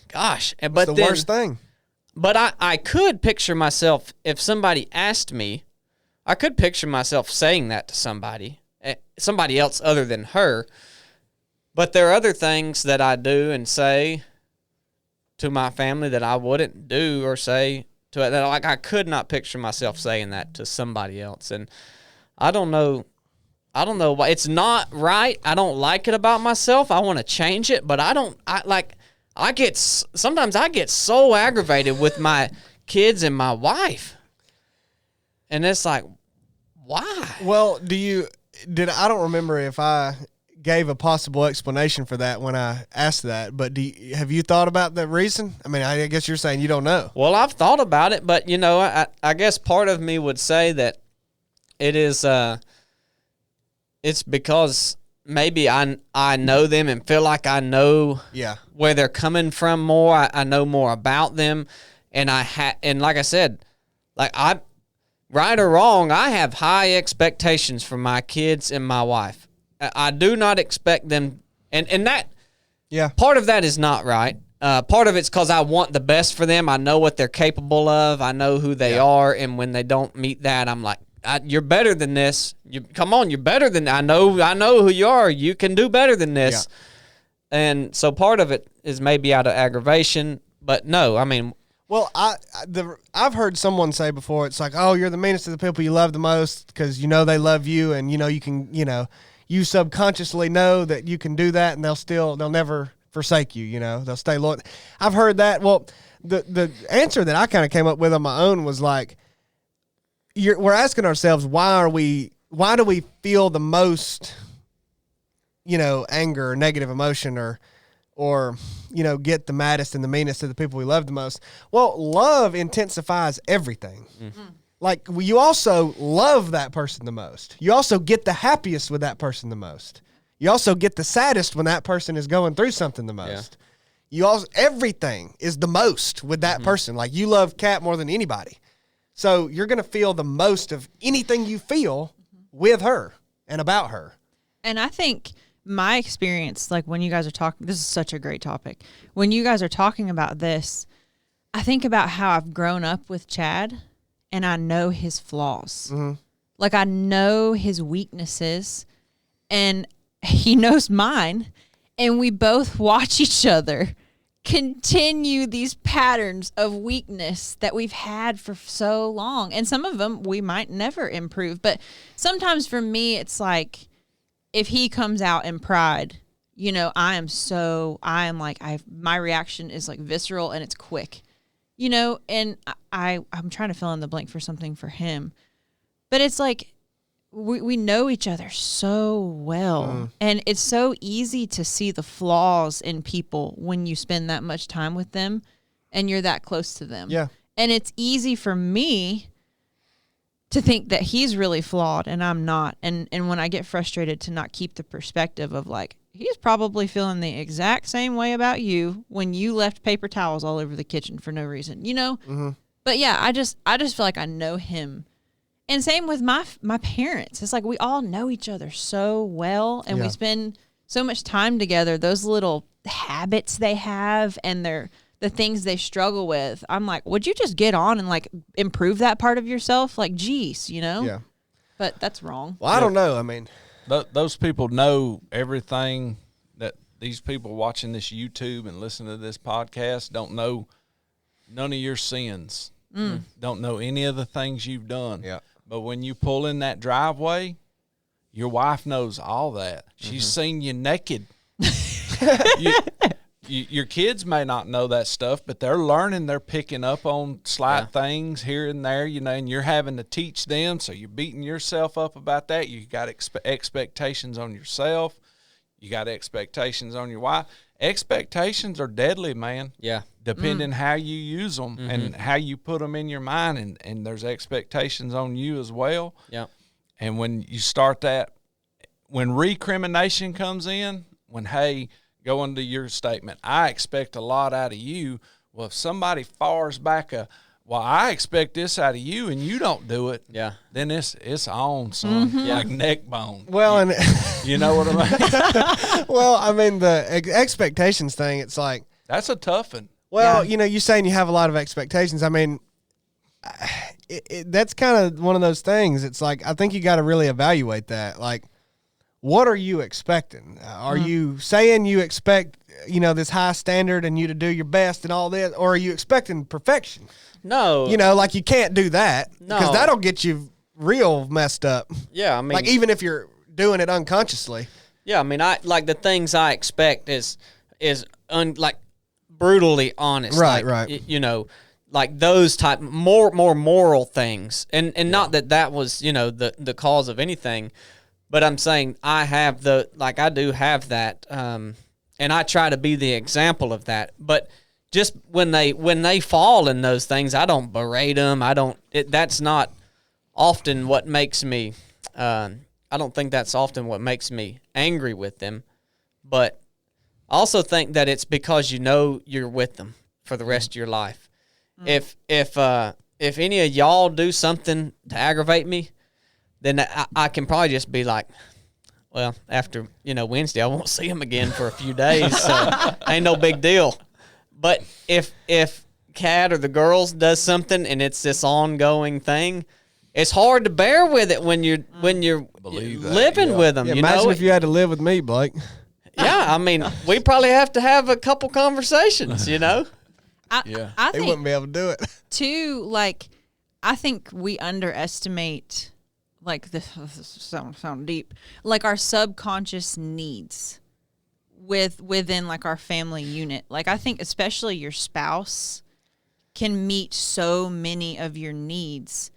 gosh. But it's the worst thing. But I could picture myself, if somebody asked me, I could picture myself saying that to somebody else other than her. But there are other things that I do and say to my family that I wouldn't do or say to it. That, like, I could not picture myself saying that to somebody else. And I don't know why. It's not right. I don't like it about myself. I want to change it, but sometimes I get so aggravated with my kids and my wife. And it's like, why? Well, I don't remember if I gave a possible explanation for that when I asked that, but have you thought about the reason? I mean, I guess you're saying you don't know. Well, I've thought about it, but, you know, I guess part of me would say that it is, it's because maybe I know them and feel like I know where they're coming from more. I know more about them, and like I said, right or wrong, I have high expectations for my kids and my wife. I do not expect them, and that part of that is not right. Part of it's because I want the best for them. I know what they're capable of. I know who they are, and when they don't meet that, I'm like, you're better than this. Come on, you're better than I know who you are. You can do better than this. Yeah. And so part of it is maybe out of aggravation, but no, I mean. Well, I've heard someone say before, it's like, oh, you're the meanest of the people you love the most because you know they love you, and you know you can, you know, you subconsciously know that you can do that, and they'll never forsake you. You know, they'll stay loyal. I've heard that. Well, the answer that I kind of came up with on my own was like, we're asking ourselves, why do we feel the most, anger or negative emotion or get the maddest and the meanest of the people we love the most? Well, love intensifies everything. Mm-hmm. Like, you also love that person the most. You also get the happiest with that person the most. You also get the saddest when that person is going through something the most. Yeah. Everything is the most with that person. Like, you love Kat more than anybody. So you're going to feel the most of anything you feel with her and about her. And I think my experience, like when you guys are talking, this is such a great topic. When you guys are talking about this, I think about how I've grown up with Chad and I know his flaws. Mm-hmm. Like, I know his weaknesses and he knows mine. And we both watch each other continue these patterns of weakness that we've had for so long. And some of them we might never improve. But sometimes for me, it's like, if he comes out in pride, my reaction is like visceral and it's quick, and I'm trying to fill in the blank for something for him. But it's like, we know each other so well, and it's so easy to see the flaws in people when you spend that much time with them and you're that close to them. Yeah. And it's easy for me to think that he's really flawed and I'm not. And when I get frustrated, to not keep the perspective of like, he's probably feeling the exact same way about you when you left paper towels all over the kitchen for no reason, Mm-hmm. But yeah, I just feel like I know him. And same with my parents. It's like, we all know each other so well, and we spend so much time together. Those little habits they have and the things they struggle with, I'm like, would you just get on and like improve that part of yourself? Like, geez, Yeah. But that's wrong. Well, I don't know. I mean, those people know everything that these people watching this YouTube and listening to this podcast don't know. None of your sins. Don't know any of the things you've done. Yeah. But when you pull in that driveway, your wife knows all that. She's seen you naked. Your kids may not know that stuff, but they're learning. They're picking up on slight things here and there, and you're having to teach them. So you're beating yourself up about that. You got expectations on yourself. You got expectations on your wife. Expectations are deadly, man. Yeah. Depending how you use them and how you put them in your mind, and there's expectations on you as well. Yeah. And when you start that, when recrimination comes in, going to your statement, I expect a lot out of you. Well, if somebody fires back I expect this out of you and you don't do it, then it's on, son, like neck bone. Well, you know what I mean? Well, I mean, the expectations thing, it's like, that's a tough one. Well, you're saying you have a lot of expectations. I mean, that's kind of one of those things. It's like, I think you got to really evaluate that. Like, what are you expecting? Are you saying you expect, this high standard and you to do your best and all this, or are you expecting perfection? No. Like, you can't do that because that'll get you real messed up. Yeah, I mean, like, even if you're doing it unconsciously. Yeah, I mean, the things I expect is brutally honest. Right, like, right. Like those type more moral things, and not that was the cause of anything. But I'm saying I do have that, and I try to be the example of that. But just when they fall in those things, I don't berate them. That's not often what makes me. I don't think that's often what makes me angry with them. But I also think that it's because you're with them for the rest of your life. If any of y'all do something to aggravate me, then I can probably just be like, well, after, Wednesday, I won't see him again for a few days, so ain't no big deal. But if Kat or the girls does something and it's this ongoing thing, it's hard to bear with it when you're living with them. Yeah, imagine if you had to live with me, Blake. Yeah, I mean, we probably have to have a couple conversations, I think, he wouldn't be able to do it. Too, like, I think we underestimate, like, this sound deep, like our subconscious needs. within like our family unit. Like I think especially your spouse can meet so many of your needs.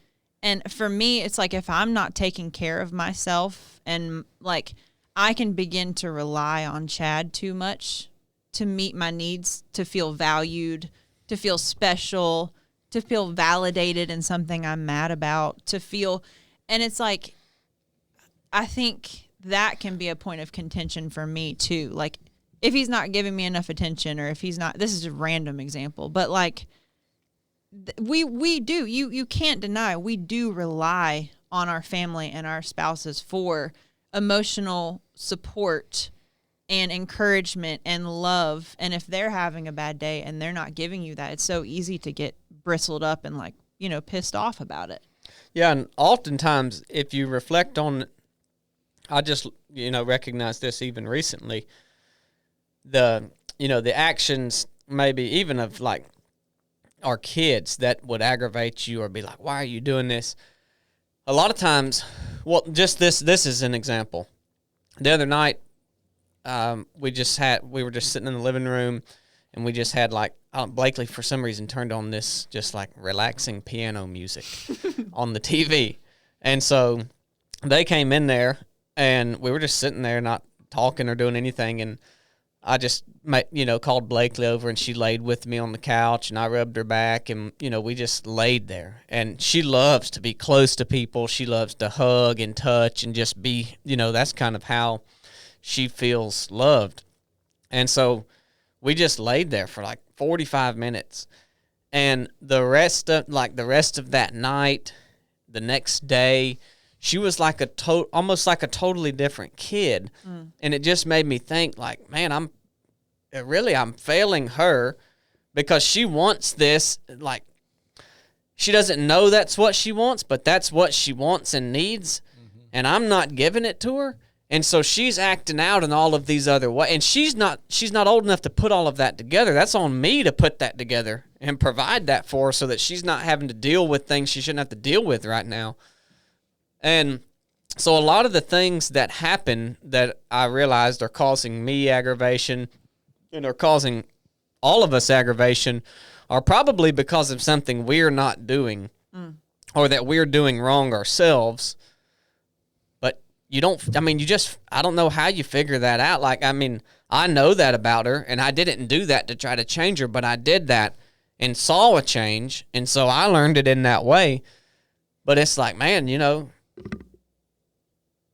And for me, it's like if I'm not taking care of myself and like I can begin to rely on Chad too much to meet my needs, to feel valued, to feel special, to feel validated in something I'm mad about, to feel, and it's like, I think that can be a point of contention for me too. Like if he's not giving me enough attention, or if he's not, this is a random example, but like we do, you can't deny, we do rely on our family and our spouses for emotional support and encouragement and love. And if they're having a bad day and they're not giving you that, it's so easy to get bristled up and like, you know, pissed off about it. Yeah, and oftentimes if you reflect on, I just, you know, recognize this even recently, the actions maybe even of like our kids that would aggravate you or be like, why are you doing this? A lot of times, well, just this is an example. The other night, we were just sitting in the living room, and we just had like, Blakely for some reason turned on this just like relaxing piano music on the TV. And so they came in there, and we were just sitting there not talking or doing anything, and I just, called Blakely over, and she laid with me on the couch, and I rubbed her back, and, we just laid there. And she loves to be close to people. She loves to hug and touch and just be, that's kind of how she feels loved. And so we just laid there for like 45 minutes. And the rest of that night, the next day, she was like almost like a totally different kid. Mm. And it just made me think like, man, I'm failing her because she wants this. Like, she doesn't know that's what she wants, but that's what she wants and needs. Mm-hmm. And I'm not giving it to her. And so she's acting out in all of these other ways. And she's not old enough to put all of that together. That's on me to put that together and provide that for her so that she's not having to deal with things she shouldn't have to deal with right now. And so a lot of the things that happen that I realized are causing me aggravation and are causing all of us aggravation are probably because of something we're not doing or that we're doing wrong ourselves. But I don't know how you figure that out. Like, I know that about her, and I didn't do that to try to change her, but I did that and saw a change, and so I learned it in that way. But it's like, man,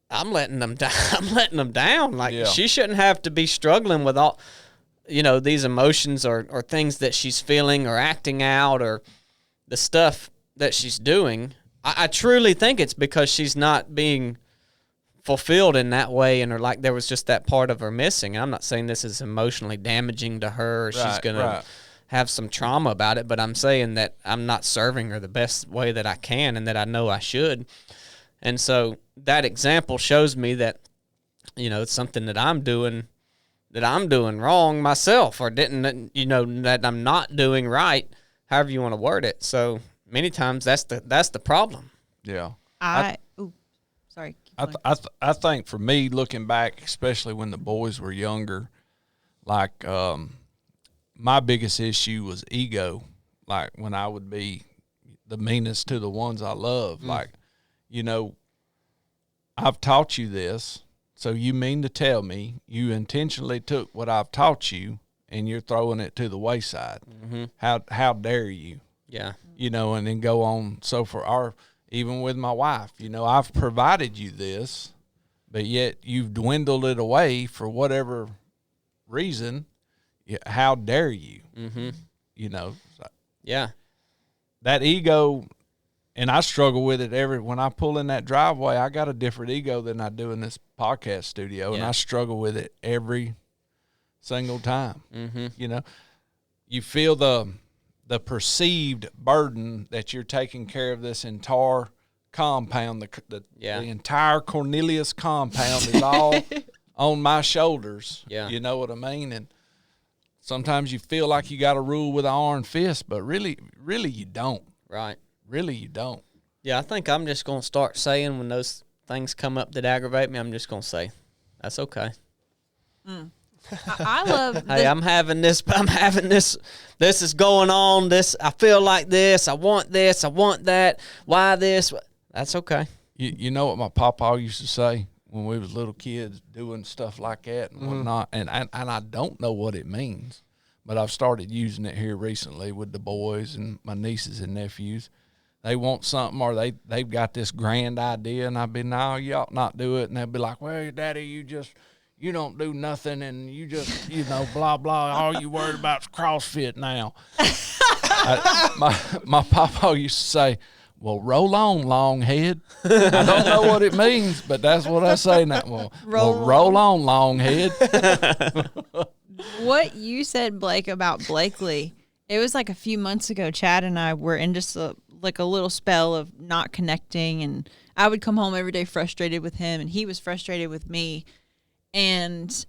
I'm letting them down. I'm letting them down. Like, She shouldn't have to be struggling with all, these emotions or things that she's feeling or acting out or the stuff that she's doing. I truly think it's because she's not being fulfilled in that way, and like there was just that part of her missing. I'm not saying this is emotionally damaging to her, or she's going to have some trauma about it, but I'm saying that I'm not serving her the best way that I can and that I know I should. And so that example shows me that, it's something that I'm doing wrong myself, or that I'm not doing right, however you want to word it. So many times that's the problem. Yeah. Sorry. I think for me, looking back, especially when the boys were younger, like my biggest issue was ego. Like when I would be the meanest to the ones I love, like, I've taught you this, so you mean to tell me you intentionally took what I've taught you and you're throwing it to the wayside. Mm-hmm. How dare you? Yeah. And then go on. So even with my wife, I've provided you this, but yet you've dwindled it away for whatever reason. How dare you? Mm-hmm. Yeah. That ego. And I struggle with it when I pull in that driveway. I got a different ego than I do in this podcast studio, and I struggle with it every single time. Mm-hmm. You feel the perceived burden that you're taking care of this entire compound. The entire Cornelius compound is all on my shoulders. Yeah. You know what I mean? And sometimes you feel like you got to rule with an iron fist, but really you don't. Right. Really, you don't. Yeah, I think I'm just going to start saying when those things come up that aggravate me, I'm just going to say, that's okay. I love. Hey, I'm having this. This is going on. This, I feel like this. I want this. I want that. Why this? That's okay. You know what my papa used to say when we was little kids doing stuff like that and whatnot, and I don't know what it means, but I've started using it here recently with the boys and my nieces and nephews. They want something, or they've got this grand idea, and I've been, no, you ought not do it, and they'll be like, well, Daddy, you don't do nothing, and you just, blah, blah, all you worried about is CrossFit now. My papa used to say, well, roll on, long head. I don't know what it means, but that's what I say now. Well, roll on, long head. What you said, Blake, about Blakely, it was like a few months ago, Chad and I were in just a little spell of not connecting, and I would come home every day frustrated with him, and he was frustrated with me. And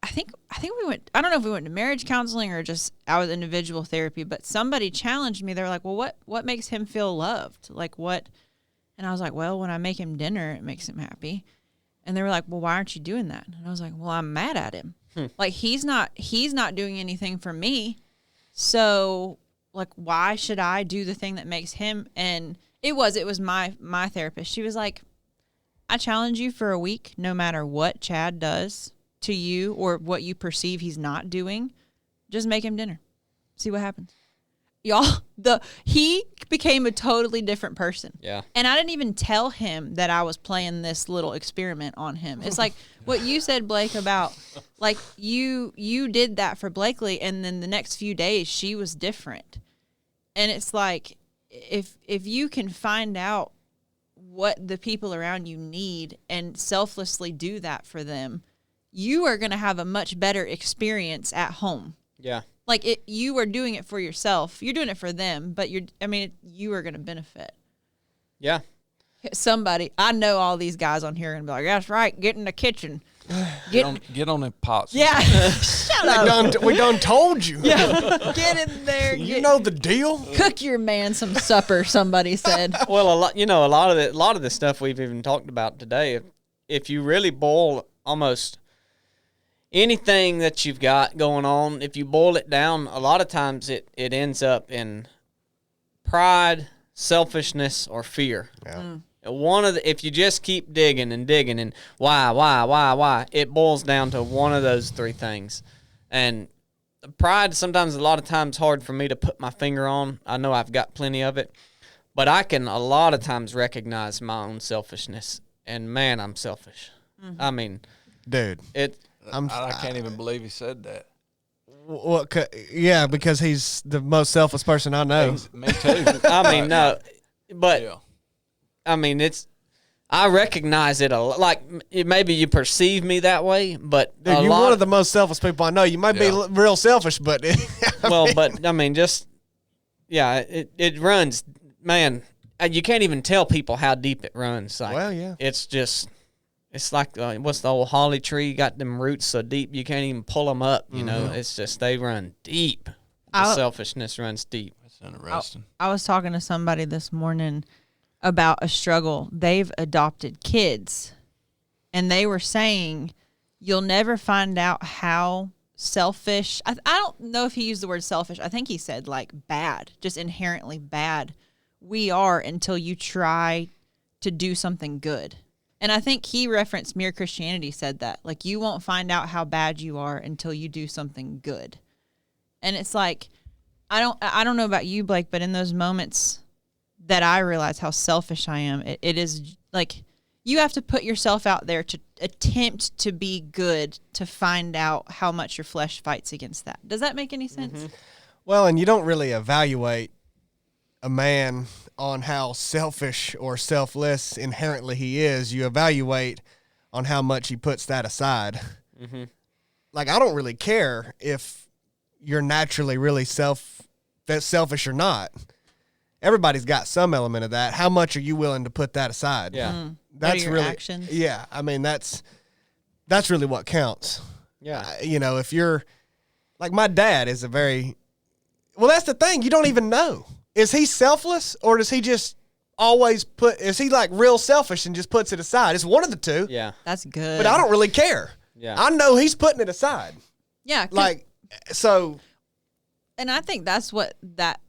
I think we went, I don't know if we went to marriage counseling or just I was individual therapy, but somebody challenged me. They were like, well, what makes him feel loved? Like what? And I was like, well, when I make him dinner, it makes him happy. And they were like, well, why aren't you doing that? And I was like, well, I'm mad at him. Like he's not doing anything for me. So like, why should I do the thing that makes him? And it was my therapist. She was like, I challenge you for a week, no matter what Chad does to you or what you perceive he's not doing, just make him dinner. See what happens. Y'all, he became a totally different person. Yeah. And I didn't even tell him that I was playing this little experiment on him. It's like what you said, Blake, about like you did that for Blakely, and then the next few days she was different. And it's like if you can find out what the people around you need and selflessly do that for them, you are going to have a much better experience at home. Yeah. Like you are doing it for yourself. You're doing it for them, but you are going to benefit. Yeah. Somebody, I know all these guys on here are going to be like, that's right, get in the kitchen. Get on the pots. Yeah. Shut up. We done told you. Yeah. Get in there. You know the deal. Cook your man some supper, somebody said. Well, a lot of the stuff we've even talked about today, if you really boil almost anything that you've got going on, if you boil it down, a lot of times it ends up in pride, selfishness, or fear. Yeah. If you just keep digging and why, it boils down to one of those three things. And pride, sometimes a lot of times hard for me to put my finger on. I know I've got plenty of it, but I can a lot of times recognize my own selfishness. And man, I'm selfish. Mm-hmm. I mean, dude, I can't even believe he said that. Well, yeah, because he's the most selfless person I know. Me too. I mean, no, but yeah. I mean, I recognize it a lot. Like maybe you perceive me that way, but dude, you're one of the most selfless people I know. You might be real selfish, but but I mean, just it runs. Man, you can't even tell people how deep it runs. Like, well, yeah, it's like what's the old holly tree? Got them roots so deep you can't even pull them up. You know, it's just they run deep. The selfishness runs deep. That's interesting. I was talking to somebody this morning about a struggle. They've adopted kids, and they were saying you'll never find out how selfish. I don't know if he used the word selfish. I think he said like bad, just inherently bad we are until you try to do something good. And I think he referenced Mere Christianity said that. Like, you won't find out how bad you are until you do something good. And it's like, I don't know about you, Blake, but in those moments that I realize how selfish I am, it is like you have to put yourself out there to attempt to be good to find out how much your flesh fights against that. Does that make any sense? Mm-hmm. Well, and you don't really evaluate a man on how selfish or selfless inherently he is. You evaluate on how much he puts that aside. Mm-hmm. Like, I don't really care if you're naturally really selfish or not. Everybody's got some element of that. How much are you willing to put that aside? Yeah. Mm-hmm. That's really actions. Yeah. I mean, that's really what counts. Yeah. If you're like, my dad is that's the thing. You don't even know. Is he selfless, or does he just always is he like real selfish and just puts it aside? It's one of the two. Yeah. That's good. But I don't really care. Yeah. I know he's putting it aside. Yeah. Like, so. And I think that's what that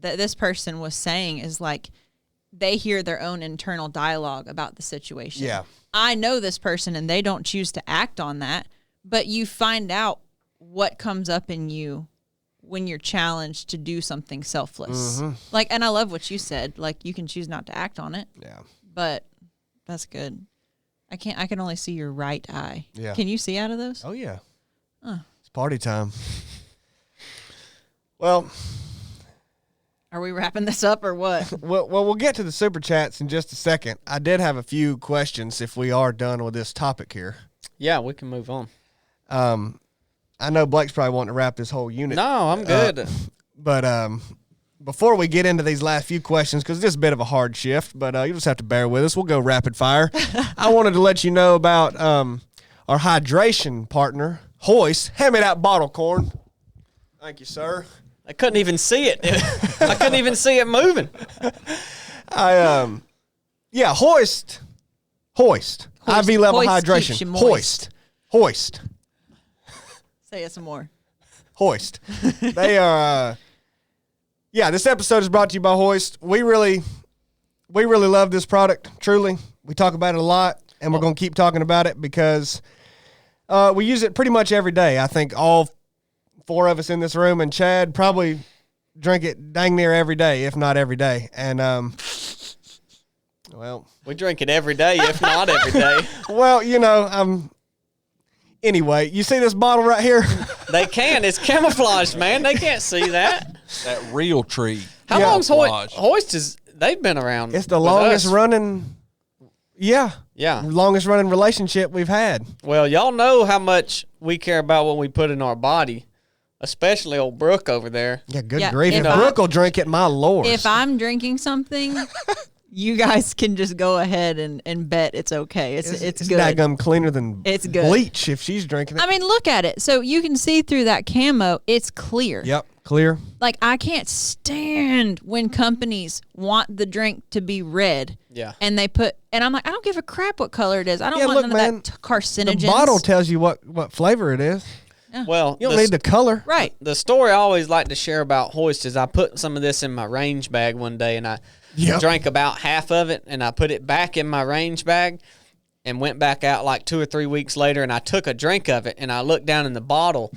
this person was saying is like they hear their own internal dialogue about the situation. Yeah. I know this person and they don't choose to act on that, but you find out what comes up in you when you're challenged to do something selfless. Like, and I love what you said. Like, you can choose not to act on it. Yeah. But that's good. I can only see your right eye. Yeah. Can you see out of those? Oh, yeah. It's party time. Well, are we wrapping this up or what? well, we'll get to the super chats in just a second. I did have a few questions if we are done with this topic here. Yeah, we can move on. I know Blake's probably wanting to wrap this whole unit. No, I'm good. But before we get into these last few questions, because this is a bit of a hard shift, but you just have to bear with us. We'll go rapid fire. I wanted to let you know about our hydration partner, HOIST. Hand me that bottle, Corn. Thank you, sir. I couldn't even see it. I couldn't even see it moving. HOIST. IV level Hoist hydration. keeps you moist. HOIST. Say it some more. HOIST. They are. This episode is brought to you by HOIST. We really love this product. Truly, we talk about it a lot, and we're going to keep talking about it because we use it pretty much every day. I think all 4 of us in this room and Chad probably drink it dang near every day, if not every day. And We drink it every day, if not every day. well, anyway, you see this bottle right here? They can. It's camouflaged, man. They can't see that. That real tree. How Yeah. long's Camouflage. Hoist is? They've been around. It's the with longest us. running. Yeah. Yeah. Longest running relationship we've had. Well, y'all know how much we care about what we put in our body, especially old Brooke over there. Yeah, good Yeah, grief. if If Brooke will drink it, my lord. If I'm drinking something, you guys can just go ahead and bet it's okay. It's good. daggum cleaner than It's good. bleach if she's drinking it. I mean, look at it. So you can see through that camo. It's clear. Yep, clear. Like, I can't stand when companies want the drink to be red. Yeah. And I'm like, I don't give a crap what color it is. I don't Yeah, want look, none man, of that carcinogens. The bottle tells you what flavor it is. Well, You don't need the color. Right. The story I always like to share about Hoist is I put some of this in my range bag one day, and I drank about half of it, and I put it back in my range bag and went back out like 2 or 3 weeks later, and I took a drink of it, and I looked down in the bottle,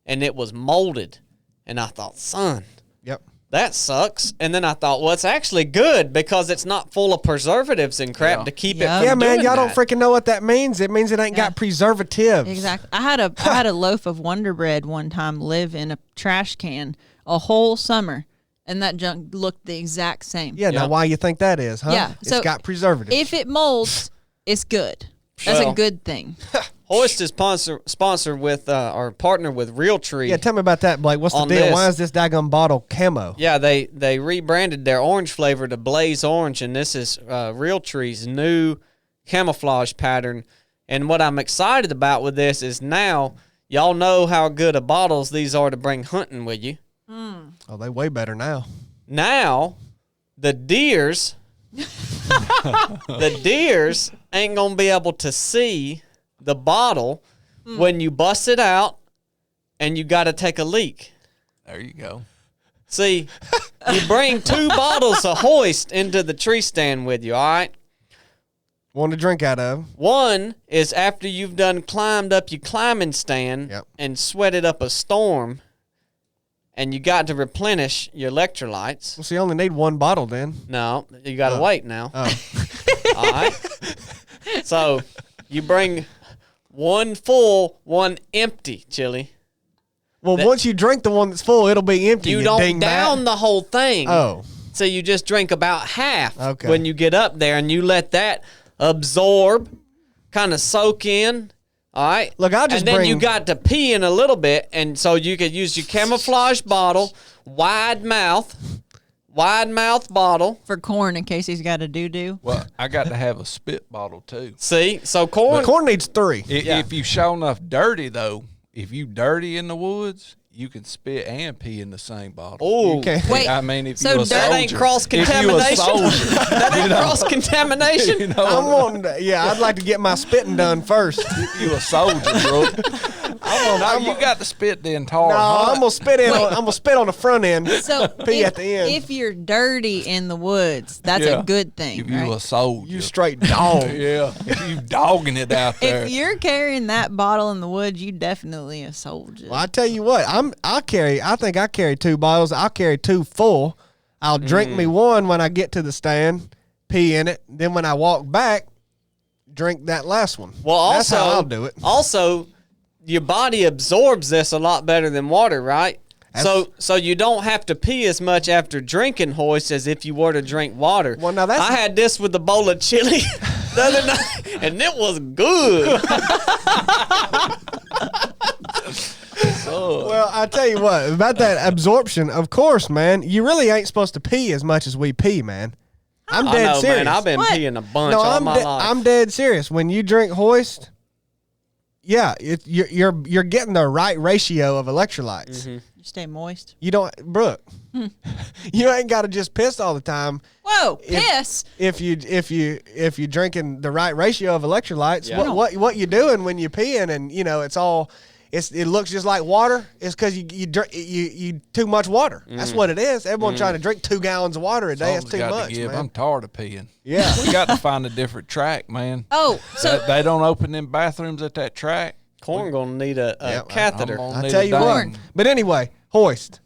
and it was molded. And I thought, son, Yep. that sucks. And then I thought, well, it's actually good because it's not full of preservatives and crap to keep it Yeah. from Yeah, man, doing y'all that. don't freaking know what that means. It means it ain't got preservatives. Exactly. I had a loaf of Wonder Bread one time live in a trash can a whole summer, and that junk looked the exact same. Yeah, now why you think that is, huh? Yeah, so it's got preservatives. If it molds, it's good. That's a Well, good thing. Hoist is sponsored with or partnered with Realtree. yeah, tell me about that, Blake. What's the On deal? this. Why is this daggum bottle camo? Yeah, they rebranded their orange flavor to Blaze Orange, and this is Realtree's new camouflage pattern. And what I'm excited about with this is now y'all know how good of bottles these are to bring hunting with you. Oh, they way better now. Now, the deers ain't gonna be able to see the bottle when you bust it out and you got to take a leak. There you go. See, you bring 2 bottles of Hoist into the tree stand with you, all right? One to drink out of. One is after you've done climbed up your climbing stand and sweated up a storm, and you got to replenish your electrolytes. Well, so you only need 1 bottle then. No, you got to wait now. Oh. All right? So you bring 1 full, 1 empty, Chili. Well, once you drink the one that's full, it'll be empty. You don't dingbat. down the whole thing. Oh. So you just drink about half Okay. when you get up there, and you let that absorb, kind of soak in. All right. Look, I'll just and then bring- you got to pee in a little bit, and so you could use your camouflage bottle, wide mouth bottle. For Corn, in case he's got a doo-doo. Well, I got to have a spit bottle too. See, so corn. Corn needs 3. If you show enough dirty though, if you dirty in the woods, you can spit and pee in the same bottle. Oh, Okay. Wait, I mean, if so you a that soldier, ain't cross-contamination? If you a soldier, that ain't cross contamination. you know, I'm wanting to, I'd like to get my spitting done first. if you a soldier, bro. You got to spit the entire. No, hunt. I'm gonna spit on the front end. So Pee at the end. if you're dirty in the woods, that's Yeah. a good thing, If you right? a soldier, You straight dog. yeah. If you dogging it out there, If you're carrying that bottle in the woods, you definitely a soldier. Well, I tell you what, I think I carry 2 bottles. I'll carry 2 full. I'll drink me one when I get to the stand, pee in it. Then when I walk back, drink that last one. Well, That's also, how I'll do it. Also, your body absorbs this a lot better than water, right? So you don't have to pee as much after drinking hoist as if you were to drink water. Well, now that's- I had this with a bowl of chili the other night, and it was good. Well, I tell you what, about that absorption, of course, man, you really ain't supposed to pee as much as we pee, man. I'm I dead know, serious. man. I've been What? peeing a bunch No, all my life. I'm dead serious. When you drink hoist, yeah, you're getting the right ratio of electrolytes. You stay moist. You don't, Brooke. You ain't got to just piss all the time. Whoa, piss! If you drinking the right ratio of electrolytes, Yeah. what you doing when you peeing and it looks just like water. It's because you too much water. That's what it is. Everyone trying to drink 2 gallons of water a day. That's Something's too got much, to give. man. I'm tired of peeing. Yeah. We got to find a different track, man. Oh, so They don't open them bathrooms at that track. Corn gonna need a Yeah, catheter. I'm gonna I need tell a you what. dang- But anyway, Hoist.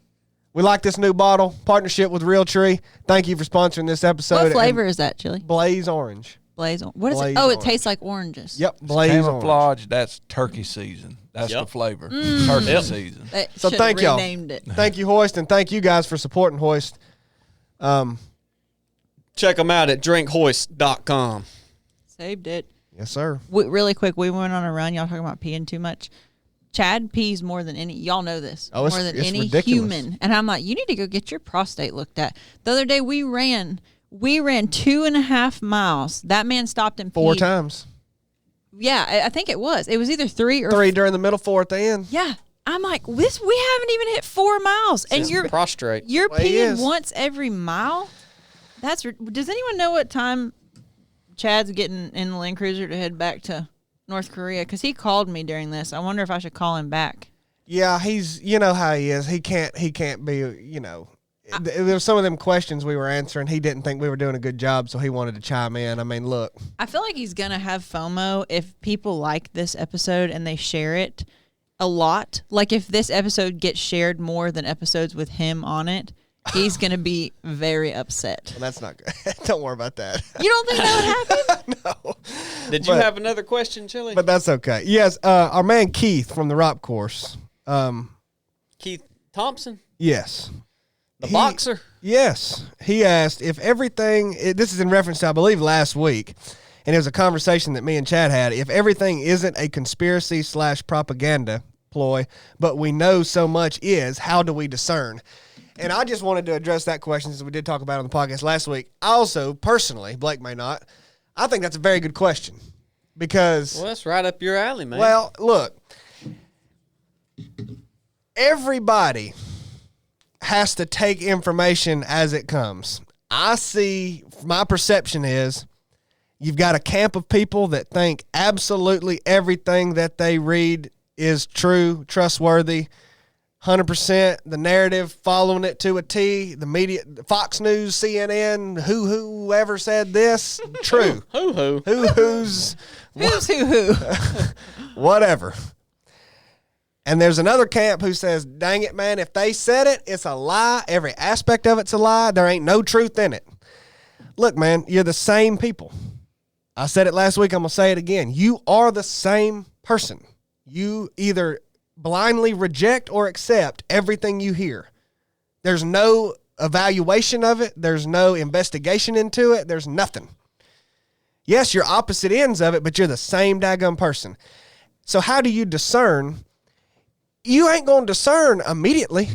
We like this new bottle. Partnership with Real Tree. Thank you for sponsoring this episode. what And flavor is that, chili? Blaze Orange. What is Blaze it? Oh, it orange. tastes like oranges. Yep, Blaze Orange. Camouflage, that's turkey season. That's Yep. the flavor. Turkey Yep. season. They So should've thank y'all. renamed it. Thank you, Hoist, and thank you guys for supporting Hoist. Check them out at drinkhoist.com. Saved it. Yes, sir. Really quick, we went on a run. Y'all talking about peeing too much. Chad pees more than any. Y'all know this. Oh, it's- more than it's any ridiculous. human. And I'm like, you need to go get your prostate looked at. The other day we ran 2.5 miles. That man stopped and peed 4 times. Yeah, I think it was. It was either 3 or 3 during the middle, 4 at the end. Yeah. I'm like, we haven't even hit 4 miles, and Just you're prostrate. Well, he peeing is. once every mile. Does anyone know what time Chad's getting in the Land Cruiser to head back to North Korea? Because he called me during this. I wonder if I should call him back. Yeah, he's, you know how he is. He can't be, there were some of them questions we were answering. He didn't think we were doing a good job, so he wanted to chime in. I mean, look. I feel like he's gonna have FOMO if people like this episode and they share it a lot. Like if this episode gets shared more than episodes with him on it, he's gonna be very upset. Well, that's not good. Don't worry about that. You don't think that would happen? No. Did you But- have another question, Chili? But that's okay. Yes, our man Keith from the Rop Course. Keith Thompson, Yes. the boxer. Yes. He asked if everything, this is in reference to, I believe, last week, and it was a conversation that me and Chad had. If everything isn't a conspiracy / propaganda ploy, but we know so much is, how do we discern? And I just wanted to address that question since we did talk about it on the podcast last week. I also, personally, Blake may not, I think that's a very good question because, Well, that's right up your alley, man. well, look, everybody has to take information as it comes. I see, my perception is you've got a camp of people that think absolutely everything that they read is true, trustworthy, 100%. The narrative, following it to a T, the media, Fox News, CNN, whoever said this, true. Hoo-hoo. Who's Who's who? whatever. And there's another camp who says, dang it, man, if they said it, it's a lie. Every aspect of it's a lie. There ain't no truth in it. Look, man, you're the same people. I said it last week. I'm going to say it again. You are the same person. You either blindly reject or accept everything you hear. There's no evaluation of it. There's no investigation into it. There's nothing. Yes, you're opposite ends of it, but you're the same daggum person. So how do you discern? You ain't going to discern immediately.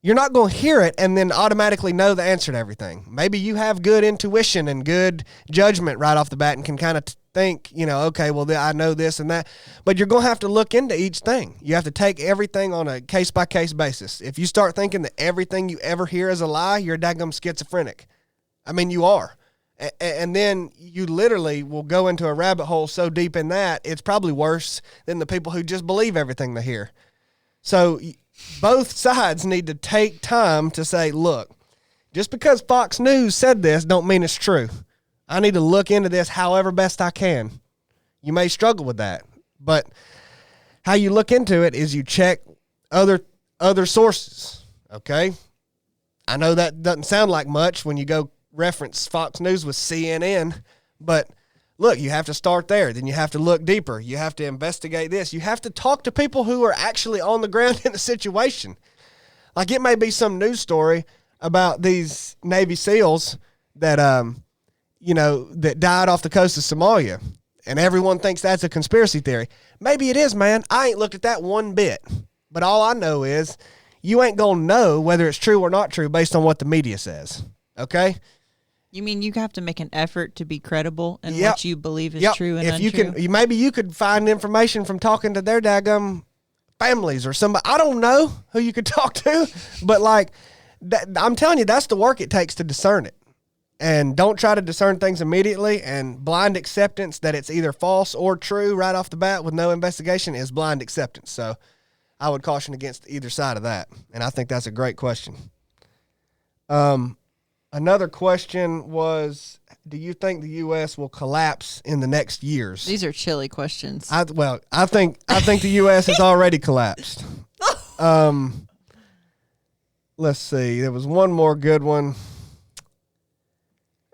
You're not going to hear it and then automatically know the answer to everything. Maybe you have good intuition and good judgment right off the bat and can kind of think, okay, well, I know this and that. But you're going to have to look into each thing. You have to take everything on a case-by-case basis. If you start thinking that everything you ever hear is a lie, you're daggum schizophrenic. I mean, you are. And then you literally will go into a rabbit hole so deep in that, it's probably worse than the people who just believe everything they hear. So both sides need to take time to say, look, just because Fox News said this don't mean it's true. I need to look into this however best I can. You may struggle with that, but how you look into it is you check other sources, okay? I know that doesn't sound like much when you go reference Fox News with CNN, but look, you have to start there. Then you have to look deeper. You have to investigate this. You have to talk to people who are actually on the ground in the situation. Like it may be some news story about these Navy SEALs that, that died off the coast of Somalia, and everyone thinks that's a conspiracy theory. Maybe it is, man. I ain't looked at that one bit, but all I know is you ain't gonna know whether it's true or not true based on what the media says. Okay? You mean you have to make an effort to be credible in what you believe is true and if untrue? Maybe you could find information from talking to their daggum families or somebody. I don't know who you could talk to, but like I'm telling you, that's the work it takes to discern it. And don't try to discern things immediately. And blind acceptance that it's either false or true right off the bat with no investigation is blind acceptance. So I would caution against either side of that. And I think that's a great question. Another question was, do you think the U.S. will collapse in the next years? These are chilly questions. I think the U.S. has already collapsed. Let's see. There was one more good one.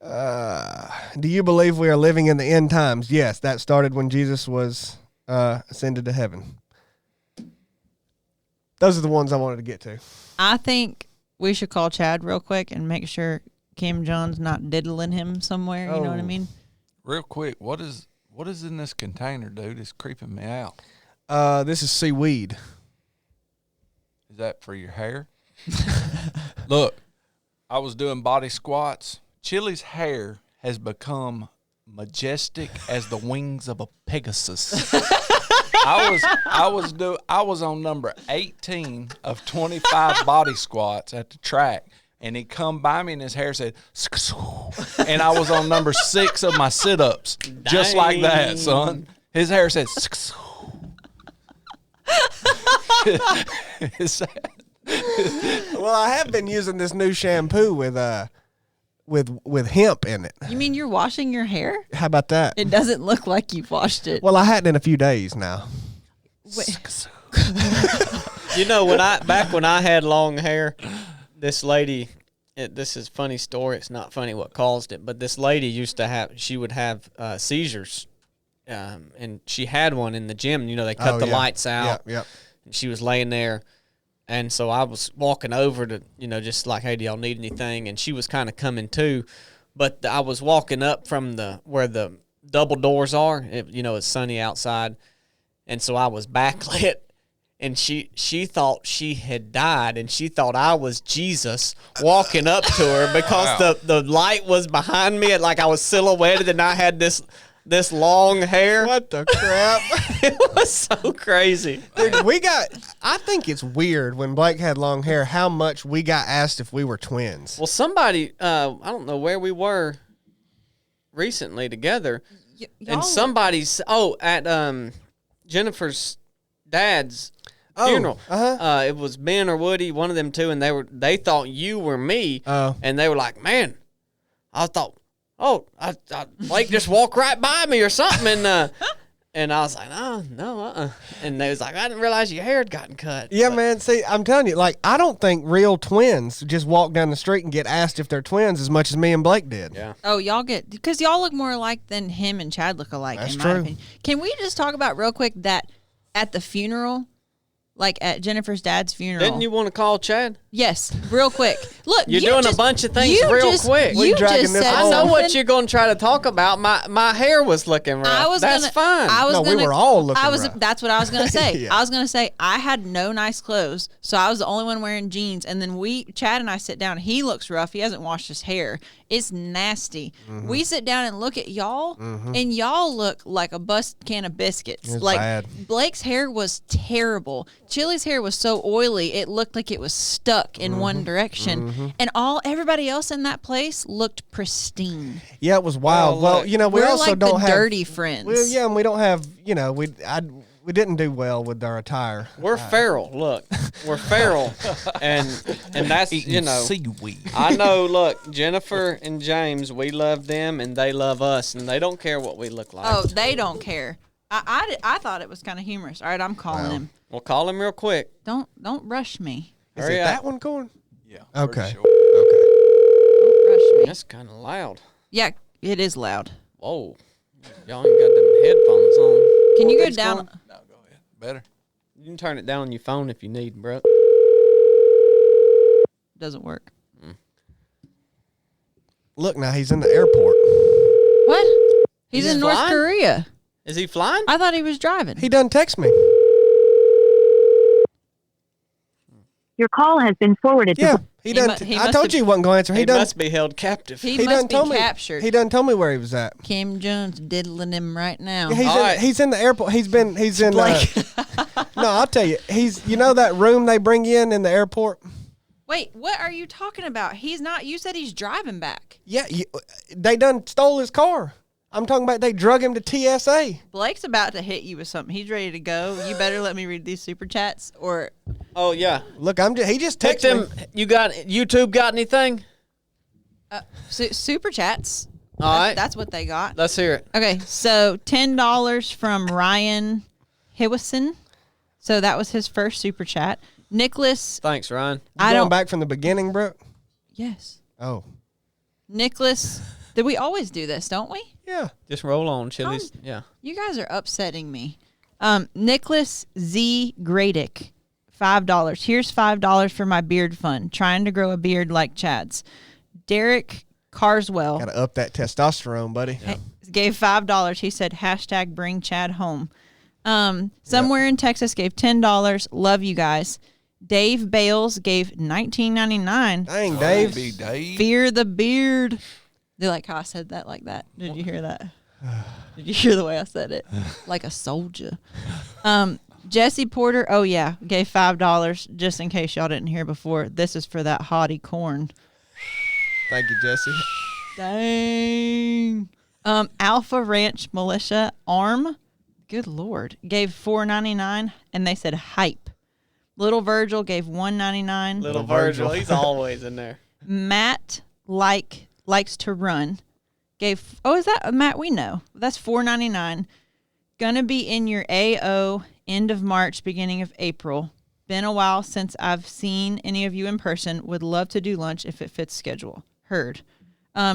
Do you believe we are living in the end times? Yes, that started when Jesus was ascended to heaven. Those are the ones I wanted to get to. I think we should call Chad real quick and make sure Kim Jong's not diddling him somewhere. You know what I mean? Real quick, what is in this container, dude? It's creeping me out. This is seaweed. Is that for your hair? Look, I was doing body squats. Chili's hair has become majestic as the wings of a Pegasus. I was on number 18 of 25 body squats at the track, and he come by me and his hair said, and I was on number 6 of my sit-ups, just like that, son. His hair said, well, I have been using this new shampoo with hemp in it. You mean you're washing your hair? How about that? It doesn't look like you've washed it. Well, I hadn't in a few days now. Back when I had long hair, this lady, this is a funny story. It's not funny what caused it, but this lady would have seizures. And she had one in the gym. They cut the lights out. Yeah. And she was laying there. And so I was walking over to, just like, hey, do y'all need anything? And she was kind of coming to. But I was walking up from where the double doors are. It's sunny outside. And so I was backlit. And she thought she had died. And she thought I was Jesus walking up to her because the light was behind me. Like I was silhouetted and I had this long hair. What the crap? It was so crazy. Dude, I think it's weird when Blake had long hair how much we got asked if we were twins. Well, somebody, I don't know where we were recently together, and somebody's, at Jennifer's dad's funeral. Uh-huh. It was Ben or Woody, one of them two, and they thought you were me, and they were like, man, I thought, Blake just walked right by me or something, and I was like, no. And they was like, I didn't realize your hair had gotten cut. Yeah, man. See, I'm telling you, like, I don't think real twins just walk down the street and get asked if they're twins as much as me and Blake did. Yeah. Oh, because y'all look more alike than him and Chad look alike. That's in my true. opinion. Can we just talk about real quick that at the funeral, like at Jennifer's dad's funeral. Didn't you want to call Chad? Yes, real quick. Look, You're you doing just, a bunch of things you real just, quick. We You dragging just this said on. I know what something. you're going to try to talk about. My hair was looking rough. That's fine. No, we were all looking rough. That's what I was gonna say. Yeah. I was gonna say I had no nice clothes, so I was the only one wearing jeans. And then Chad and I sit down. He looks rough. He hasn't washed his hair. It's nasty. Mm-hmm. We sit down and look at y'all, and y'all look like a bust can of biscuits. It's Like bad. Blake's hair was terrible. Chili's hair was so oily it looked like it was stuck in one direction, and everybody else in that place looked pristine. Yeah, it was wild. Well, Well, look, you know, we We're also like don't the have dirty friends. Well, yeah, and we don't have. You know, we didn't do well with our attire. We're feral. Look, we're feral, and that's Eating seaweed. I know. Look, Jennifer and James, we love them, and they love us, and they don't care what we look like. Oh, they don't care. I thought it was kind of humorous. All right, I'm calling him. Well, call him real quick. Don't rush me. Is Hurry it up. that one going? Yeah. Okay. Sure. Okay. Don't rush me. That's kind of loud. Yeah, it is loud. Whoa, y'all ain't got them headphones on. Can you go What's down? going- No, go ahead. Better. You can turn it down on your phone if you need, bro. Doesn't work. Look, now he's in the airport. What? He's He's in North flying? Korea. Is he flying? I thought he was driving. He done text me. Your call has been forwarded Yeah, to he He done. mu- he I must told have- you he wasn't going to answer. He He done. must be held captive. He He must done be told me. captured. He done told me where he was at. Kim Jones diddling him right now. Yeah, All right. he's in the airport. He's in. Blake. No, I'll tell you. You know that room they bring you in the airport. Wait, what are you talking about? He's not. You said he's driving back. Yeah, they done stole his car. I'm talking about they drug him to TSA. Blake's about to hit you with something. He's ready to go. You better let me read these super chats, or Oh yeah. Look, he just Pick texted them. me. You got YouTube? Got anything? super chats. All right. That's what they got. Let's hear it. Okay, so $10 from Ryan Hewison. So that was his first super chat. Nicholas, Thanks, Ryan. I Going don't. back from the beginning, Brooke. Yes, Oh, Nicholas. Did we always do this? Don't we? yeah. Just roll on, Chili's. Yeah. You guys are upsetting me. Nicholas Z. Gradick, $5. Here's $5 for my beard fund. Trying to grow a beard like Chad's. Derek Carswell Got to up that testosterone, buddy. gave $5. He said hashtag bring Chad home. Somewhere in Texas gave $10. Love you guys. Dave Bales gave $19.99. Dang, Dave. Be Dave. Fear the beard. They like how I said that like that. Did you hear that? Did you hear the way I said it? Like a soldier. Jesse Porter, oh yeah, gave $5 just in case y'all didn't hear before. This is for that hottie corn. Thank you, Jesse. Dang. Alpha Ranch Militia Arm, good Lord, gave $4.99 and they said hype. Little Virgil gave $1.99. Little Virgil. Virgil. He's always in there. Matt likes to run. Gave is that Matt? We know that's $4.99. Gonna be in your AO end of March, beginning of April. Been a while since I've seen any of you in person. Would love to do lunch if it fits schedule. Heard.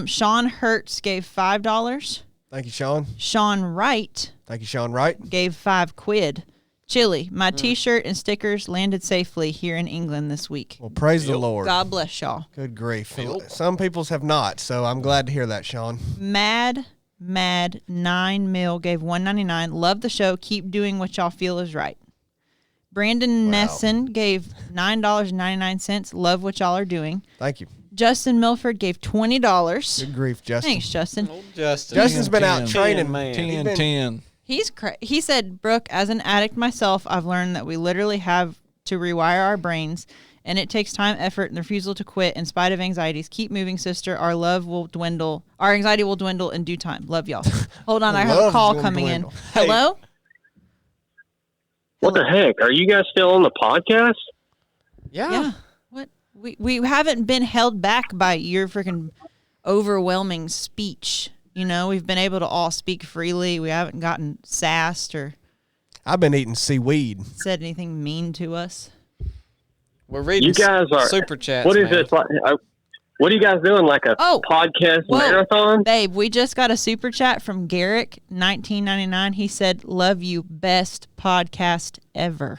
Sean Hertz gave $5. Thank you, Sean. Sean Wright Thank you, Sean Wright. gave £5. Chili, my T-shirt and stickers landed safely here in England this week. Well, praise the Lord. God bless y'all. Good grief. Some people's have not, so I'm glad to hear that, Sean. Mad 9 mil gave $1.99. Love the show. Keep doing what y'all feel is right. Brandon Nesson gave $9.99. Love what y'all are doing. Thank you. Justin Milford gave $20. Good grief, Justin. Thanks, Justin. Old Justin. Justin's been out 10, training, man. He's 10, been- 10. He said, Brooke, as an addict myself, I've learned that we literally have to rewire our brains, and it takes time, effort, and the refusal to quit in spite of anxieties. Keep moving, sister. Our love will dwindle. Our anxiety will dwindle in due time. Love y'all. Hold on, I have a Love's call gonna coming dwindle. in. Hello? What the heck? Are you guys still on the podcast? Yeah. What? We haven't been held back by your freaking overwhelming speech. You know, we've been able to all speak freely. We haven't gotten sassed or I've been eating seaweed. said anything mean to us. We're reading You guys are super chats. What is man. this like? What are you guys doing? Like a podcast marathon? Babe, we just got a super chat from Garrick, 1999. He said, "Love you, best podcast ever."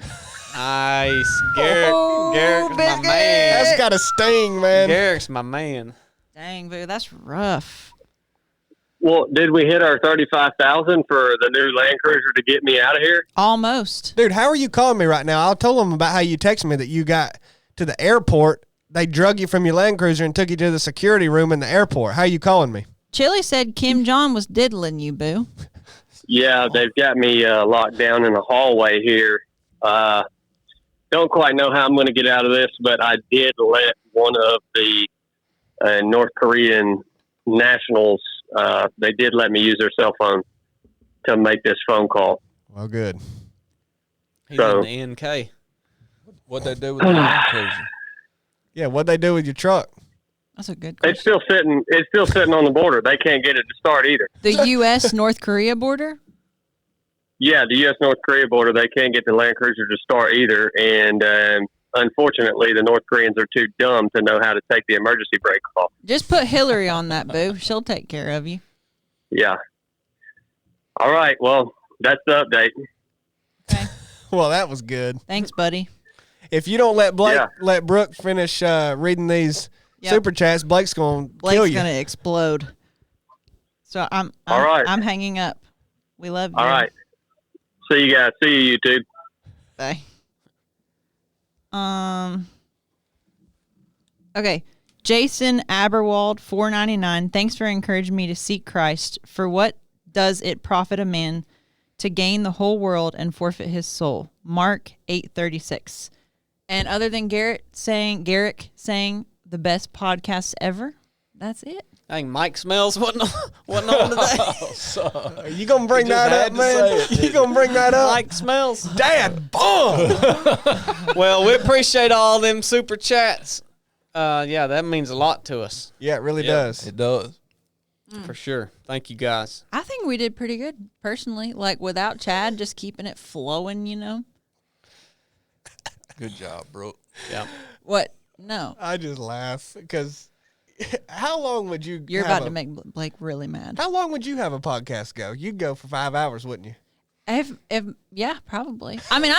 Nice. Garrick's my man. That's got a sting, man. Garrick's my man. Dang, boo, that's rough. Well, did we hit our 35,000 for the new Land Cruiser to get me out of here? Almost. Dude, how are you calling me right now? I told them about how you texted me that you got to the airport. They drug you from your Land Cruiser and took you to the security room in the airport. How are you calling me? Chili said Kim John was diddling you, boo. Yeah, they've got me locked down in a hallway here. Don't quite know how I'm going to get out of this, but I did let one of the North Korean nationals, they did let me use their cell phone to make this phone call. Well, good. He's in the NK. What'd they do with the Land Cruiser? Yeah, what'd they do with your truck? That's a good question. It's still sitting on the border. They can't get it to start either. The U.S. North Korea border? Yeah, the U.S. North Korea border, they can't get the Land Cruiser to start either. And unfortunately, the North Koreans are too dumb to know how to take the emergency brake off. Just put Hillary on that, boo. She'll take care of you. Yeah. All right. Well, that's the update. Okay. Well, that was good. Thanks, buddy. If you don't let Brooke finish reading these super chats, Blake's going to kill you. Blake's going to explode. So I'm all right. I'm hanging up. We love you. All right. See you guys. See you, YouTube. Bye. Okay. Jason Aberwald, $4.99. Thanks for encouraging me to seek Christ. For what does it profit a man to gain the whole world and forfeit his soul? Mark 8:36. And other than Garrick saying the best podcast ever, that's it. I think Mike Smells wasn't on today. You gonna bring that up, man? You gonna bring that up? Mike Smells. Dad, boom! Well, we appreciate all them super chats. Yeah, that means a lot to us. Yeah, it really does. It does. For sure. Thank you, guys. I think we did pretty good, personally. Like, without Chad, just keeping it flowing, you know? Good job, bro. Yeah. What? No. I just laugh because how long would you? You're about to make Blake really mad. How long would you have a podcast go? You'd go for 5 hours, wouldn't you? Yeah, probably. I mean,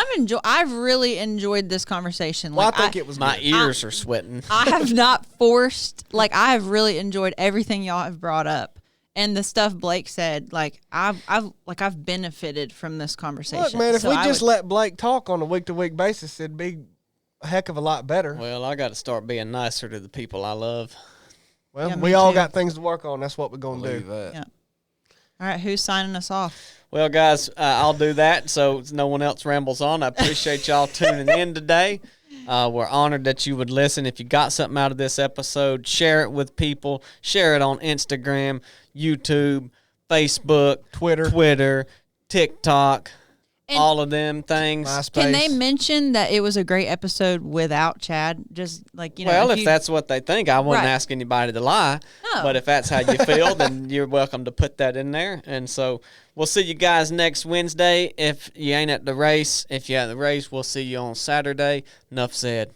I've really enjoyed this conversation. Well, like, I think it was my ears are sweating. I have not forced. Like, I have really enjoyed everything y'all have brought up, and the stuff Blake said. Like, I've benefited from this conversation. Look, man, if we just let Blake talk on a week-to-week basis, it'd be a heck of a lot better. Well, I got to start being nicer to the people I love. Well, yeah, we all too. got things to work on. That's what we're going to do. That. Yeah. All right, who's signing us off? Well, guys, I'll do that so no one else rambles on. I appreciate y'all tuning in today. We're honored that you would listen. If you got something out of this episode, share it with people. Share it on Instagram, YouTube, Facebook, Twitter, TikTok, And all of them things. MySpace. Can they mention that it was a great episode without Chad? Just like, you know. Well, if that's what they think, I wouldn't Right. ask anybody to lie. No. But if that's how you feel, then you're welcome to put that in there. And so we'll see you guys next Wednesday. If you ain't at the race, we'll see you on Saturday. Nuff said.